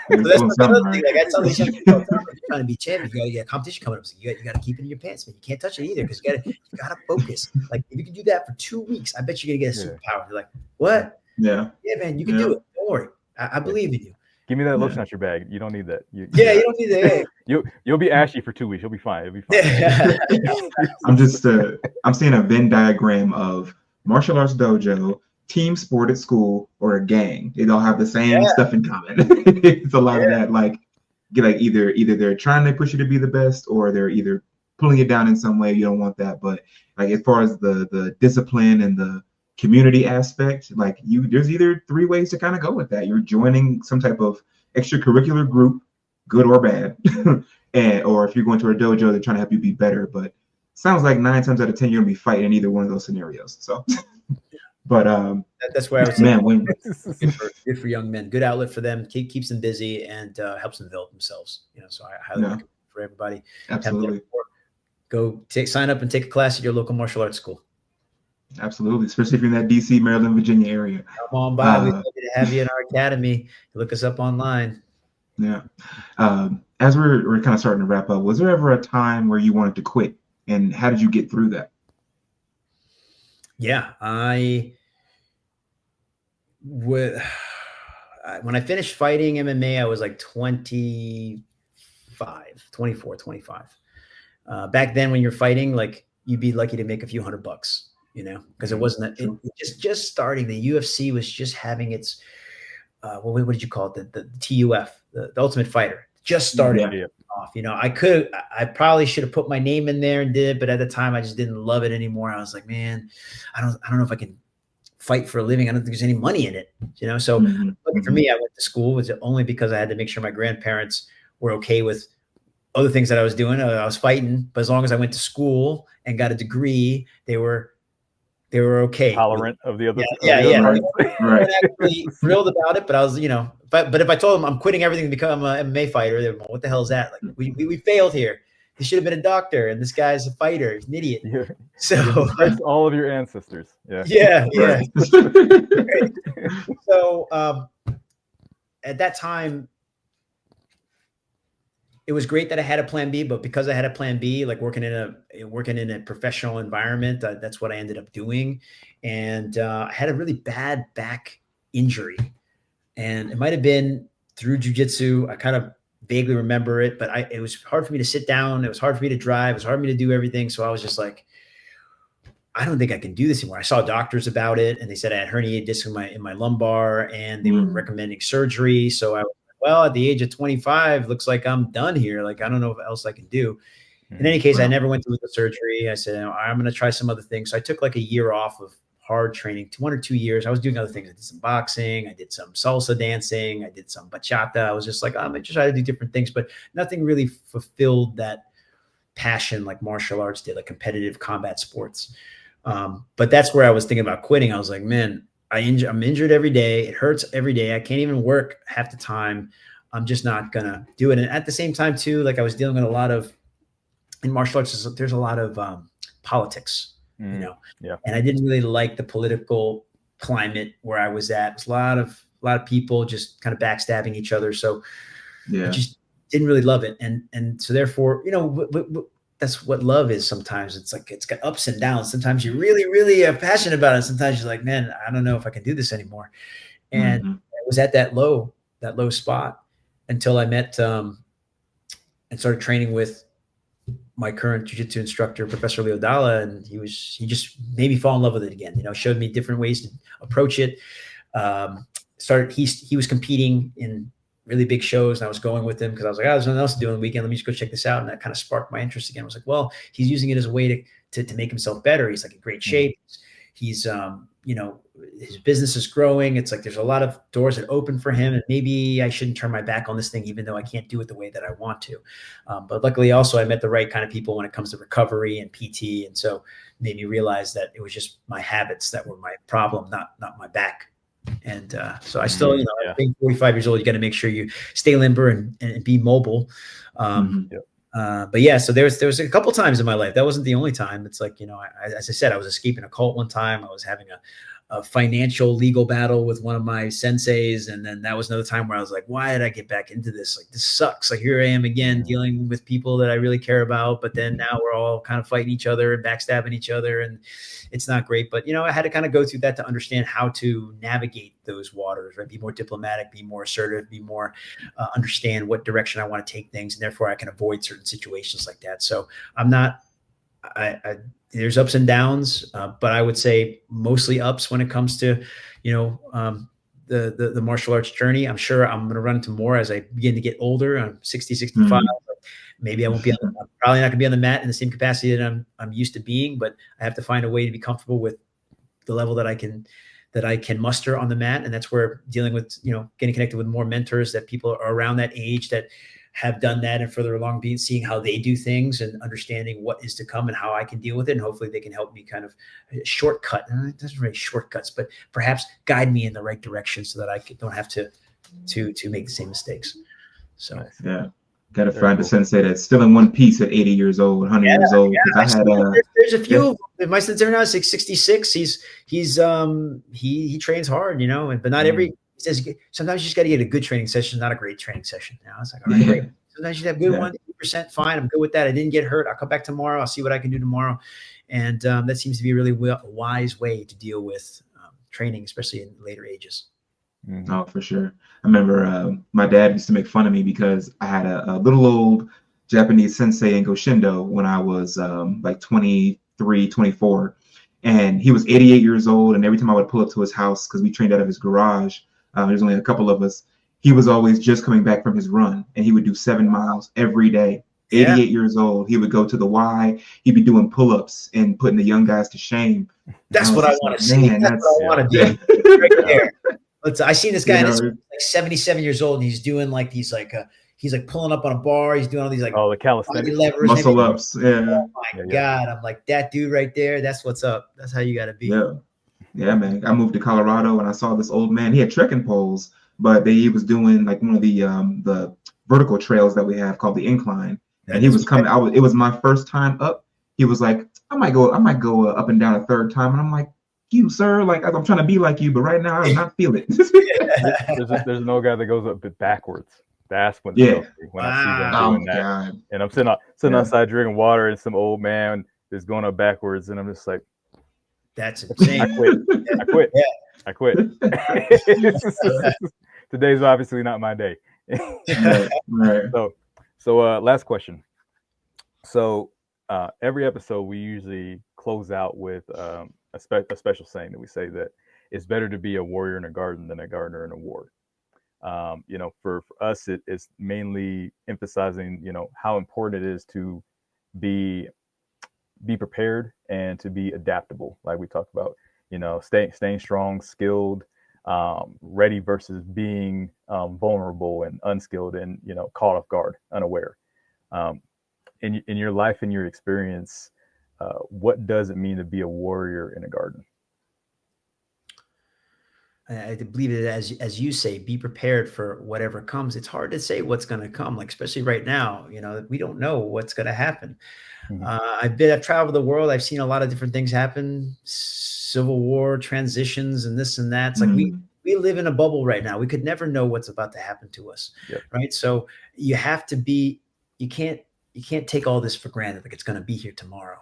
that's another thing. Like I tell these young people, if you're trying to be champion, you got a competition coming up. So you got to keep it in your pants, man. You can't touch it either, because you got to focus. Like if you can do that for 2 weeks, I bet you're gonna get a superpower. You're like, what? Yeah, man, you can do it. Don't worry. I believe in you. Give me that lotion out your bag. You don't need that. You don't need that. You'll be ashy for 2 weeks. You'll be fine. It'll be fine. I'm seeing a Venn diagram of martial arts dojo, team sport at school, or a gang. They all have the same stuff in common. It's a lot of that, like either they're trying to push you to be the best, or they're either pulling it down in some way. You don't want that. But like as far as the discipline and the community aspect, like there's either 3 ways to kind of go with that. You're joining some type of extracurricular group, good or bad, or if you're going to a dojo, they're trying to help you be better. But sounds like 9 times out of 10 you're gonna be fighting in either one of those scenarios. So but that's where I was saying, good for young men, good outlet for them, keeps them busy, and helps them develop themselves, you know. So I highly recommend for everybody. Absolutely. Go sign up and take a class at your local martial arts school. Absolutely, especially if you're in that DC, Maryland, Virginia area. Come on by. We'd love to have you in our academy. Look us up online. Yeah. As we're kind of starting to wrap up, was there ever a time where you wanted to quit, and how did you get through that? Yeah, when I finished fighting MMA, I was like 24, 25. Back then, when you're fighting, like you'd be lucky to make a few $100, you know, because it wasn't just starting. The UFC was just having its what did you call it? The TUF, the Ultimate Fighter, just started off. You know, I probably should have put my name in there and did it, but at the time I just didn't love it anymore. I was like, man, I don't know if I can fight for a living. I don't think there's any money in it, you know? So for me, I went to school was only because I had to make sure my grandparents were okay with other things that I was doing. I was fighting, but as long as I went to school and got a degree, they were okay. Tolerant of the other. Yeah. Right. Actually thrilled about it, but I was, you know, but if I told them I'm quitting everything to become an MMA fighter, they're like, what the hell is that? Like we failed here. He should have been a doctor, and this guy's a fighter. He's an idiot. Yeah. So that's all of your ancestors. Yeah. So at that time, it was great that I had a plan B, but because I had a plan B, like working in a professional environment, that's what I ended up doing. And I had a really bad back injury, and it might've been through jujitsu. I kind of vaguely remember it, but it was hard for me to sit down. It was hard for me to drive. It was hard for me to do everything. So I was just like, I don't think I can do this anymore. I saw doctors about it, and they said I had herniated disc in my lumbar, and they were recommending surgery. So I was like, well, at the age of 25, looks like I'm done here. Like, I don't know what else I can do. In any case, I never went through the surgery. I said, I'm going to try some other things. So I took like a year off of hard training, 1 or 2 years. I was doing other things. I did some boxing. I did some salsa dancing. I did some bachata. I was just like, I'm going to try to do different things, but nothing really fulfilled that passion like martial arts did, like competitive combat sports. But that's where I was thinking about quitting. I was like, man, I'm injured every day. It hurts every day. I can't even work half the time. I'm just not going to do it. And at the same time too, like I was dealing with in martial arts, there's a lot of politics, you know? Yeah. And I didn't really like the political climate where I was at. It was a lot of people just kind of backstabbing each other. So I just didn't really love it. And so therefore, you know, that's what love is. Sometimes it's like, it's got ups and downs. Sometimes you're really, really passionate about it. Sometimes you're like, man, I don't know if I can do this anymore. And it was at that low spot until I met, and started training with my current jiu-jitsu instructor, Professor Leo Dalla. And he just made me fall in love with it again, showed me different ways to approach it. He was competing in really big shows, and I was going with him because I was like, there's nothing else to do on the weekend. Let me just go check this out. And that kind of sparked my interest again. I was like, well, he's using it as a way to make himself better. He's like in great shape. He's, his business is growing. It's like, there's a lot of doors that open for him, and maybe I shouldn't turn my back on this thing, even though I can't do it the way that I want to. But luckily also I met the right kind of people when it comes to recovery and PT. And so it made me realize that it was just my habits that were my problem, not my back. And so I still, being 45 years old, you got to make sure you stay limber and be mobile. But yeah, so there was a couple times in my life. That wasn't the only time. It's like, as I said, I was escaping a cult one time. I was having a financial legal battle with one of my senseis. And then that was another time where I was like, why did I get back into this? Like, this sucks. Like, here I am again, dealing with people that I really care about. But then now we're all kind of fighting each other and backstabbing each other. And it's not great. But, I had to kind of go through that to understand how to navigate those waters, right? Be more diplomatic, be more assertive, be more understand what direction I want to take things. And therefore I can avoid certain situations like that. So I'm not, there's ups and downs, but I would say mostly ups when it comes to, the martial arts journey. I'm sure I'm going to run into more as I begin to get older. I'm 60, 65. Maybe I won't be, I'm probably not gonna be on the mat in the same capacity that I'm used to being, but I have to find a way to be comfortable with the level that I can muster on the mat. And that's where dealing with, getting connected with more mentors, that people are around that age that have done that and further along, being seeing how they do things and understanding what is to come and how I can deal with it. And hopefully they can help me kind of shortcut. It doesn't really shortcuts, but perhaps guide me in the right direction so that I don't have to make the same mistakes. So yeah. Got to find a sensei that's still in one piece at 80 years old, 100 years old. There's a few. My sensei now is 66. He trains hard, but not every. He says sometimes you just got to get a good training session, not a great training session. Now it's like, all right, great. Sometimes you have good 1% fine. I'm good with that. I didn't get hurt. I'll come back tomorrow. I'll see what I can do tomorrow. And that seems to be a really wise way to deal with training, especially in later ages. Oh, for sure. I remember my dad used to make fun of me because I had a little old Japanese sensei in Goshindo when I was like 23, 24. And he was 88 years old. And every time I would pull up to his house, because we trained out of his garage, there's only a couple of us, he was always just coming back from his run. And he would do 7 miles every day. 88 years old. He would go to the Y. He'd be doing pull-ups and putting the young guys to shame. That's what I want to see. That's what I want to do right there. I seen this guy, and it's like 77 years old, and he's doing like these he's like pulling up on a bar. He's doing all these like the calisthenics, muscle ups. Yeah. Oh my God, I'm like, that dude right there. That's what's up. That's how you got to be. Yeah, man. I moved to Colorado, and I saw this old man. He had trekking poles, but he was doing like one of the vertical trails that we have called the incline. And he was coming. It was my first time up. He was like, I might go up and down a third time, and I'm like, you, sir, like I'm trying to be like you, but right now I do not feel it. There's no guy that goes up backwards. That's when I see them doing that. God. And I'm sitting outside drinking water, and some old man is going up backwards, and I'm just like, that's insane. I quit. Today's obviously not my day. Right. So last question. So every episode we usually close out with a special saying that we say that it's better to be a warrior in a garden than a gardener in a ward. For us, it's mainly emphasizing, how important it is to be prepared and to be adaptable. Like we talked about, staying strong, skilled, ready versus being vulnerable and unskilled and, caught off guard, unaware. In your life and your experience, what does it mean to be a warrior in a garden? I believe it as you say, be prepared for whatever comes. It's hard to say what's going to come, like especially right now. We don't know what's going to happen. I've traveled the world. I've seen a lot of different things happen: civil war, transitions, and this and that. It's like we live in a bubble right now. We could never know what's about to happen to us, right? So you have to be. You you can't take all this for granted. Like it's going to be here tomorrow,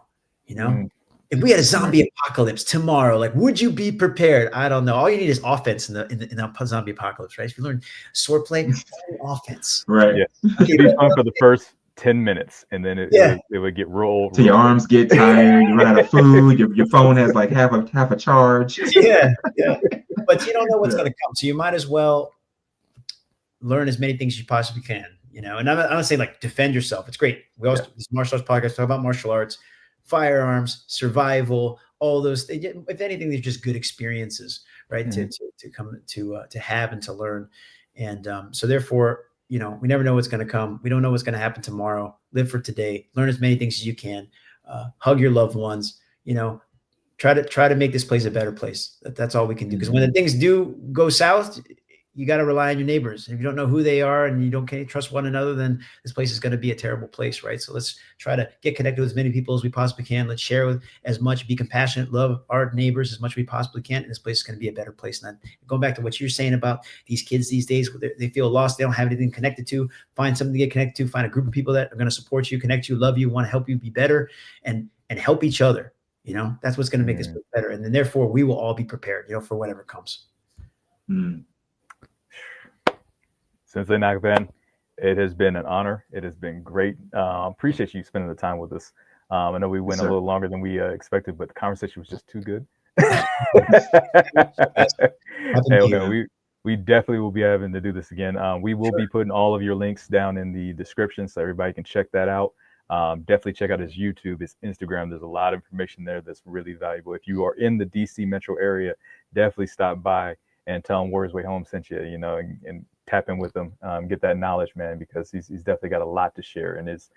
you know? If we had a zombie apocalypse tomorrow, like, would you be prepared? I don't know. All you need is offense in the zombie apocalypse, right? If you learn swordplay, offense. Right. Yeah. It'd be fun for the first 10 minutes, and then it would get rolled. Till your arms get tired, you run out of food, your phone has like half a charge. Yeah. But you don't know what's going to come. So you might as well learn as many things as you possibly can, you know? And I'm not saying like defend yourself. It's great. We always, this martial arts podcast, talk about martial arts, firearms, survival, all those things. If anything, they're just good experiences, right? To come to have and to learn. And so therefore, you know, we never know what's going to come. We don't know what's going to happen tomorrow. Live for today. Learn as many things as you can. Hug your loved ones. You know, try to make this place a better place. That's all we can do. Because when the things do go south, you got to rely on your neighbors. If you don't know who they are and you can't trust one another, then this place is going to be a terrible place, right? So let's try to get connected with as many people as we possibly can. Let's share with as much, be compassionate, love our neighbors as much as we possibly can. And this place is going to be a better place. And then going back to what you're saying about these kids these days, they feel lost. They don't have anything connected to. Find something to get connected to. Find a group of people that are going to support you, connect you, love you, want to help you be better, and help each other. You know, that's what's going to make this place better. And then therefore we will all be prepared, you know, for whatever comes. Sensei Nakapan, it has been an honor. It has been great. Appreciate you spending the time with us. I know we went a little longer than we expected, but the conversation was just too good. We definitely will be having to do this again. We will be putting all of your links down in the description so everybody can check that out. Definitely check out his YouTube, his Instagram. There's a lot of information there that's really valuable. If you are in the DC metro area, definitely stop by and tell him Warriors Way Home sent you, you know, and tap in with him, get that knowledge, man, because he's definitely got a lot to share, and is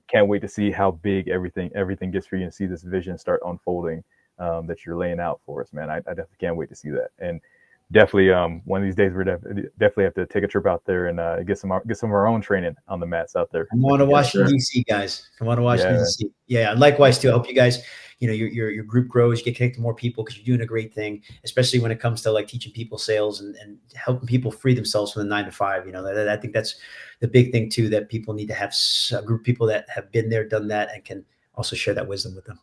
can't wait to see how big everything gets for you and see this vision start unfolding that you're laying out for us, man. I definitely can't wait to see that, and definitely one of these days we're definitely have to take a trip out there and get some of our own training on the mats out there. Come on to Washington DC, guys. Come on to Washington DC. Yeah, and likewise too. I hope you guys, you know, your group grows, you get connected to more people because you're doing a great thing, especially when it comes to like teaching people sales and helping people free themselves from the 9 to 5. You know, I think that's the big thing too, that people need to have a group of people that have been there, done that, and can also share that wisdom with them.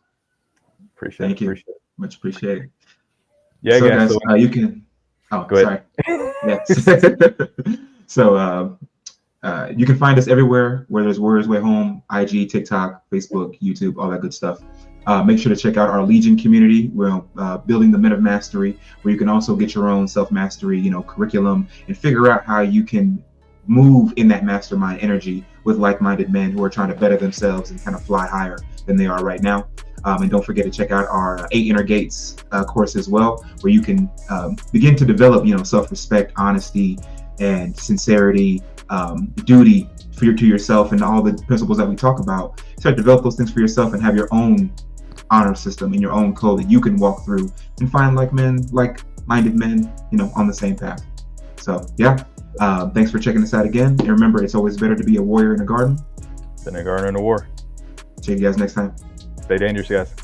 Thank you. Much appreciated. Yeah, so guys, you can. Oh, go ahead. Sorry. Yes. So you can find us everywhere where there's Warriors Way Home: IG, TikTok, Facebook, YouTube, all that good stuff. Make sure to check out our Legion community. We're building the Men of Mastery, where you can also get your own self-mastery, you know, curriculum, and figure out how you can move in that mastermind energy with like-minded men who are trying to better themselves and kind of fly higher than they are right now. And don't forget to check out our 8 Inner Gates course as well, where you can begin to develop, you know, self-respect, honesty, and sincerity, duty to yourself, and all the principles that we talk about. Start to develop those things for yourself and have your own honor system and your own code that you can walk through and find like-minded men, you know, on the same path. So yeah, thanks for checking us out again. And remember, it's always better to be a warrior in a garden than a gardener in a war. See you guys next time. Stay dangerous, guys.